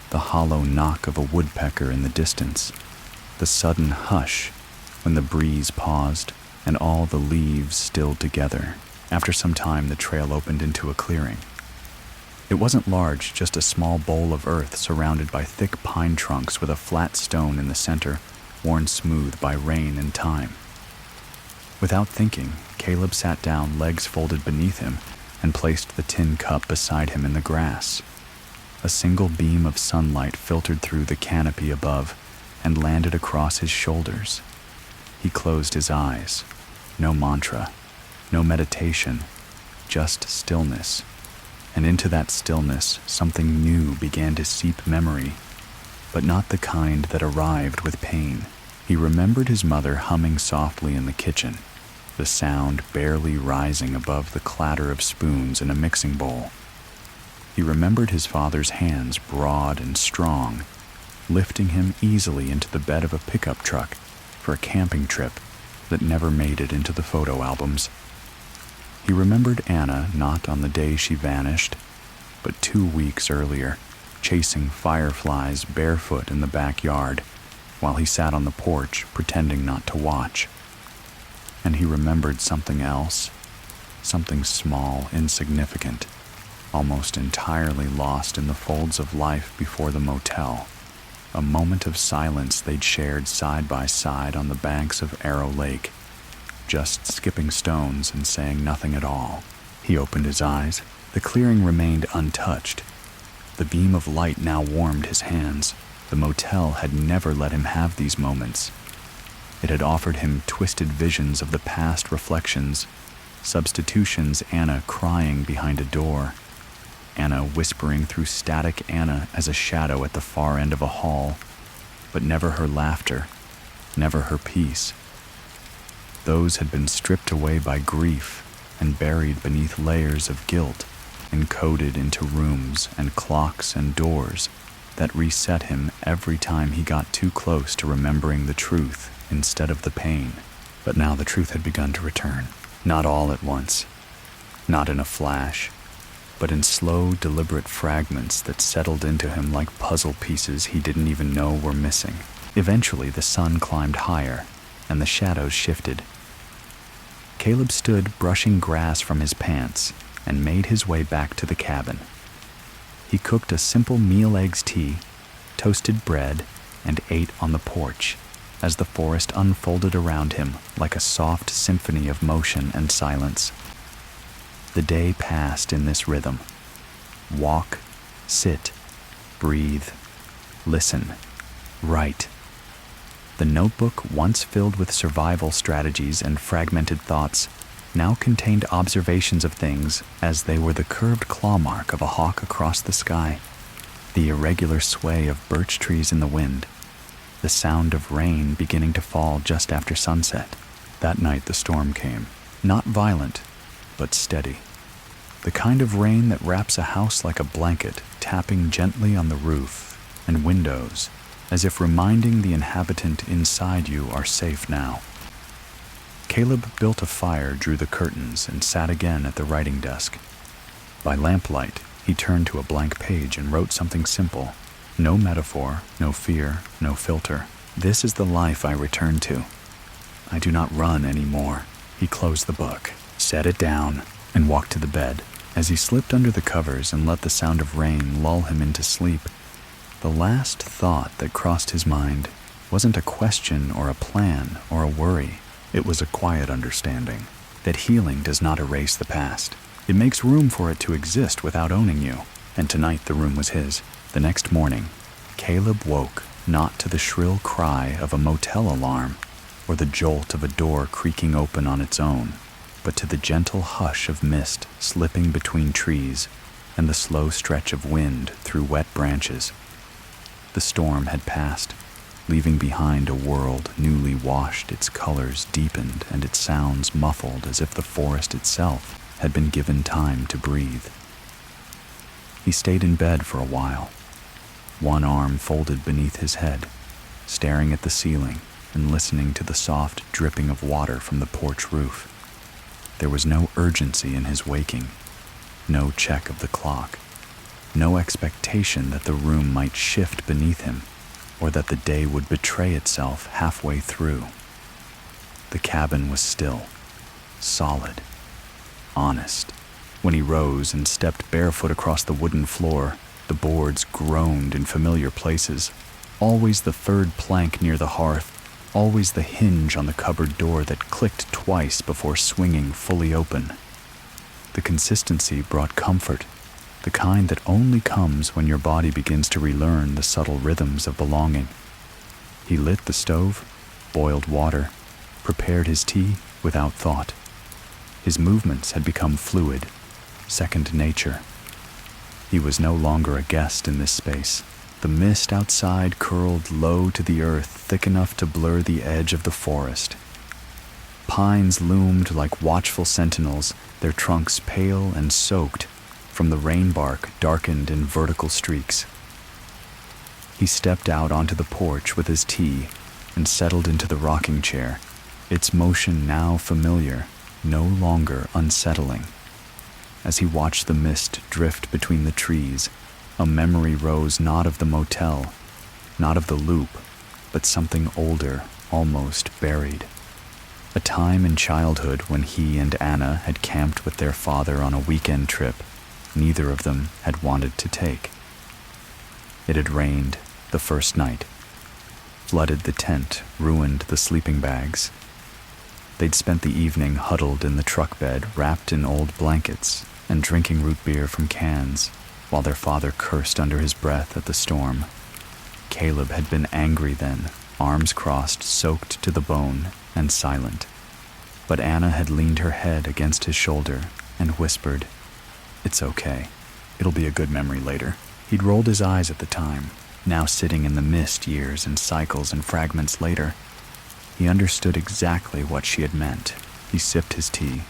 the hollow knock of a woodpecker in the distance, the sudden hush when the breeze paused and all the leaves stilled together. After some time, the trail opened into a clearing. It wasn't large, just a small bowl of earth surrounded by thick pine trunks with a flat stone in the center, worn smooth by rain and time. Without thinking, Caleb sat down, legs folded beneath him, and placed the tin cup beside him in the grass. A single beam of sunlight filtered through the canopy above and landed across his shoulders. He closed his eyes. No mantra, no meditation, just stillness. And into that stillness, something new began to seep memory, but not the kind that arrived with pain. He remembered his mother humming softly in the kitchen, the sound barely rising above the clatter of spoons in a mixing bowl. He remembered his father's hands, broad and strong, lifting him easily into the bed of a pickup truck for a camping trip that never made it into the photo albums. He remembered Anna not on the day she vanished, but 2 weeks earlier, chasing fireflies barefoot in the backyard, while he sat on the porch pretending not to watch. And he remembered something else, something small, insignificant, almost entirely lost in the folds of life before the motel. A moment of silence they'd shared side by side on the banks of Arrow Lake, just skipping stones and saying nothing at all. He opened his eyes. The clearing remained untouched. The beam of light now warmed his hands. The motel had never let him have these moments. It had offered him twisted visions of the past, reflections, substitutions, Anna crying behind a door, Anna whispering through static, Anna as a shadow at the far end of a hall, but never her laughter, never her peace. Those had been stripped away by grief and buried beneath layers of guilt, encoded into rooms and clocks and doors that reset him every time he got too close to remembering the truth instead of the pain. But now the truth had begun to return, not all at once, not in a flash, but in slow, deliberate fragments that settled into him like puzzle pieces he didn't even know were missing. Eventually, the sun climbed higher, and the shadows shifted. Caleb stood brushing grass from his pants and made his way back to the cabin. He cooked a simple meal eggs tea, toasted bread, and ate on the porch as the forest unfolded around him like a soft symphony of motion and silence. The day passed in this rhythm. Walk, sit, breathe, listen, write. The notebook, once filled with survival strategies and fragmented thoughts, now contained observations of things as they were: the curved claw mark of a hawk across the sky, the irregular sway of birch trees in the wind, the sound of rain beginning to fall just after sunset. That night the storm came, not violent, but steady. The kind of rain that wraps a house like a blanket, tapping gently on the roof and windows, as if reminding the inhabitant inside you are safe now. Caleb built a fire, drew the curtains, and sat again at the writing desk. By lamplight, he turned to a blank page and wrote something simple. No metaphor, no fear, no filter. This is the life I return to. I do not run anymore. He closed the book, set it down, and walked to the bed. As he slipped under the covers and let the sound of rain lull him into sleep, the last thought that crossed his mind wasn't a question or a plan or a worry. It was a quiet understanding that healing does not erase the past. It makes room for it to exist without owning you. And tonight the room was his. The next morning, Caleb woke not to the shrill cry of a motel alarm or the jolt of a door creaking open on its own, but to the gentle hush of mist slipping between trees and the slow stretch of wind through wet branches. The storm had passed, leaving behind a world newly washed, its colors deepened and its sounds muffled, as if the forest itself had been given time to breathe. He stayed in bed for a while, one arm folded beneath his head, staring at the ceiling and listening to the soft dripping of water from the porch roof. There was no urgency in his waking, no check of the clock, no expectation that the room might shift beneath him or that the day would betray itself halfway through. The cabin was still, solid, honest. When he rose and stepped barefoot across the wooden floor, the boards groaned in familiar places. Always the third plank near the hearth, always the hinge on the cupboard door that clicked twice before swinging fully open. The consistency brought comfort, the kind that only comes when your body begins to relearn the subtle rhythms of belonging. He lit the stove, boiled water, prepared his tea without thought. His movements had become fluid, second nature. He was no longer a guest in this space. The mist outside curled low to the earth, thick enough to blur the edge of the forest. Pines loomed like watchful sentinels, their trunks pale and soaked from the rain bark darkened in vertical streaks. He stepped out onto the porch with his tea and settled into the rocking chair, its motion now familiar, no longer unsettling. As he watched the mist drift between the trees, a memory rose, not of the motel, not of the loop, but something older, almost buried. A time in childhood when he and Anna had camped with their father on a weekend trip neither of them had wanted to take. It had rained the first night, flooded the tent, ruined the sleeping bags. They'd spent the evening huddled in the truck bed, wrapped in old blankets and drinking root beer from cans, while their father cursed under his breath at the storm. Caleb had been angry then, arms crossed, soaked to the bone, and silent. But Anna had leaned her head against his shoulder and whispered, "It's okay. It'll be a good memory later." He'd rolled his eyes at the time, now sitting in the mist years and cycles and fragments later. He understood exactly what she had meant. He sipped his tea.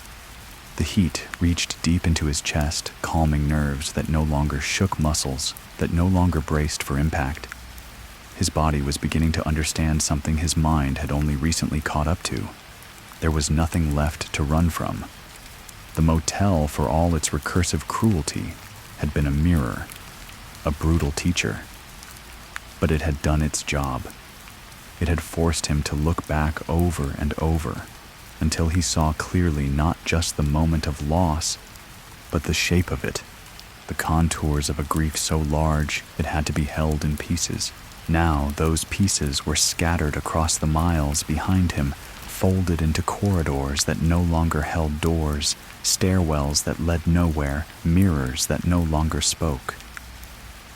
The heat reached deep into his chest, calming nerves that no longer shook muscles, that no longer braced for impact. His body was beginning to understand something his mind had only recently caught up to. There was nothing left to run from. The motel, for all its recursive cruelty, had been a mirror, a brutal teacher. But it had done its job. It had forced him to look back over and over until he saw clearly not just the moment of loss, but the shape of it, the contours of a grief so large it had to be held in pieces. Now those pieces were scattered across the miles behind him, folded into corridors that no longer held doors, stairwells that led nowhere, mirrors that no longer spoke.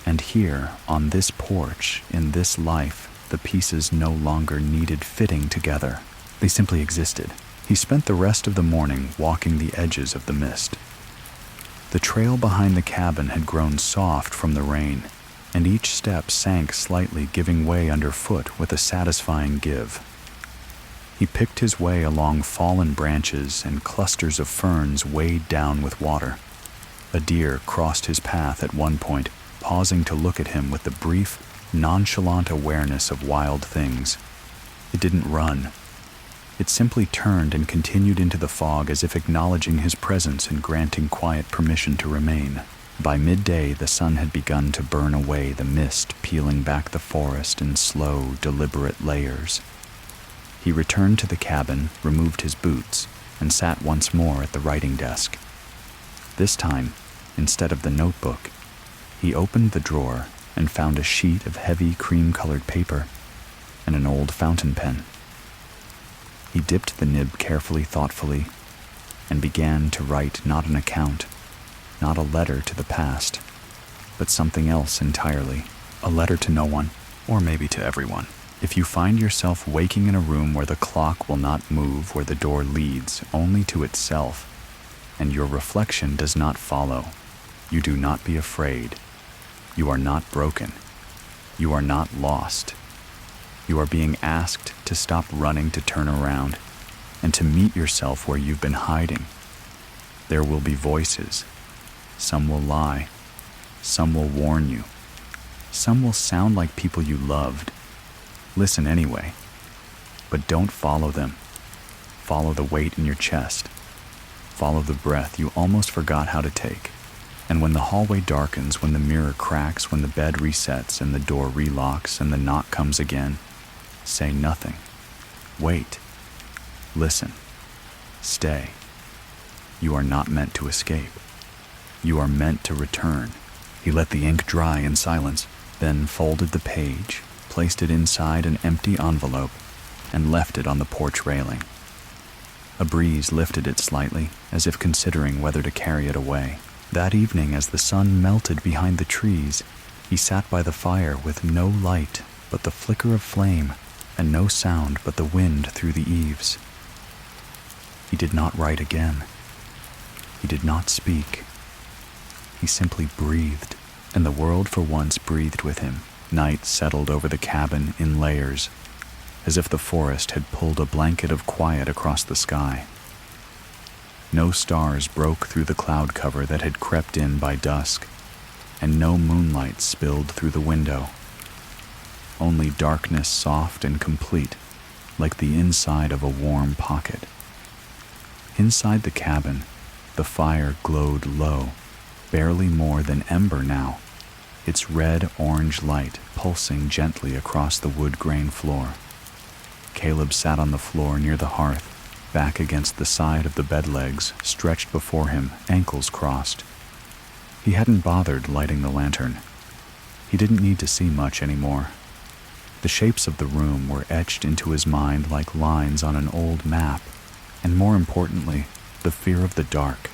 And here, on this porch, in this life, the pieces no longer needed fitting together. They simply existed. He spent the rest of the morning walking the edges of the mist. The trail behind the cabin had grown soft from the rain, and each step sank slightly, giving way underfoot with a satisfying give. He picked his way along fallen branches and clusters of ferns weighed down with water. A deer crossed his path at one point, pausing to look at him with the brief, nonchalant awareness of wild things. It didn't run. It simply turned and continued into the fog as if acknowledging his presence and granting quiet permission to remain. By midday, the sun had begun to burn away the mist, peeling back the forest in slow, deliberate layers. He returned to the cabin, removed his boots, and sat once more at the writing desk. This time, instead of the notebook, he opened the drawer and found a sheet of heavy cream-colored paper and an old fountain pen. He dipped the nib carefully, thoughtfully, and began to write not an account, not a letter to the past, but something else entirely, a letter to no one, or maybe to everyone. If you find yourself waking in a room where the clock will not move, where the door leads only to itself, and your reflection does not follow, you do not be afraid. You are not broken. You are not lost. You are being asked to stop running, to turn around, and to meet yourself where you've been hiding. There will be voices. Some will lie. Some will warn you. Some will sound like people you loved. Listen anyway. But don't follow them. Follow the weight in your chest. Follow the breath you almost forgot how to take. And when the hallway darkens, when the mirror cracks, when the bed resets and the door relocks and the knock comes again, say nothing. Wait. Listen. Stay. You are not meant to escape. You are meant to return. He let the ink dry in silence, then folded the page, placed it inside an empty envelope, and left it on the porch railing. A breeze lifted it slightly, as if considering whether to carry it away. That evening, as the sun melted behind the trees, he sat by the fire with no light but the flicker of flame, and no sound but the wind through the eaves. He did not write again. He did not speak. He simply breathed, and the world for once breathed with him. Night settled over the cabin in layers, as if the forest had pulled a blanket of quiet across the sky. No stars broke through the cloud cover that had crept in by dusk, and no moonlight spilled through the window. Only darkness, soft and complete, like the inside of a warm pocket. Inside the cabin, the fire glowed low, barely more than ember now, its red-orange light pulsing gently across the wood-grain floor. Caleb sat on the floor near the hearth, back against the side of the bed legs, stretched before him, ankles crossed. He hadn't bothered lighting the lantern. He didn't need to see much anymore. The shapes of the room were etched into his mind like lines on an old map, and more importantly, the fear of the dark.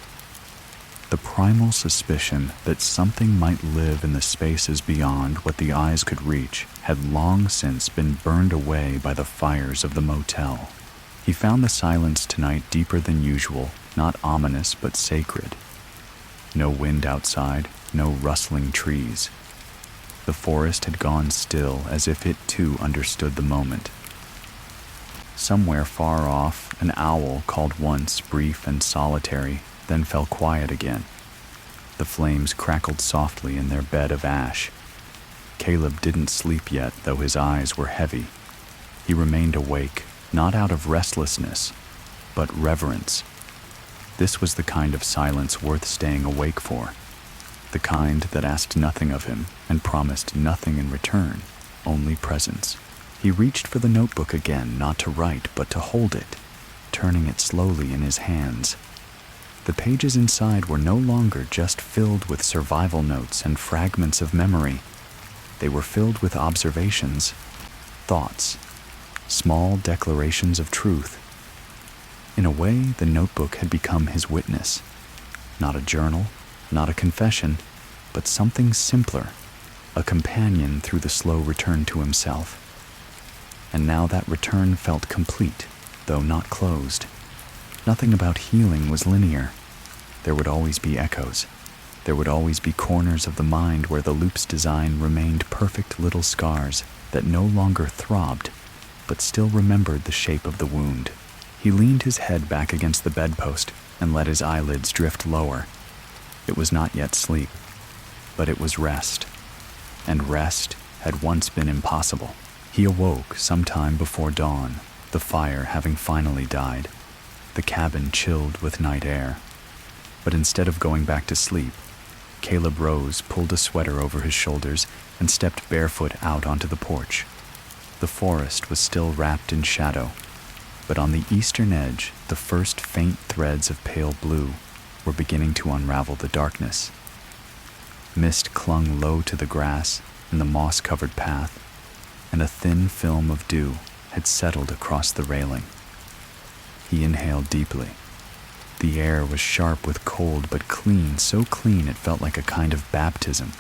The primal suspicion that something might live in the spaces beyond what the eyes could reach had long since been burned away by the fires of the motel. He found the silence tonight deeper than usual, not ominous but sacred. No wind outside, no rustling trees. The forest had gone still, as if it too understood the moment. Somewhere far off, an owl called once, brief and solitary, then fell quiet again. The flames crackled softly in their bed of ash. Caleb didn't sleep yet, though his eyes were heavy. He remained awake, not out of restlessness, but reverence. This was the kind of silence worth staying awake for. The kind that asked nothing of him and promised nothing in return, only presence. He reached for the notebook again, not to write, but to hold it, turning it slowly in his hands. The pages inside were no longer just filled with survival notes and fragments of memory. They were filled with observations, thoughts, small declarations of truth. In a way, the notebook had become his witness. Not a journal, not a confession, but something simpler, a companion through the slow return to himself. And now that return felt complete, though not closed. Nothing about healing was linear. There would always be echoes. There would always be corners of the mind where the loop's design remained perfect little scars that no longer throbbed, but still remembered the shape of the wound. He leaned his head back against the bedpost and let his eyelids drift lower. It was not yet sleep, but it was rest. And rest had once been impossible. He awoke sometime before dawn, the fire having finally died, the cabin chilled with night air. But instead of going back to sleep, Caleb rose, pulled a sweater over his shoulders, and stepped barefoot out onto the porch. The forest was still wrapped in shadow, but on the eastern edge, the first faint threads of pale blue were beginning to unravel the darkness. Mist clung low to the grass and the moss-covered path, and a thin film of dew had settled across the railing. He inhaled deeply. The air was sharp with cold, but clean, so clean it felt like a kind of baptism.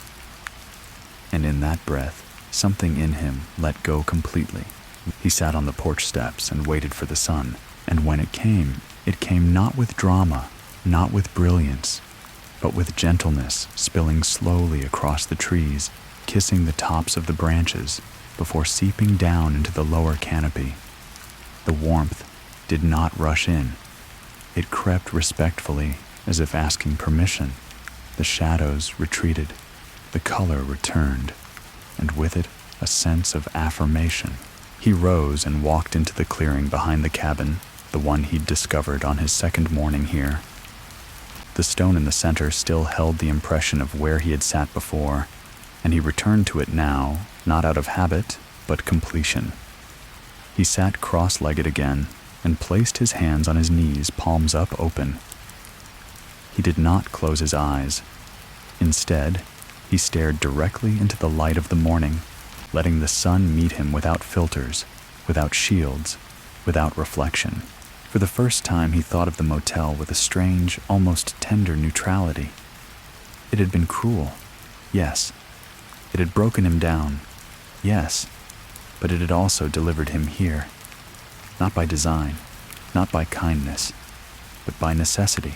And in that breath, something in him let go completely. He sat on the porch steps and waited for the sun, and when it came not with drama, not with brilliance, but with gentleness spilling slowly across the trees, kissing the tops of the branches before seeping down into the lower canopy. The warmth did not rush in. It crept respectfully, as if asking permission. The shadows retreated, the color returned, and with it a sense of affirmation. He rose and walked into the clearing behind the cabin, the one he'd discovered on his second morning here. The stone in the center still held the impression of where he had sat before, and he returned to it now, not out of habit, but completion. He sat cross-legged again and placed his hands on his knees, palms up open. He did not close his eyes. Instead, he stared directly into the light of the morning, letting the sun meet him without filters, without shields, without reflection. For the first time, he thought of the motel with a strange, almost tender neutrality. It had been cruel, yes. It had broken him down, yes, but it had also delivered him here. Not by design, not by kindness, but by necessity.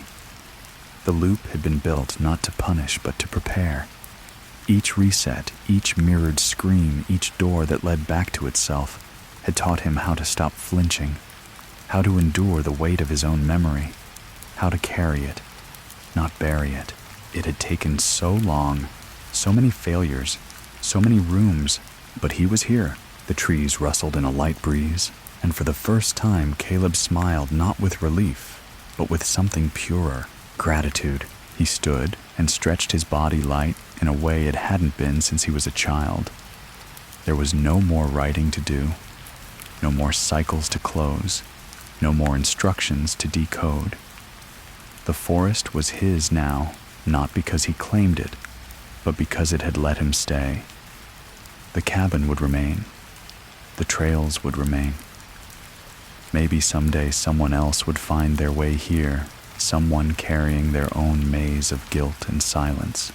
The loop had been built not to punish, but to prepare. Each reset, each mirrored scream, each door that led back to itself had taught him how to stop flinching, how to endure the weight of his own memory, how to carry it, not bury it. It had taken so long, so many failures, so many rooms, but he was here. The trees rustled in a light breeze, and for the first time Caleb smiled not with relief, but with something purer, gratitude. He stood and stretched his body light in a way it hadn't been since he was a child. There was no more writing to do, no more cycles to close, no more instructions to decode. The forest was his now, not because he claimed it, but because it had let him stay. The cabin would remain. The trails would remain. Maybe someday someone else would find their way here, someone carrying their own maze of guilt and silence.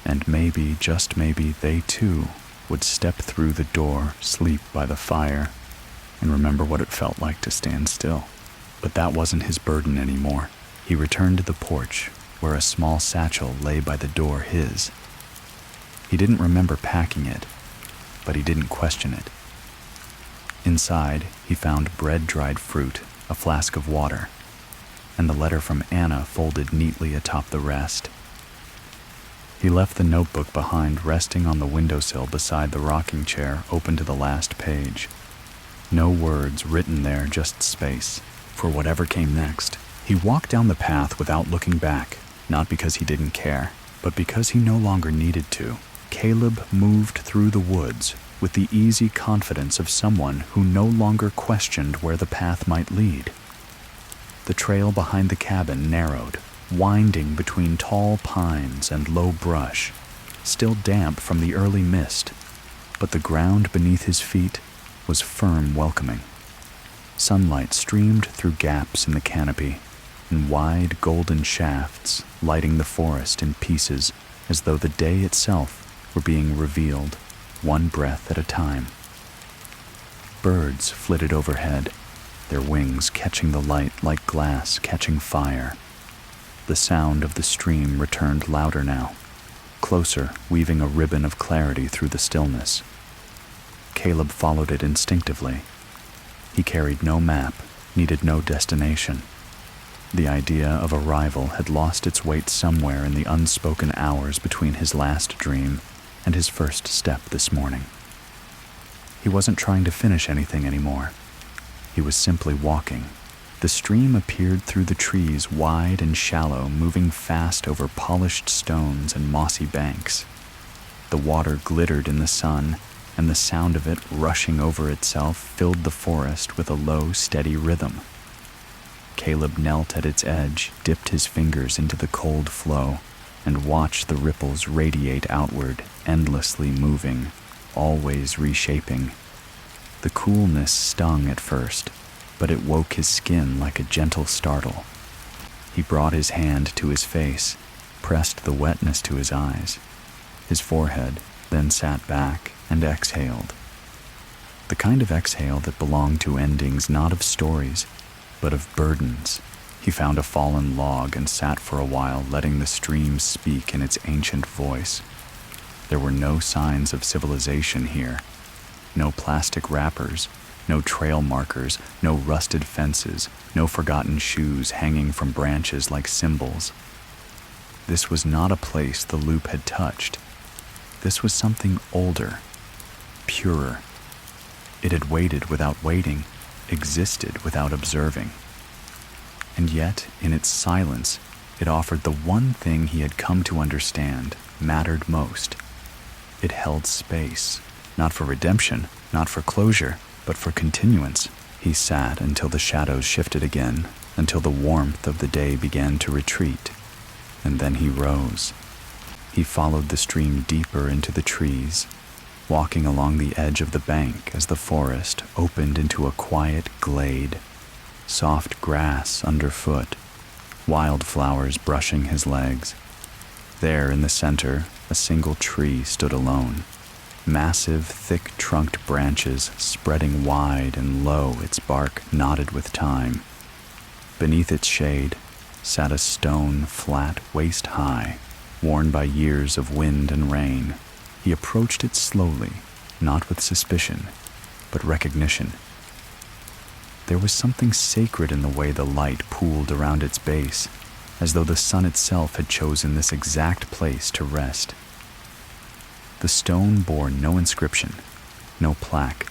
And maybe, just maybe, they too would step through the door, sleep by the fire, and remember what it felt like to stand still. But that wasn't his burden anymore. He returned to the porch, where a small satchel lay by the door his. He didn't remember packing it, but he didn't question it. Inside, he found bread-dried fruit, a flask of water, and the letter from Anna folded neatly atop the rest. He left the notebook behind, resting on the windowsill beside the rocking chair, open to the last page. No words written there, just space, for whatever came next. He walked down the path without looking back, not because he didn't care, but because he no longer needed to. Caleb moved through the woods with the easy confidence of someone who no longer questioned where the path might lead. The trail behind the cabin narrowed, winding between tall pines and low brush, still damp from the early mist, but the ground beneath his feet was firm, welcoming. Sunlight streamed through gaps in the canopy, in wide golden shafts, lighting the forest in pieces as though the day itself were being revealed, one breath at a time. Birds flitted overhead, their wings catching the light like glass catching fire. The sound of the stream returned louder now, closer, weaving a ribbon of clarity through the stillness. Caleb followed it instinctively. He carried no map, needed no destination. The idea of arrival had lost its weight somewhere in the unspoken hours between his last dream and his first step this morning. He wasn't trying to finish anything anymore. He was simply walking. The stream appeared through the trees, wide and shallow, moving fast over polished stones and mossy banks. The water glittered in the sun, and the sound of it rushing over itself filled the forest with a low, steady rhythm. Caleb knelt at its edge, dipped his fingers into the cold flow, and watched the ripples radiate outward, endlessly moving, always reshaping. The coolness stung at first, but it woke his skin like a gentle startle. He brought his hand to his face, pressed the wetness to his eyes, his forehead, then sat back and exhaled. The kind of exhale that belonged to endings not of stories, but of burdens. He found a fallen log and sat for a while, letting the stream speak in its ancient voice. There were no signs of civilization here. No plastic wrappers, no trail markers, no rusted fences, no forgotten shoes hanging from branches like symbols. This was not a place the loop had touched. This was something older, purer. It had waited without waiting, existed without observing. And yet, in its silence, it offered the one thing he had come to understand mattered most. It held space, not for redemption, not for closure, but for continuance. He sat until the shadows shifted again, until the warmth of the day began to retreat, and then he rose. He followed the stream deeper into the trees, walking along the edge of the bank as the forest opened into a quiet glade, soft grass underfoot, wildflowers brushing his legs. There in the center, a single tree stood alone, massive, thick-trunked branches spreading wide and low, its bark knotted with time. Beneath its shade sat a stone flat waist-high, worn by years of wind and rain. He approached it slowly, not with suspicion, but recognition. There was something sacred in the way the light pooled around its base, as though the sun itself had chosen this exact place to rest. The stone bore no inscription, no plaque.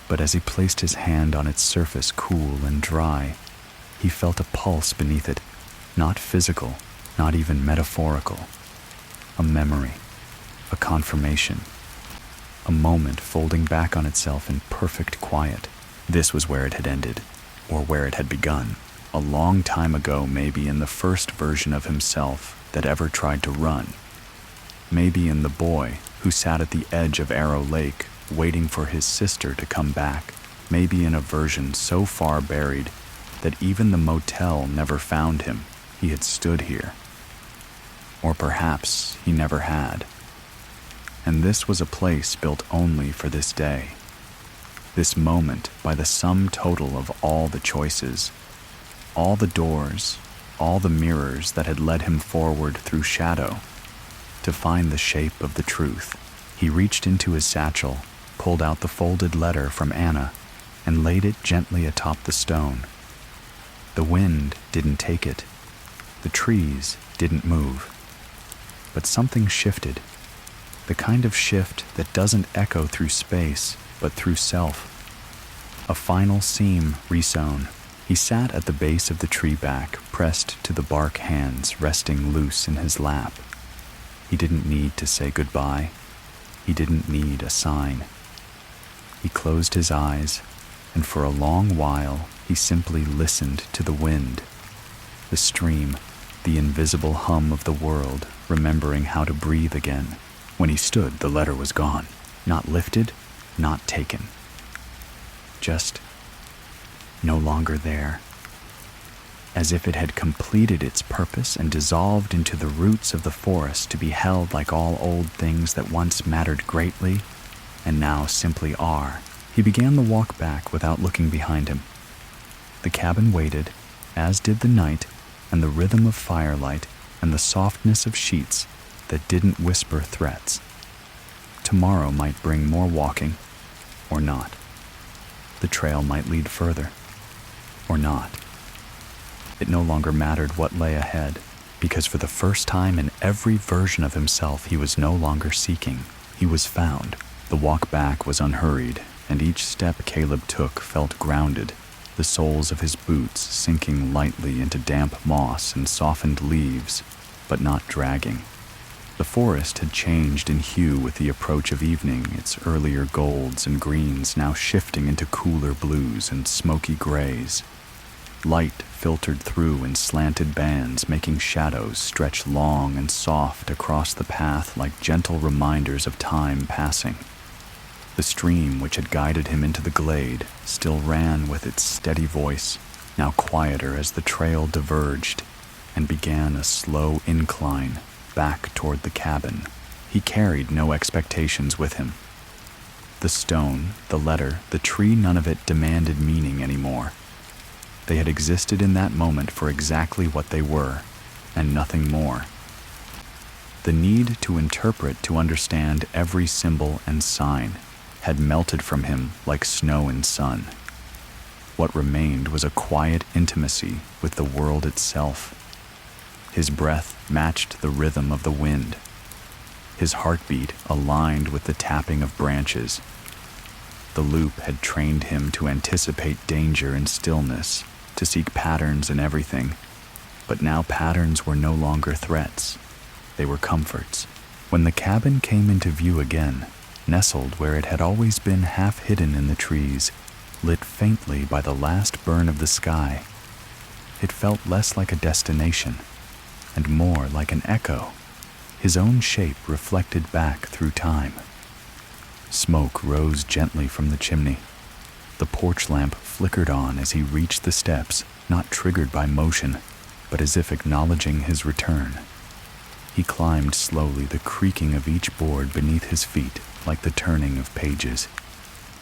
But as he placed his hand on its surface, cool and dry, he felt a pulse beneath it, not physical, not even metaphorical. a memory, a confirmation, a moment folding back on itself in perfect quiet. This was where it had ended, or where it had begun, a long time ago, maybe in the first version of himself that ever tried to run. Maybe in the boy who sat at the edge of Arrow Lake waiting for his sister to come back. Maybe in a version so far buried that even the motel never found him. He had stood here. Or perhaps he never had. And this was a place built only for this day. This moment by the sum total of all the choices, all the doors, all the mirrors that had led him forward through shadow to find the shape of the truth. He reached into his satchel, pulled out the folded letter from Anna, and laid it gently atop the stone. The wind didn't take it. The trees didn't move. But something shifted, the kind of shift that doesn't echo through space, but through self. A final seam resewn. He sat at the base of the tree back, pressed to the bark, hands resting loose in his lap. He didn't need to say goodbye. He didn't need a sign. He closed his eyes, and for a long while he simply listened to the wind, the stream, the invisible hum of the world, remembering how to breathe again. When he stood, the letter was gone. Not lifted, not taken. Just no longer there. As if it had completed its purpose and dissolved into the roots of the forest to be held like all old things that once mattered greatly and now simply are. He began the walk back without looking behind him. The cabin waited, as did the night and the rhythm of firelight and the softness of sheets that didn't whisper threats. Tomorrow might bring more walking, or not. The trail might lead further, or not. It no longer mattered what lay ahead, because for the first time in every version of himself he was no longer seeking. He was found. The walk back was unhurried, and each step Caleb took felt grounded, the soles of his boots sinking lightly into damp moss and softened leaves, but not dragging. The forest had changed in hue with the approach of evening, its earlier golds and greens now shifting into cooler blues and smoky grays. Light filtered through in slanted bands, making shadows stretch long and soft across the path like gentle reminders of time passing. The stream which had guided him into the glade still ran with its steady voice, now quieter as the trail diverged and began a slow incline back toward the cabin. He carried no expectations with him. The stone, the letter, the tree, none of it demanded meaning anymore. They had existed in that moment for exactly what they were, and nothing more. The need to interpret, to understand every symbol and sign, had melted from him like snow and sun. What remained was a quiet intimacy with the world itself. His breath matched the rhythm of the wind. His heartbeat aligned with the tapping of branches. The loop had trained him to anticipate danger in stillness, to seek patterns in everything. But now patterns were no longer threats. They were comforts. When the cabin came into view again, nestled where it had always been, half hidden in the trees, lit faintly by the last burn of the sky, it felt less like a destination and more like an echo, his own shape reflected back through time. Smoke rose gently from the chimney. The porch lamp flickered on as he reached the steps, not triggered by motion, but as if acknowledging his return. He climbed slowly, the creaking of each board beneath his feet like the turning of pages.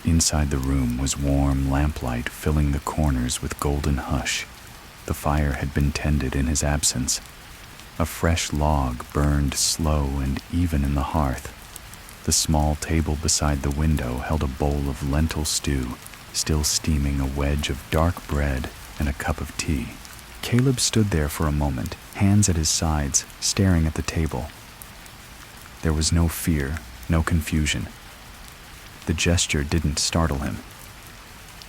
Inside the room was warm lamplight filling the corners with golden hush. The fire had been tended in his absence. A fresh log burned slow and even in the hearth. The small table beside the window held a bowl of lentil stew, still steaming, a wedge of dark bread, and a cup of tea. Caleb stood there for a moment, hands at his sides, staring at the table. There was no fear, no confusion. The gesture didn't startle him.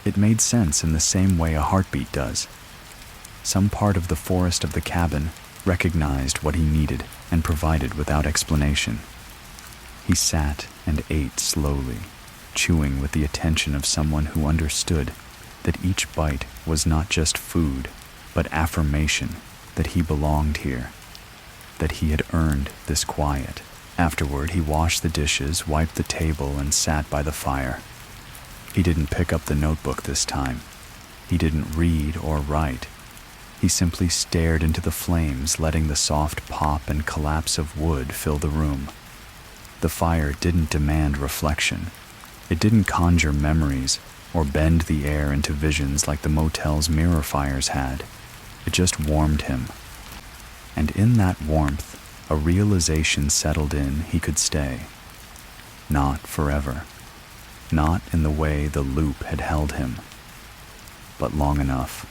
It made sense in the same way a heartbeat does. Some part of the forest of the cabin recognized what he needed. and provided without explanation. He sat and ate slowly, chewing with the attention of someone who understood that each bite was not just food, but affirmation that he belonged here, that he had earned this quiet. Afterward, he washed the dishes, wiped the table, and sat by the fire. He didn't pick up the notebook this time. He didn't read or write. He simply stared into the flames, letting the soft pop and collapse of wood fill the room. The fire didn't demand reflection. It didn't conjure memories or bend the air into visions like the motel's mirror fires had. It just warmed him. And in that warmth, a realization settled in he could stay. Not forever. Not in the way the loop had held him. But long enough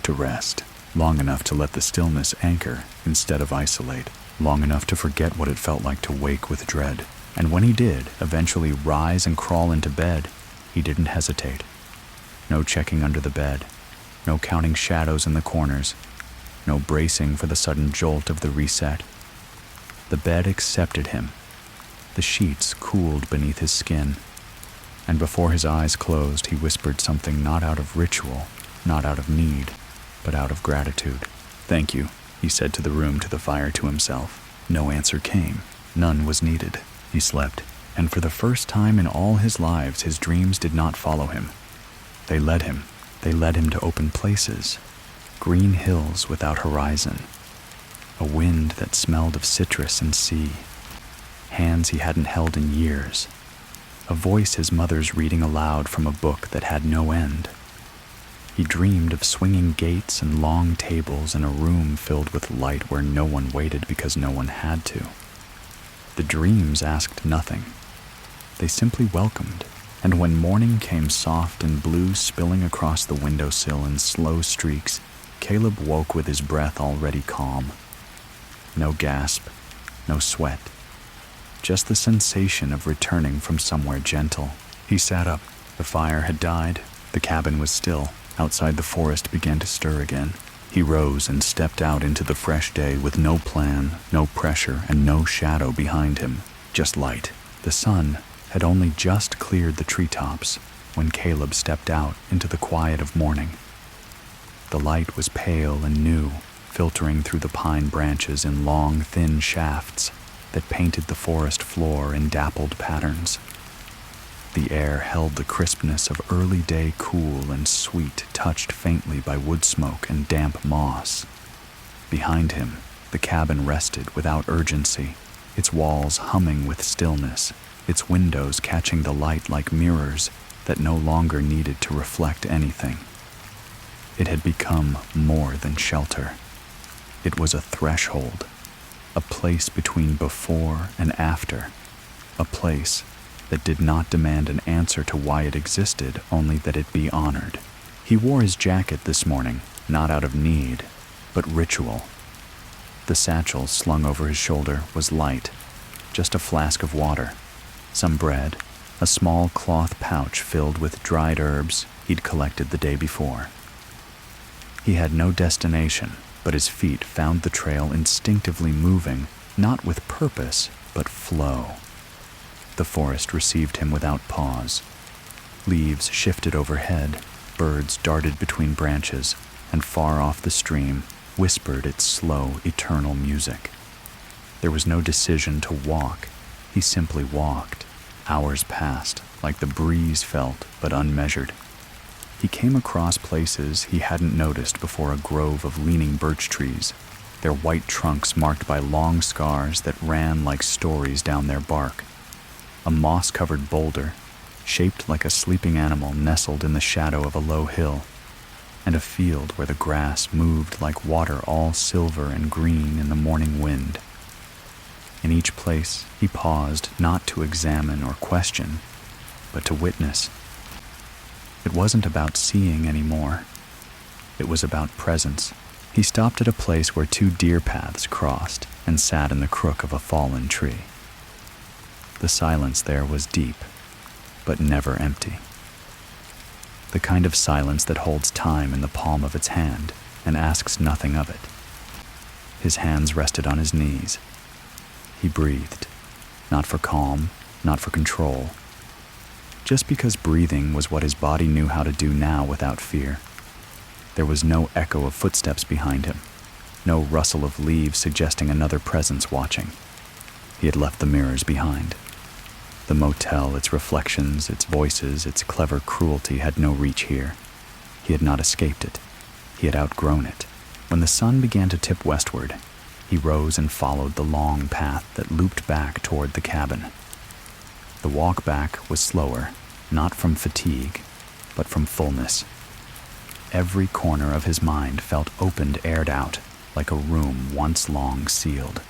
to rest, long enough to let the stillness anchor instead of isolate, long enough to forget what it felt like to wake with dread. And when he did eventually rise and crawl into bed, he didn't hesitate. No checking under the bed, no counting shadows in the corners, no bracing for the sudden jolt of the reset. The bed accepted him. The sheets cooled beneath his skin, and before his eyes closed, he whispered something not out of ritual, not out of need, but out of gratitude. "Thank you," he said to the room, to the fire, to himself. No answer came. None was needed. He slept, and for the first time in all his lives, his dreams did not follow him. They led him. They led him to open places, green hills without horizon, a wind that smelled of citrus and sea, hands he hadn't held in years, a voice his mother's reading aloud from a book that had no end. He dreamed of swinging gates and long tables in a room filled with light where no one waited because no one had to. The dreams asked nothing. They simply welcomed, and when morning came soft and blue spilling across the windowsill in slow streaks, Caleb woke with his breath already calm. No gasp, no sweat, just the sensation of returning from somewhere gentle. He sat up. The fire had died. The cabin was still. Outside, the forest began to stir again. He rose and stepped out into the fresh day with no plan, no pressure, and no shadow behind him, just light. The sun had only just cleared the treetops when Caleb stepped out into the quiet of morning. The light was pale and new, filtering through the pine branches in long, thin shafts that painted the forest floor in dappled patterns. The air held the crispness of early day, cool and sweet, touched faintly by wood smoke and damp moss. Behind him, the cabin rested without urgency, its walls humming with stillness, its windows catching the light like mirrors that no longer needed to reflect anything. It had become more than shelter. It was a threshold, a place between before and after, a place that did not demand an answer to why it existed, only that it be honored. He wore his jacket this morning, not out of need, but ritual. The satchel slung over his shoulder was light, just a flask of water, some bread, a small cloth pouch filled with dried herbs he'd collected the day before. He had no destination, but his feet found the trail instinctively moving, not with purpose, but flow. The forest received him without pause. Leaves shifted overhead, birds darted between branches, and far off the stream whispered its slow, eternal music. There was no decision to walk. He simply walked. Hours passed, like the breeze felt, but unmeasured. He came across places he hadn't noticed before, a grove of leaning birch trees, their white trunks marked by long scars that ran like stories down their bark. A moss-covered boulder, shaped like a sleeping animal, nestled in the shadow of a low hill, and a field where the grass moved like water, all silver and green in the morning wind. In each place, he paused not to examine or question, but to witness. It wasn't about seeing anymore. It was about presence. He stopped at a place where two deer paths crossed and sat in the crook of a fallen tree. The silence there was deep, but never empty. The kind of silence that holds time in the palm of its hand and asks nothing of it. His hands rested on his knees. He breathed, not for calm, not for control, just because breathing was what his body knew how to do now without fear. There was no echo of footsteps behind him, no rustle of leaves suggesting another presence watching. He had left the mirrors behind. The motel, its reflections, its voices, its clever cruelty had no reach here. He had not escaped it. He had outgrown it. When the sun began to tip westward, he rose and followed the long path that looped back toward the cabin. The walk back was slower, not from fatigue, but from fullness. Every corner of his mind felt opened, aired out, like a room once long sealed.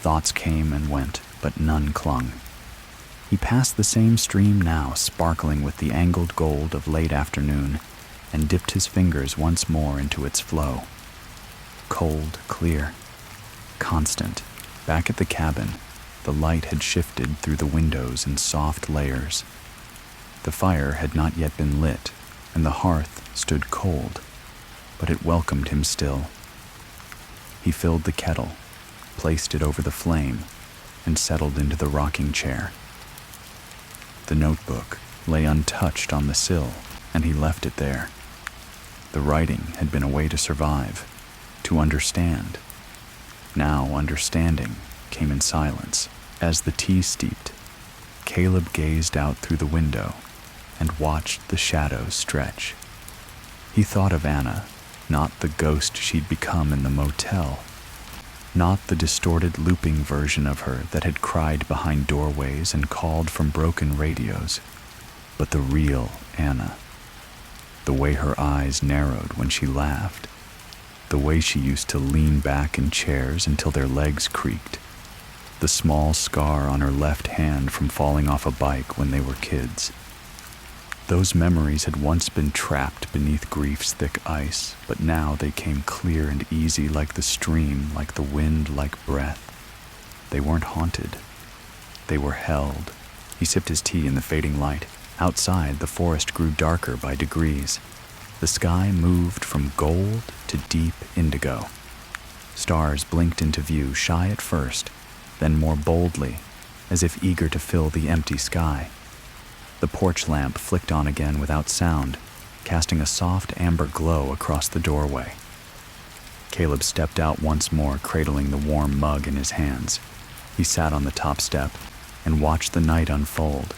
Thoughts came and went, but none clung. He passed the same stream now, sparkling with the angled gold of late afternoon, and dipped his fingers once more into its flow. Cold, clear, constant. Back at the cabin, the light had shifted through the windows in soft layers. The fire had not yet been lit, and the hearth stood cold, but it welcomed him still. He filled the kettle, placed it over the flame, and settled into the rocking chair. The notebook lay untouched on the sill, and he left it there. The writing had been a way to survive, to understand. Now understanding came in silence. As the tea steeped, Caleb gazed out through the window and watched the shadows stretch. He thought of Anna, not the ghost she'd become in the motel, not the distorted looping version of her that had cried behind doorways and called from broken radios, but the real Anna. The way her eyes narrowed when she laughed, the way she used to lean back in chairs until their legs creaked, the small scar on her left hand from falling off a bike when they were kids. Those memories had once been trapped beneath grief's thick ice, but now they came clear and easy like the stream, like the wind, like breath. They weren't haunted. They were held. He sipped his tea in the fading light. Outside, the forest grew darker by degrees. The sky moved from gold to deep indigo. Stars blinked into view, shy at first, then more boldly, as if eager to fill the empty sky. The porch lamp flicked on again without sound, casting a soft amber glow across the doorway. Caleb stepped out once more, cradling the warm mug in his hands. He sat on the top step and watched the night unfold.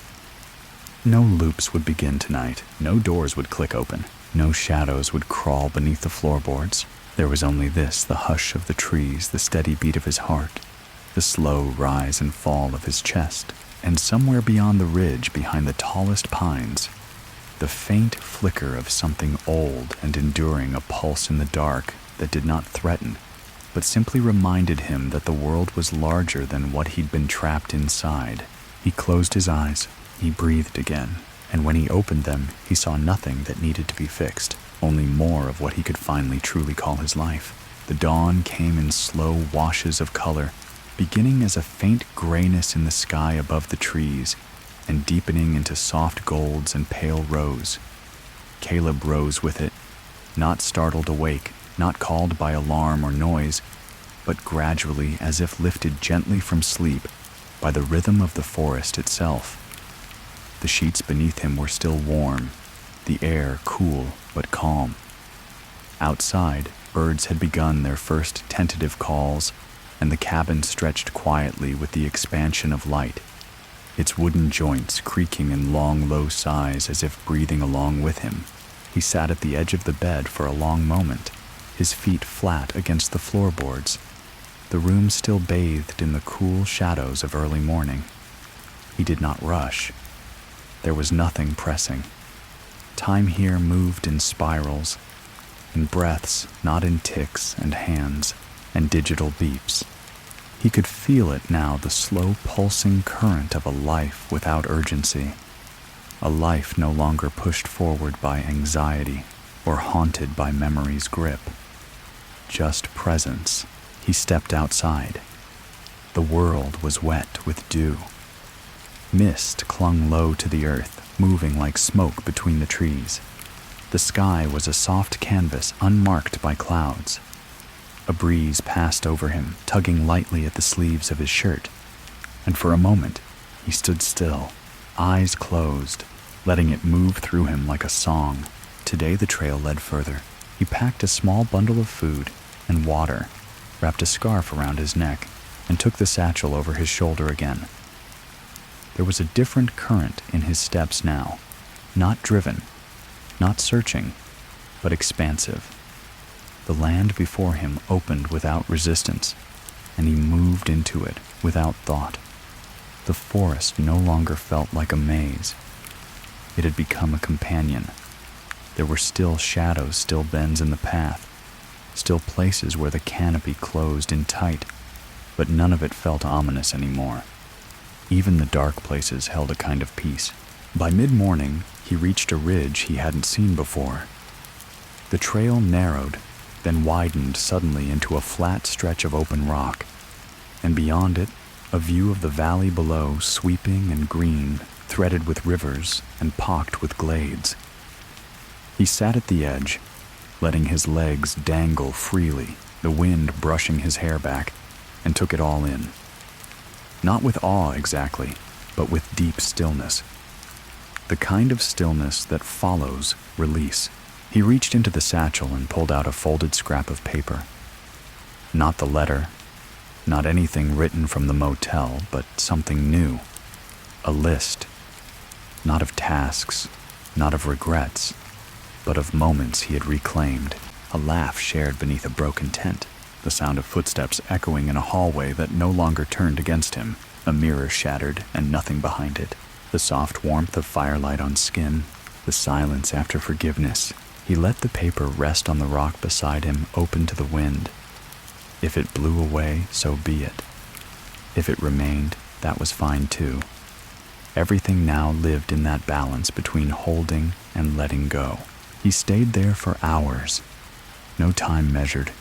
No loops would begin tonight. No doors would click open. No shadows would crawl beneath the floorboards. There was only this, the hush of the trees, the steady beat of his heart, the slow rise and fall of his chest, and somewhere beyond the ridge, behind the tallest pines, the faint flicker of something old and enduring, a pulse in the dark that did not threaten, but simply reminded him that the world was larger than what he'd been trapped inside. He closed his eyes. He breathed again, and when he opened them, he saw nothing that needed to be fixed, only more of what he could finally truly call his life. The dawn came in slow washes of color, beginning as a faint grayness in the sky above the trees and deepening into soft golds and pale rose. Caleb rose with it, not startled awake, not called by alarm or noise, but gradually, as if lifted gently from sleep by the rhythm of the forest itself. The sheets beneath him were still warm, the air cool but calm. Outside, birds had begun their first tentative calls, and the cabin stretched quietly with the expansion of light, its wooden joints creaking in long, low sighs as if breathing along with him. He sat at the edge of the bed for a long moment, his feet flat against the floorboards, the room still bathed in the cool shadows of early morning. He did not rush. There was nothing pressing. Time here moved in spirals, in breaths, not in ticks and hands and digital beeps. He could feel it now, the slow pulsing current of a life without urgency, a life no longer pushed forward by anxiety or haunted by memory's grip. Just presence. He stepped outside. The world was wet with dew. Mist clung low to the earth, moving like smoke between the trees. The sky was a soft canvas unmarked by clouds. A breeze passed over him, tugging lightly at the sleeves of his shirt, and for a moment he stood still, eyes closed, letting it move through him like a song. Today the trail led further. He packed a small bundle of food and water, wrapped a scarf around his neck, and took the satchel over his shoulder again. There was a different current in his steps now, not driven, not searching, but expansive. The land before him opened without resistance, and he moved into it without thought. The forest no longer felt like a maze. It had become a companion. There were still shadows, still bends in the path, still places where the canopy closed in tight, but none of it felt ominous anymore. Even the dark places held a kind of peace. By mid-morning, he reached a ridge he hadn't seen before. The trail narrowed, then widened suddenly into a flat stretch of open rock, and beyond it, a view of the valley below, sweeping and green, threaded with rivers and pocked with glades. He sat at the edge, letting his legs dangle freely, the wind brushing his hair back, and took it all in. Not with awe exactly, but with deep stillness. The kind of stillness that follows release. He reached into the satchel and pulled out a folded scrap of paper. Not the letter, not anything written from the motel, but something new. A list, not of tasks, not of regrets, but of moments he had reclaimed. A laugh shared beneath a broken tent, the sound of footsteps echoing in a hallway that no longer turned against him, a mirror shattered and nothing behind it, the soft warmth of firelight on skin, the silence after forgiveness. He let the paper rest on the rock beside him, open to the wind. If it blew away, so be it. If it remained, that was fine too. Everything now lived in that balance between holding and letting go. He stayed there for hours. No time measured,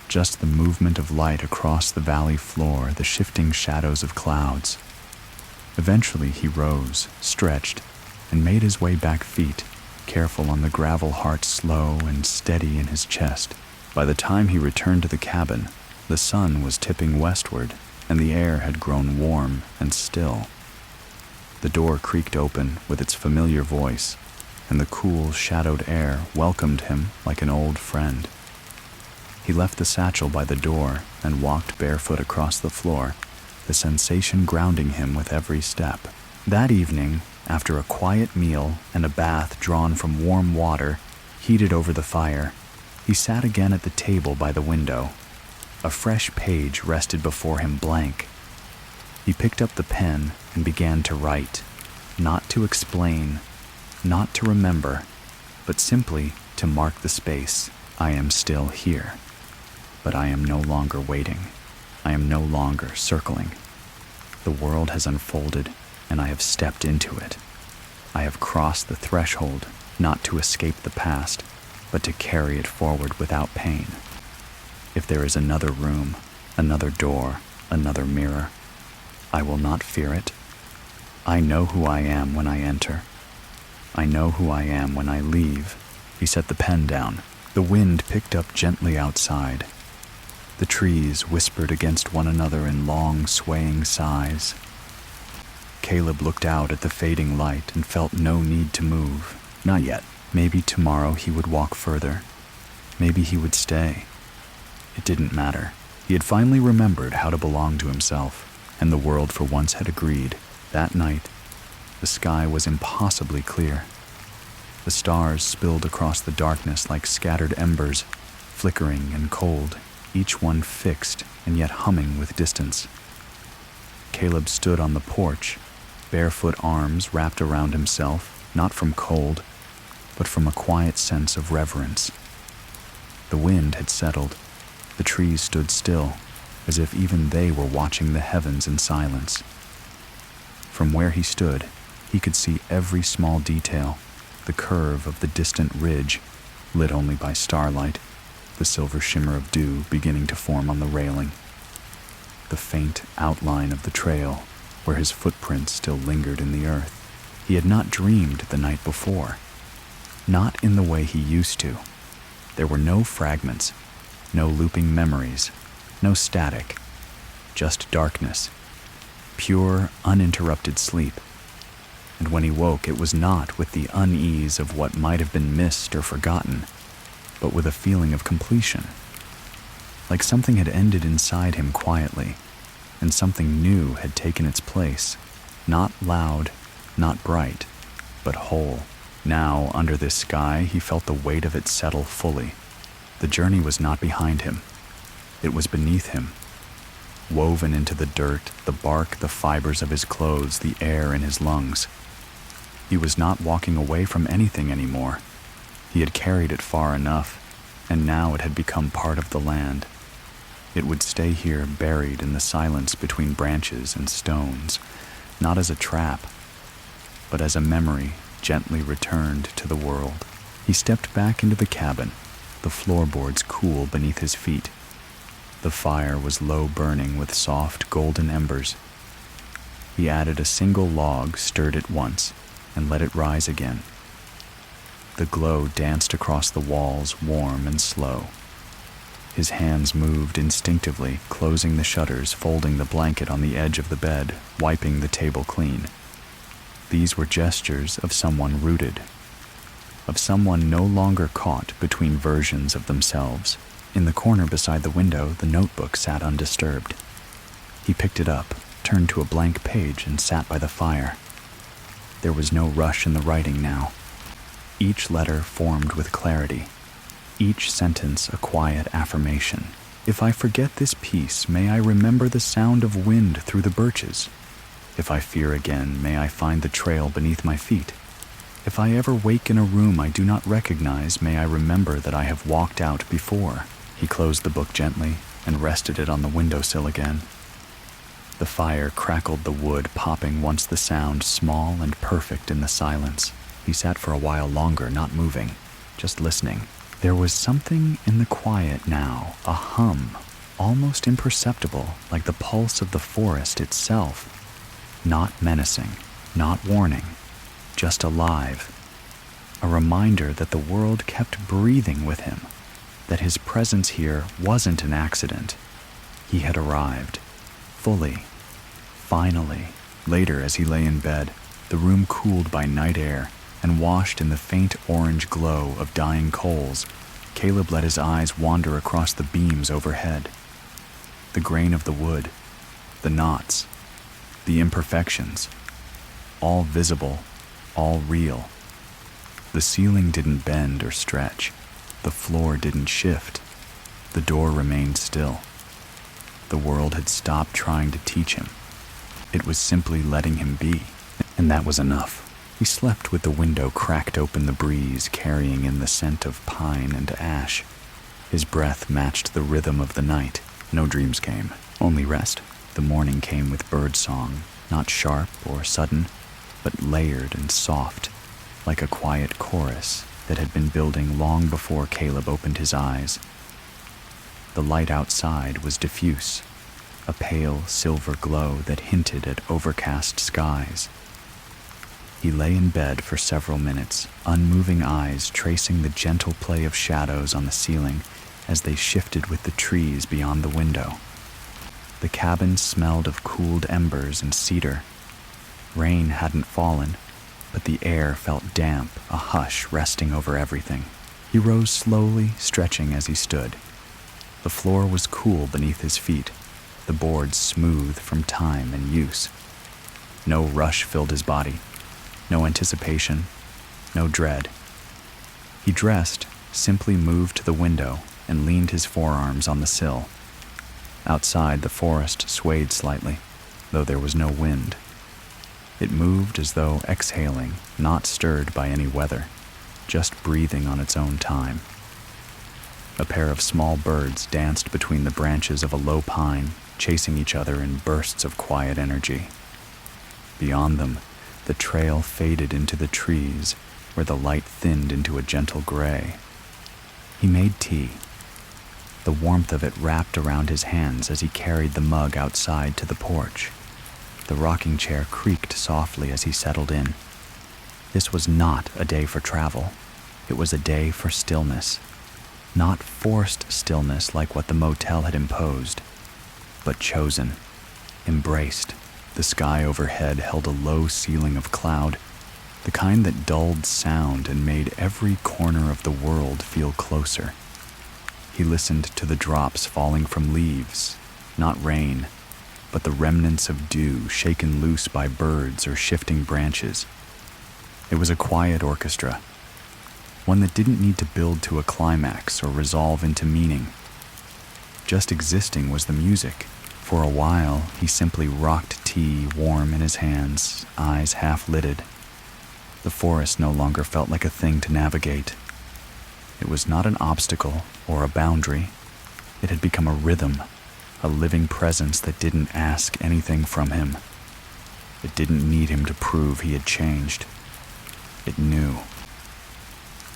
just the movement of light across the valley floor, the shifting shadows of clouds. Eventually he rose, stretched, and made his way back feet, careful on the gravel, heart slow and steady in his chest. By the time he returned to the cabin, the sun was tipping westward, and the air had grown warm and still. The door creaked open with its familiar voice, and the cool, shadowed air welcomed him like an old friend. He left the satchel by the door and walked barefoot across the floor, the sensation grounding him with every step. That evening, after a quiet meal and a bath drawn from warm water heated over the fire, he sat again at the table by the window. A fresh page rested before him blank. He picked up the pen and began to write, not to explain, not to remember, but simply to mark the space. I am still here, but I am no longer waiting. I am no longer circling. The world has unfolded, and I have stepped into it. I have crossed the threshold, not to escape the past, but to carry it forward without pain. If there is another room, another door, another mirror, I will not fear it. I know who I am when I enter. I know who I am when I leave. He set the pen down. The wind picked up gently outside. The trees whispered against one another in long, swaying sighs. Caleb looked out at the fading light and felt no need to move. Not yet. Maybe tomorrow he would walk further. Maybe he would stay. It didn't matter. He had finally remembered how to belong to himself, and the world for once had agreed. That night, the sky was impossibly clear. The stars spilled across the darkness like scattered embers, flickering and cold, each one fixed and yet humming with distance. Caleb stood on the porch, barefoot arms wrapped around himself, not from cold, but from a quiet sense of reverence. The wind had settled. The trees stood still, as if even they were watching the heavens in silence. From where he stood, he could see every small detail, the curve of the distant ridge, lit only by starlight, the silver shimmer of dew beginning to form on the railing, the faint outline of the trail where his footprints still lingered in the earth. He had not dreamed the night before, not in the way he used to. There were no fragments, No looping memories, no static, just darkness, pure, uninterrupted sleep. And when he woke, it was not with the unease of what might have been missed or forgotten, but with a feeling of completion. Like something had ended inside him quietly, and something new had taken its place, not loud, not bright, but whole. Now, under this sky, he felt the weight of it settle fully. The journey was not behind him. It was beneath him. Woven into the dirt, the bark, the fibers of his clothes, the air in his lungs. He was not walking away from anything anymore. He had carried it far enough, and now it had become part of the land. It would stay here buried in the silence between branches and stones, not as a trap, but as a memory gently returned to the world. He stepped back into the cabin, the floorboards cool beneath his feet. The fire was low burning with soft golden embers. He added a single log, stirred it once, and let it rise again. The glow danced across the walls, warm and slow. His hands moved instinctively, closing the shutters, folding the blanket on the edge of the bed, wiping the table clean. These were gestures of someone rooted, of someone no longer caught between versions of themselves. In the corner beside the window, the notebook sat undisturbed. He picked it up, turned to a blank page, and sat by the fire. There was no rush in the writing now. Each letter formed with clarity, each sentence a quiet affirmation. If I forget this piece, may I remember the sound of wind through the birches. If I fear again, may I find the trail beneath my feet. If I ever wake in a room I do not recognize, may I remember that I have walked out before. He closed the book gently and rested it on the windowsill again. The fire crackled the wood, popping once the sound small and perfect in the silence. He sat for a while longer, not moving, just listening. There was something in the quiet now, a hum, almost imperceptible, like the pulse of the forest itself. Not menacing, not warning, just alive. A reminder that the world kept breathing with him, that his presence here wasn't an accident. He had arrived, fully, finally. Later, as he lay in bed, the room cooled by night air and washed in the faint orange glow of dying coals, Caleb let his eyes wander across the beams overhead. The grain of the wood, the knots, the imperfections, all visible, all real. The ceiling didn't bend or stretch. The floor didn't shift. The door remained still. The world had stopped trying to teach him. It was simply letting him be, and that was enough. He slept with the window cracked open, the breeze carrying in the scent of pine and ash. His breath matched the rhythm of the night. No dreams came, only rest. The morning came with bird song, not sharp or sudden, but layered and soft, like a quiet chorus that had been building long before Caleb opened his eyes. The light outside was diffuse, a pale silver glow that hinted at overcast skies. He lay in bed for several minutes, unmoving eyes tracing the gentle play of shadows on the ceiling as they shifted with the trees beyond the window. The cabin smelled of cooled embers and cedar. Rain hadn't fallen, but the air felt damp, a hush resting over everything. He rose slowly, stretching as he stood. The floor was cool beneath his feet, the boards smooth from time and use. No rush filled his body, no anticipation, no dread. He dressed, simply moved to the window, and leaned his forearms on the sill. Outside, the forest swayed slightly, though there was no wind. It moved as though exhaling, not stirred by any weather, just breathing on its own time. A pair of small birds danced between the branches of a low pine, chasing each other in bursts of quiet energy. Beyond them, the trail faded into the trees, where the light thinned into a gentle gray. He made tea. The warmth of it wrapped around his hands as he carried the mug outside to the porch. The rocking chair creaked softly as he settled in. This was not a day for travel. It was a day for stillness. Not forced stillness like what the motel had imposed, but chosen, embraced. The sky overhead held a low ceiling of cloud, the kind that dulled sound and made every corner of the world feel closer. He listened to the drops falling from leaves, not rain, but the remnants of dew shaken loose by birds or shifting branches. It was a quiet orchestra, one that didn't need to build to a climax or resolve into meaning. Just existing was the music. For a while, he simply rocked tea warm in his hands, eyes half-lidded. The forest no longer felt like a thing to navigate. It was not an obstacle or a boundary. It had become a rhythm, a living presence that didn't ask anything from him. It didn't need him to prove he had changed. It knew.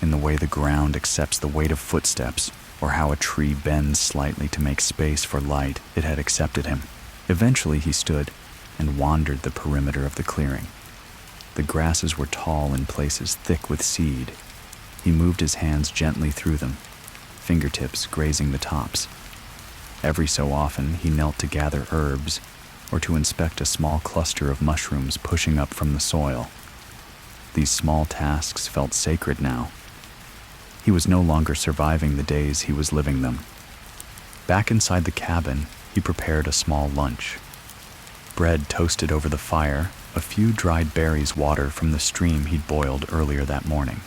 In the way the ground accepts the weight of footsteps, or how a tree bends slightly to make space for light, it had accepted him. Eventually he stood and wandered the perimeter of the clearing. The grasses were tall in places thick with seed. He moved his hands gently through them, fingertips grazing the tops. Every so often he knelt to gather herbs, or to inspect a small cluster of mushrooms pushing up from the soil. These small tasks felt sacred now. He was no longer surviving the days he was living them. Back inside the cabin, he prepared a small lunch. Bread toasted over the fire, a few dried berries water from the stream he'd boiled earlier that morning.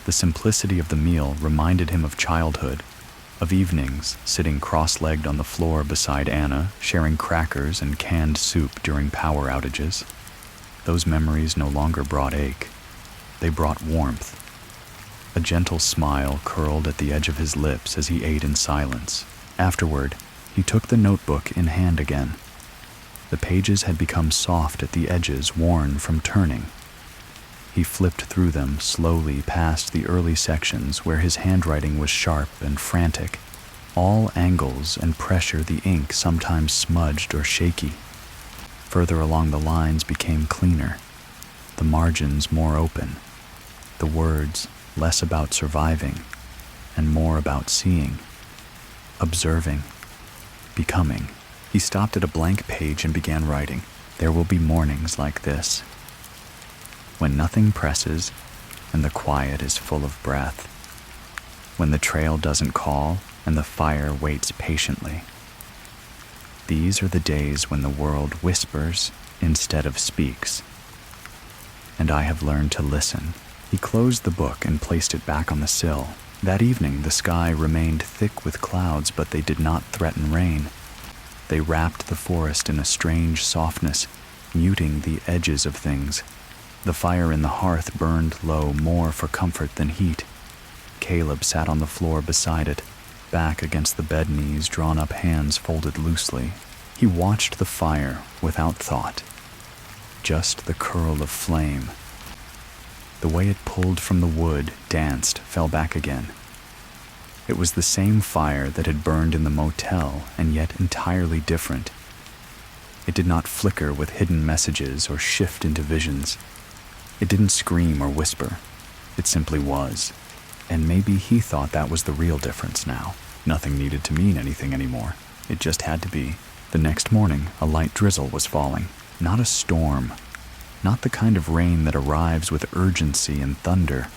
The simplicity of the meal reminded him of childhood, of evenings sitting cross-legged on the floor beside Anna, sharing crackers and canned soup during power outages. Those memories no longer brought ache. They brought warmth. A gentle smile curled at the edge of his lips as he ate in silence. Afterward, he took the notebook in hand again. The pages had become soft at the edges, worn from turning. He flipped through them slowly past the early sections where his handwriting was sharp and frantic. All angles and pressure the ink sometimes smudged or shaky. Further along the lines became cleaner, the margins more open, the words less about surviving and more about seeing, observing, becoming. He stopped at a blank page and began writing. There will be mornings like this, when nothing presses and the quiet is full of breath, when the trail doesn't call and the fire waits patiently. These are the days when the world whispers instead of speaks, and I have learned to listen. He closed the book and placed it back on the sill. That evening, the sky remained thick with clouds, but they did not threaten rain. They wrapped the forest in a strange softness, muting the edges of things. The fire in the hearth burned low more for comfort than heat. Caleb sat on the floor beside it, back against the bed knees, drawn up hands folded loosely. He watched the fire without thought. Just the curl of flame. The way it pulled from the wood, danced, fell back again. It was the same fire that had burned in the motel, and yet entirely different. It did not flicker with hidden messages or shift into visions. It didn't scream or whisper. It simply was. And maybe he thought that was the real difference now. Nothing needed to mean anything anymore. It just had to be. The next morning, a light drizzle was falling. Not a storm. Not the kind of rain that arrives with urgency and thunder,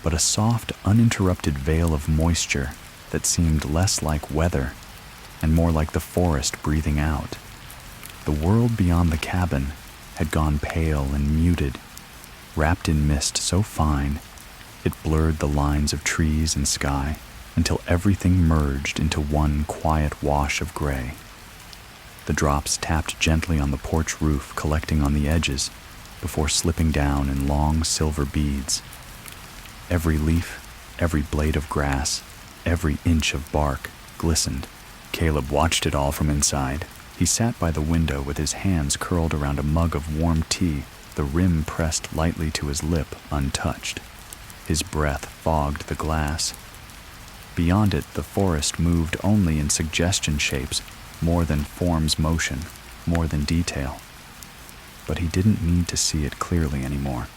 but a soft, uninterrupted veil of moisture that seemed less like weather and more like the forest breathing out. The world beyond the cabin had gone pale and muted, wrapped in mist so fine it blurred the lines of trees and sky until everything merged into one quiet wash of gray. The drops tapped gently on the porch roof, collecting on the edges before slipping down in long silver beads. Every leaf, every blade of grass, every inch of bark glistened. Caleb watched it all from inside. He sat by the window with his hands curled around a mug of warm tea, the rim pressed lightly to his lip, untouched. His breath fogged the glass. Beyond it, the forest moved only in suggestion shapes, more than form's motion, more than detail. But he didn't need to see it clearly anymore.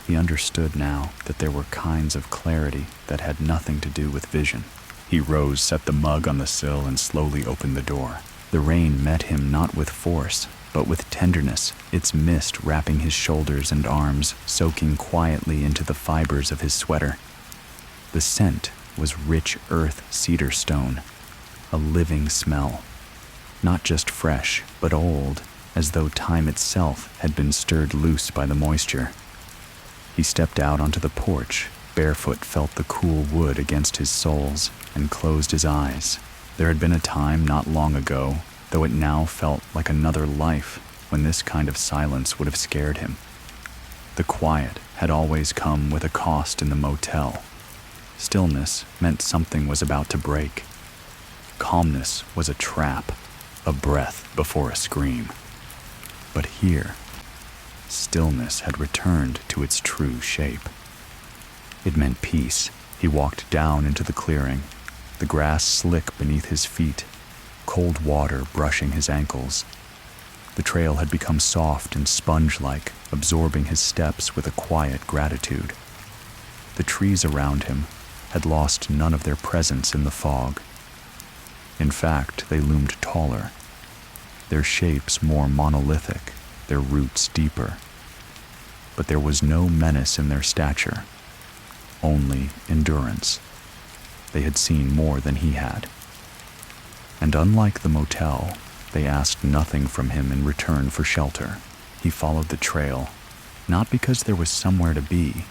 He understood now that there were kinds of clarity that had nothing to do with vision. He rose, set the mug on the sill, and slowly opened the door. The rain met him not with force, but with tenderness, its mist wrapping his shoulders and arms, soaking quietly into the fibers of his sweater. The scent was rich earth cedar stone, a living smell, not just fresh, but old, as though time itself had been stirred loose by the moisture. He stepped out onto the porch, barefoot, felt the cool wood against his soles, and closed his eyes. There had been a time not long ago, though it now felt like another life, when this kind of silence would have scared him. The quiet had always come with a cost in the motel. Stillness meant something was about to break. Calmness was a trap, a breath before a scream. But here, stillness had returned to its true shape. It meant peace. He walked down into the clearing, the grass slick beneath his feet, cold water brushing his ankles. The trail had become soft and sponge-like, absorbing his steps with a quiet gratitude. The trees around him had lost none of their presence in the fog. In fact, they loomed taller, their shapes more monolithic, their roots deeper. But there was no menace in their stature, only endurance. They had seen more than he had. And unlike the motel, they asked nothing from him in return for shelter. He followed the trail, not because there was somewhere to be,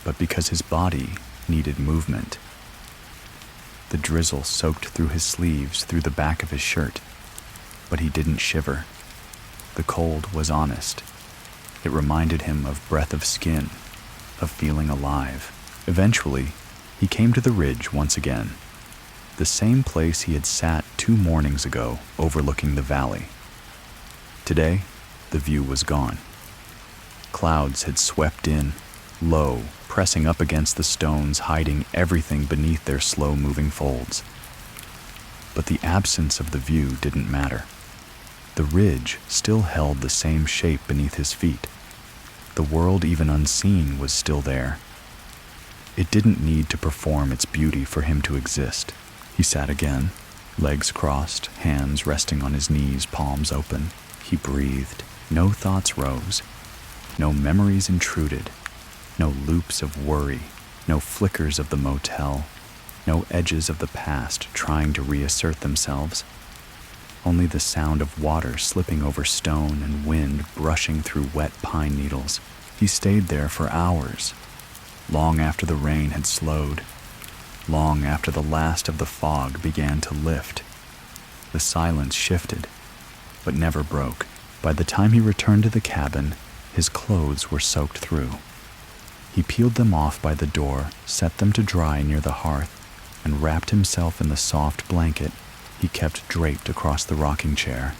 but because his body needed movement. The drizzle soaked through his sleeves, through the back of his shirt, but he didn't shiver. The cold was honest. It reminded him of breath of skin, of feeling alive. Eventually, he came to the ridge once again, the same place he had sat 2 mornings ago, overlooking the valley. Today, the view was gone. Clouds had swept in, low, pressing up against the stones, hiding everything beneath their slow-moving folds. But the absence of the view didn't matter. The ridge still held the same shape beneath his feet. The world, even unseen, was still there. It didn't need to perform its beauty for him to exist. He sat again, legs crossed, hands resting on his knees, palms open. He breathed. No thoughts rose. No memories intruded. No loops of worry. No flickers of the motel. No edges of the past trying to reassert themselves. Only the sound of water slipping over stone and wind brushing through wet pine needles. He stayed there for hours, long after the rain had slowed, long after the last of the fog began to lift. The silence shifted, but never broke. By the time he returned to the cabin, his clothes were soaked through. He peeled them off by the door, set them to dry near the hearth, and wrapped himself in the soft blanket he kept draped across the rocking chair.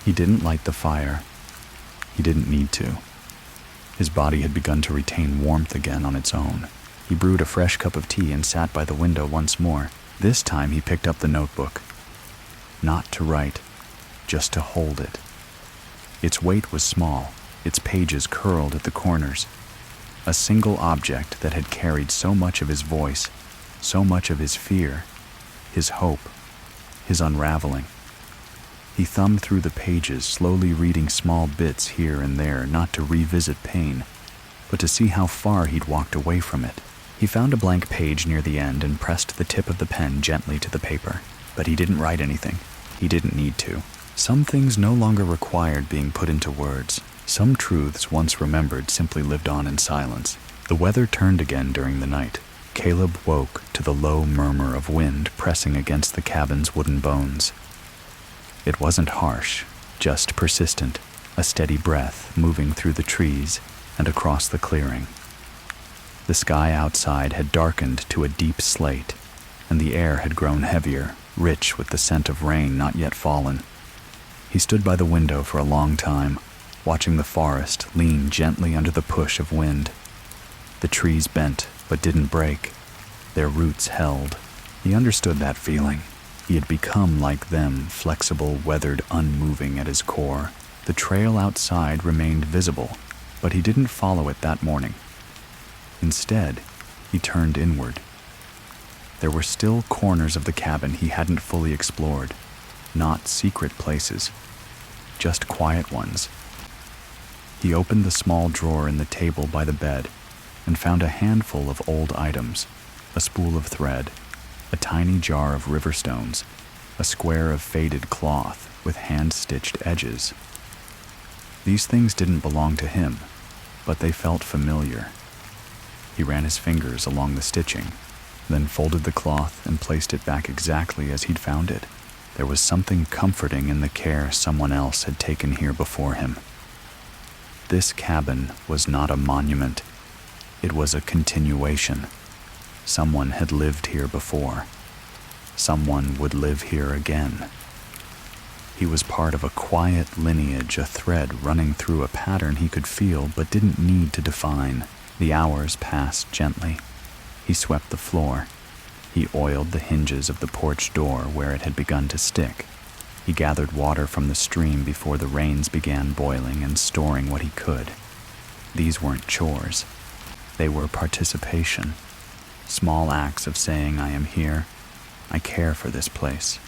He didn't light the fire. He didn't need to. His body had begun to retain warmth again on its own. He brewed a fresh cup of tea and sat by the window once more. This time he picked up the notebook. Not to write, just to hold it. Its weight was small, its pages curled at the corners. A single object that had carried so much of his voice, so much of his fear, his hope, his unraveling. He thumbed through the pages, slowly reading small bits here and there, not to revisit pain, but to see how far he'd walked away from it. He found a blank page near the end and pressed the tip of the pen gently to the paper. But he didn't write anything. He didn't need to. Some things no longer required being put into words. Some truths once remembered simply lived on in silence. The weather turned again during the night. Caleb woke to the low murmur of wind pressing against the cabin's wooden bones. It wasn't harsh, just persistent, a steady breath moving through the trees and across the clearing. The sky outside had darkened to a deep slate, and the air had grown heavier, rich with the scent of rain not yet fallen. He stood by the window for a long time, watching the forest lean gently under the push of wind. The trees bent, but didn't break. Their roots held. He understood that feeling. He had become like them, flexible, weathered, unmoving at his core. The trail outside remained visible, But he didn't follow it that morning. Instead, he turned inward. There were still corners of the cabin he hadn't fully explored, not secret places, just quiet ones. He opened the small drawer in the table by the bed and found a handful of old items, a spool of thread, a tiny jar of river stones, a square of faded cloth with hand-stitched edges. These things didn't belong to him, but they felt familiar. He ran his fingers along the stitching, then folded the cloth and placed it back exactly as he'd found it. There was something comforting in the care someone else had taken here before him. This cabin was not a monument. It was a continuation. Someone had lived here before. Someone would live here again. He was part of a quiet lineage, a thread running through a pattern he could feel but didn't need to define. The hours passed gently. He swept the floor. He oiled the hinges of the porch door where it had begun to stick. He gathered water from the stream before the rains began boiling and storing what he could. These weren't chores. They were participation. Small acts of saying, I am here. I care for this place.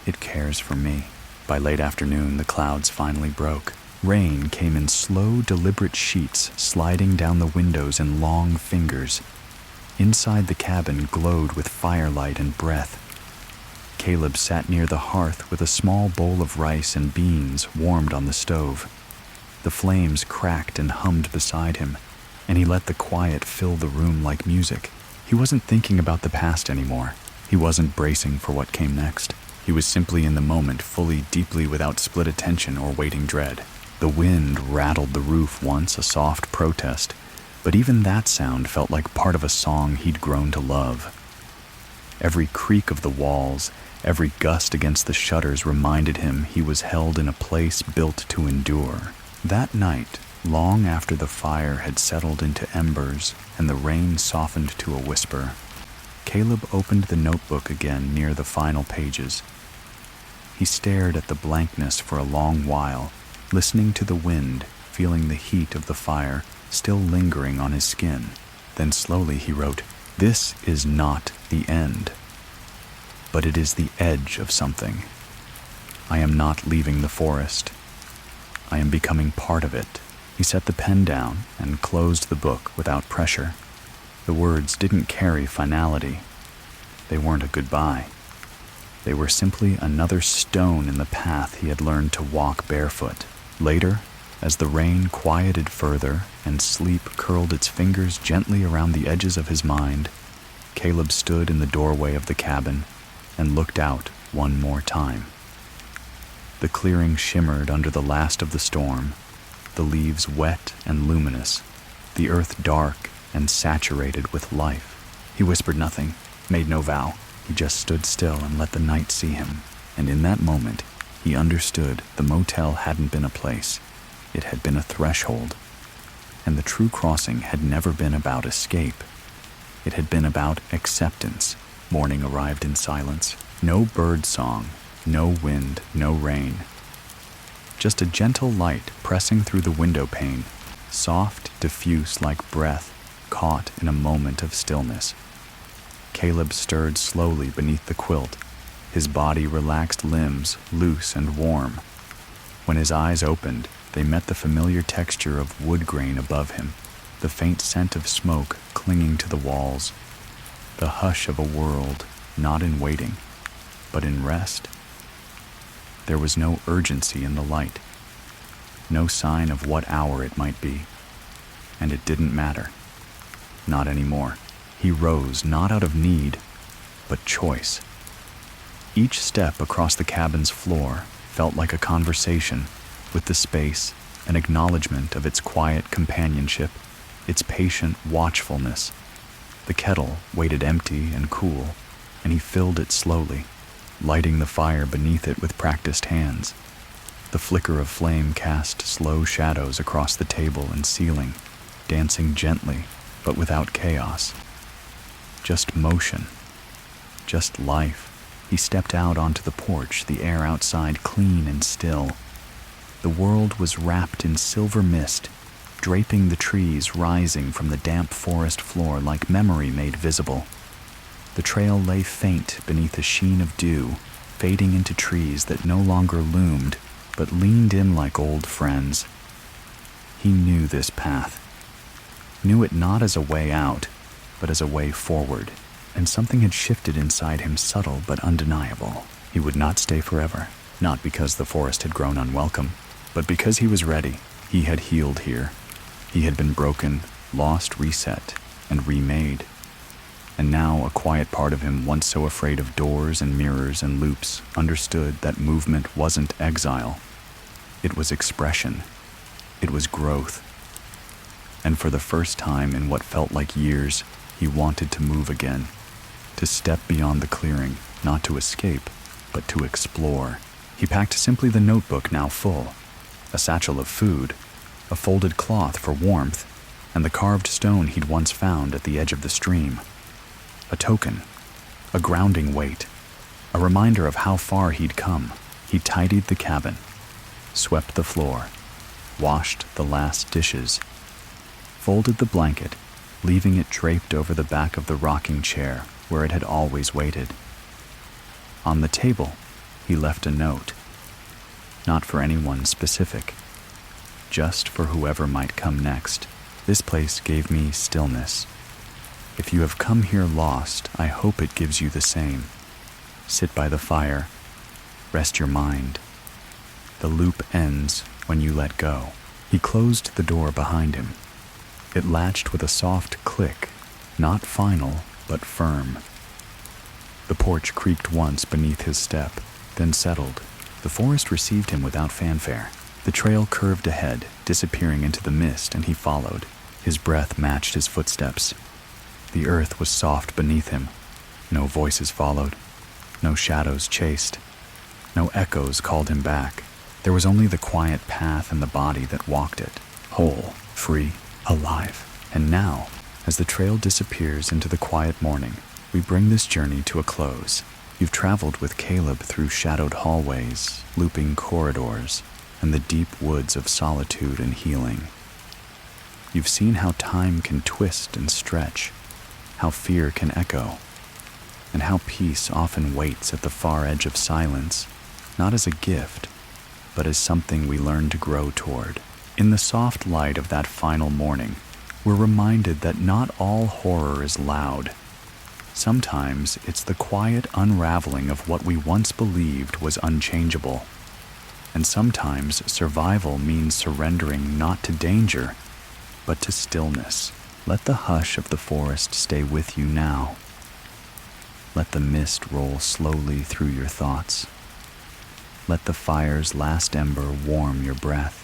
It cares for me. By late afternoon, the clouds finally broke. Rain came in slow, deliberate sheets, sliding down the windows in long fingers. Inside the cabin glowed with firelight and breath. Caleb sat near the hearth with a small bowl of rice and beans warmed on the stove. The flames cracked and hummed beside him, and he let the quiet fill the room like music. He wasn't thinking about the past anymore. He wasn't bracing for what came next. He was simply in the moment, fully, deeply, without split attention or waiting dread. The wind rattled the roof once, a soft protest, but even that sound felt like part of a song he'd grown to love. Every creak of the walls, every gust against the shutters reminded him he was held in a place built to endure. That night, long after the fire had settled into embers and the rain softened to a whisper, Caleb opened the notebook again near the final pages. He stared at the blankness for a long while, listening to the wind, feeling the heat of the fire still lingering on his skin. Then slowly he wrote, "This is not the end, but it is the edge of something. I am not leaving the forest. I am becoming part of it." He set the pen down and closed the book without pressure. The words didn't carry finality. They weren't a goodbye. They were simply another stone in the path he had learned to walk barefoot. Later, as the rain quieted further and sleep curled its fingers gently around the edges of his mind, Caleb stood in the doorway of the cabin and looked out one more time. The clearing shimmered under the last of the storm, the leaves wet and luminous, the earth dark and saturated with life. He whispered nothing, made no vow. He just stood still and let the night see him. And in that moment, he understood the motel hadn't been a place. It had been a threshold. And the true crossing had never been about escape. It had been about acceptance. Morning arrived in silence. No bird song, no wind, no rain. Just a gentle light pressing through the window pane, soft, diffuse like breath, caught in a moment of stillness. Caleb stirred slowly beneath the quilt, his body relaxed limbs loose and warm. When his eyes opened, they met the familiar texture of wood grain above him, the faint scent of smoke clinging to the walls, the hush of a world not in waiting, but in rest. There was no urgency in the light, no sign of what hour it might be, and it didn't matter. Not anymore. He rose not out of need, but choice. Each step across the cabin's floor felt like a conversation with the space, an acknowledgement of its quiet companionship, its patient watchfulness. The kettle waited empty and cool, and he filled it slowly, lighting the fire beneath it with practiced hands. The flicker of flame cast slow shadows across the table and ceiling, dancing gently, but without chaos. Just motion. Just life. He stepped out onto the porch, the air outside clean and still. The world was wrapped in silver mist, draping the trees, rising from the damp forest floor like memory made visible. The trail lay faint beneath a sheen of dew, fading into trees that no longer loomed, but leaned in like old friends. He knew this path. Knew it not as a way out, but as a way forward, and something had shifted inside him, subtle but undeniable. He would not stay forever, not because the forest had grown unwelcome, but because he was ready. He had healed here. He had been broken, lost, reset, and remade. And now a quiet part of him, once so afraid of doors and mirrors and loops, understood that movement wasn't exile. It was expression. It was growth. And for the first time in what felt like years, he wanted to move again, to step beyond the clearing, not to escape, but to explore. He packed simply the notebook, now full, a satchel of food, a folded cloth for warmth, and the carved stone he'd once found at the edge of the stream. A token, a grounding weight, a reminder of how far he'd come. He tidied the cabin, swept the floor, washed the last dishes, folded the blanket, leaving it draped over the back of the rocking chair where it had always waited. On the table, he left a note, not for anyone specific, just for whoever might come next. This place gave me stillness. If you have come here lost, I hope it gives you the same. Sit by the fire, rest your mind. The loop ends when you let go. He closed the door behind him. It latched with a soft click, not final, but firm. The porch creaked once beneath his step, then settled. The forest received him without fanfare. The trail curved ahead, disappearing into the mist, and he followed. His breath matched his footsteps. The earth was soft beneath him. No voices followed. No shadows chased. No echoes called him back. There was only the quiet path and the body that walked it, whole, free, alive. And now, as the trail disappears into the quiet morning, we bring this journey to a close. You've traveled with Caleb through shadowed hallways, looping corridors, and the deep woods of solitude and healing. You've seen how time can twist and stretch, how fear can echo, and how peace often waits at the far edge of silence, not as a gift, but as something we learn to grow toward. In the soft light of that final morning, we're reminded that not all horror is loud. Sometimes it's the quiet unraveling of what we once believed was unchangeable. And sometimes survival means surrendering not to danger, but to stillness. Let the hush of the forest stay with you now. Let the mist roll slowly through your thoughts. Let the fire's last ember warm your breath.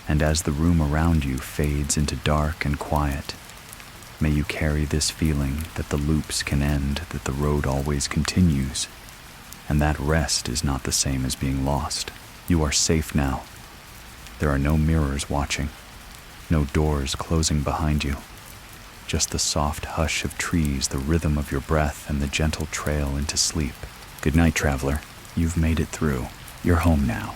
And as the room around you fades into dark and quiet, may you carry this feeling that the loops can end, that the road always continues, and that rest is not the same as being lost. You are safe now. There are no mirrors watching, no doors closing behind you, just the soft hush of trees, the rhythm of your breath, and the gentle trail into sleep. Good night, traveler. You've made it through. You're home now.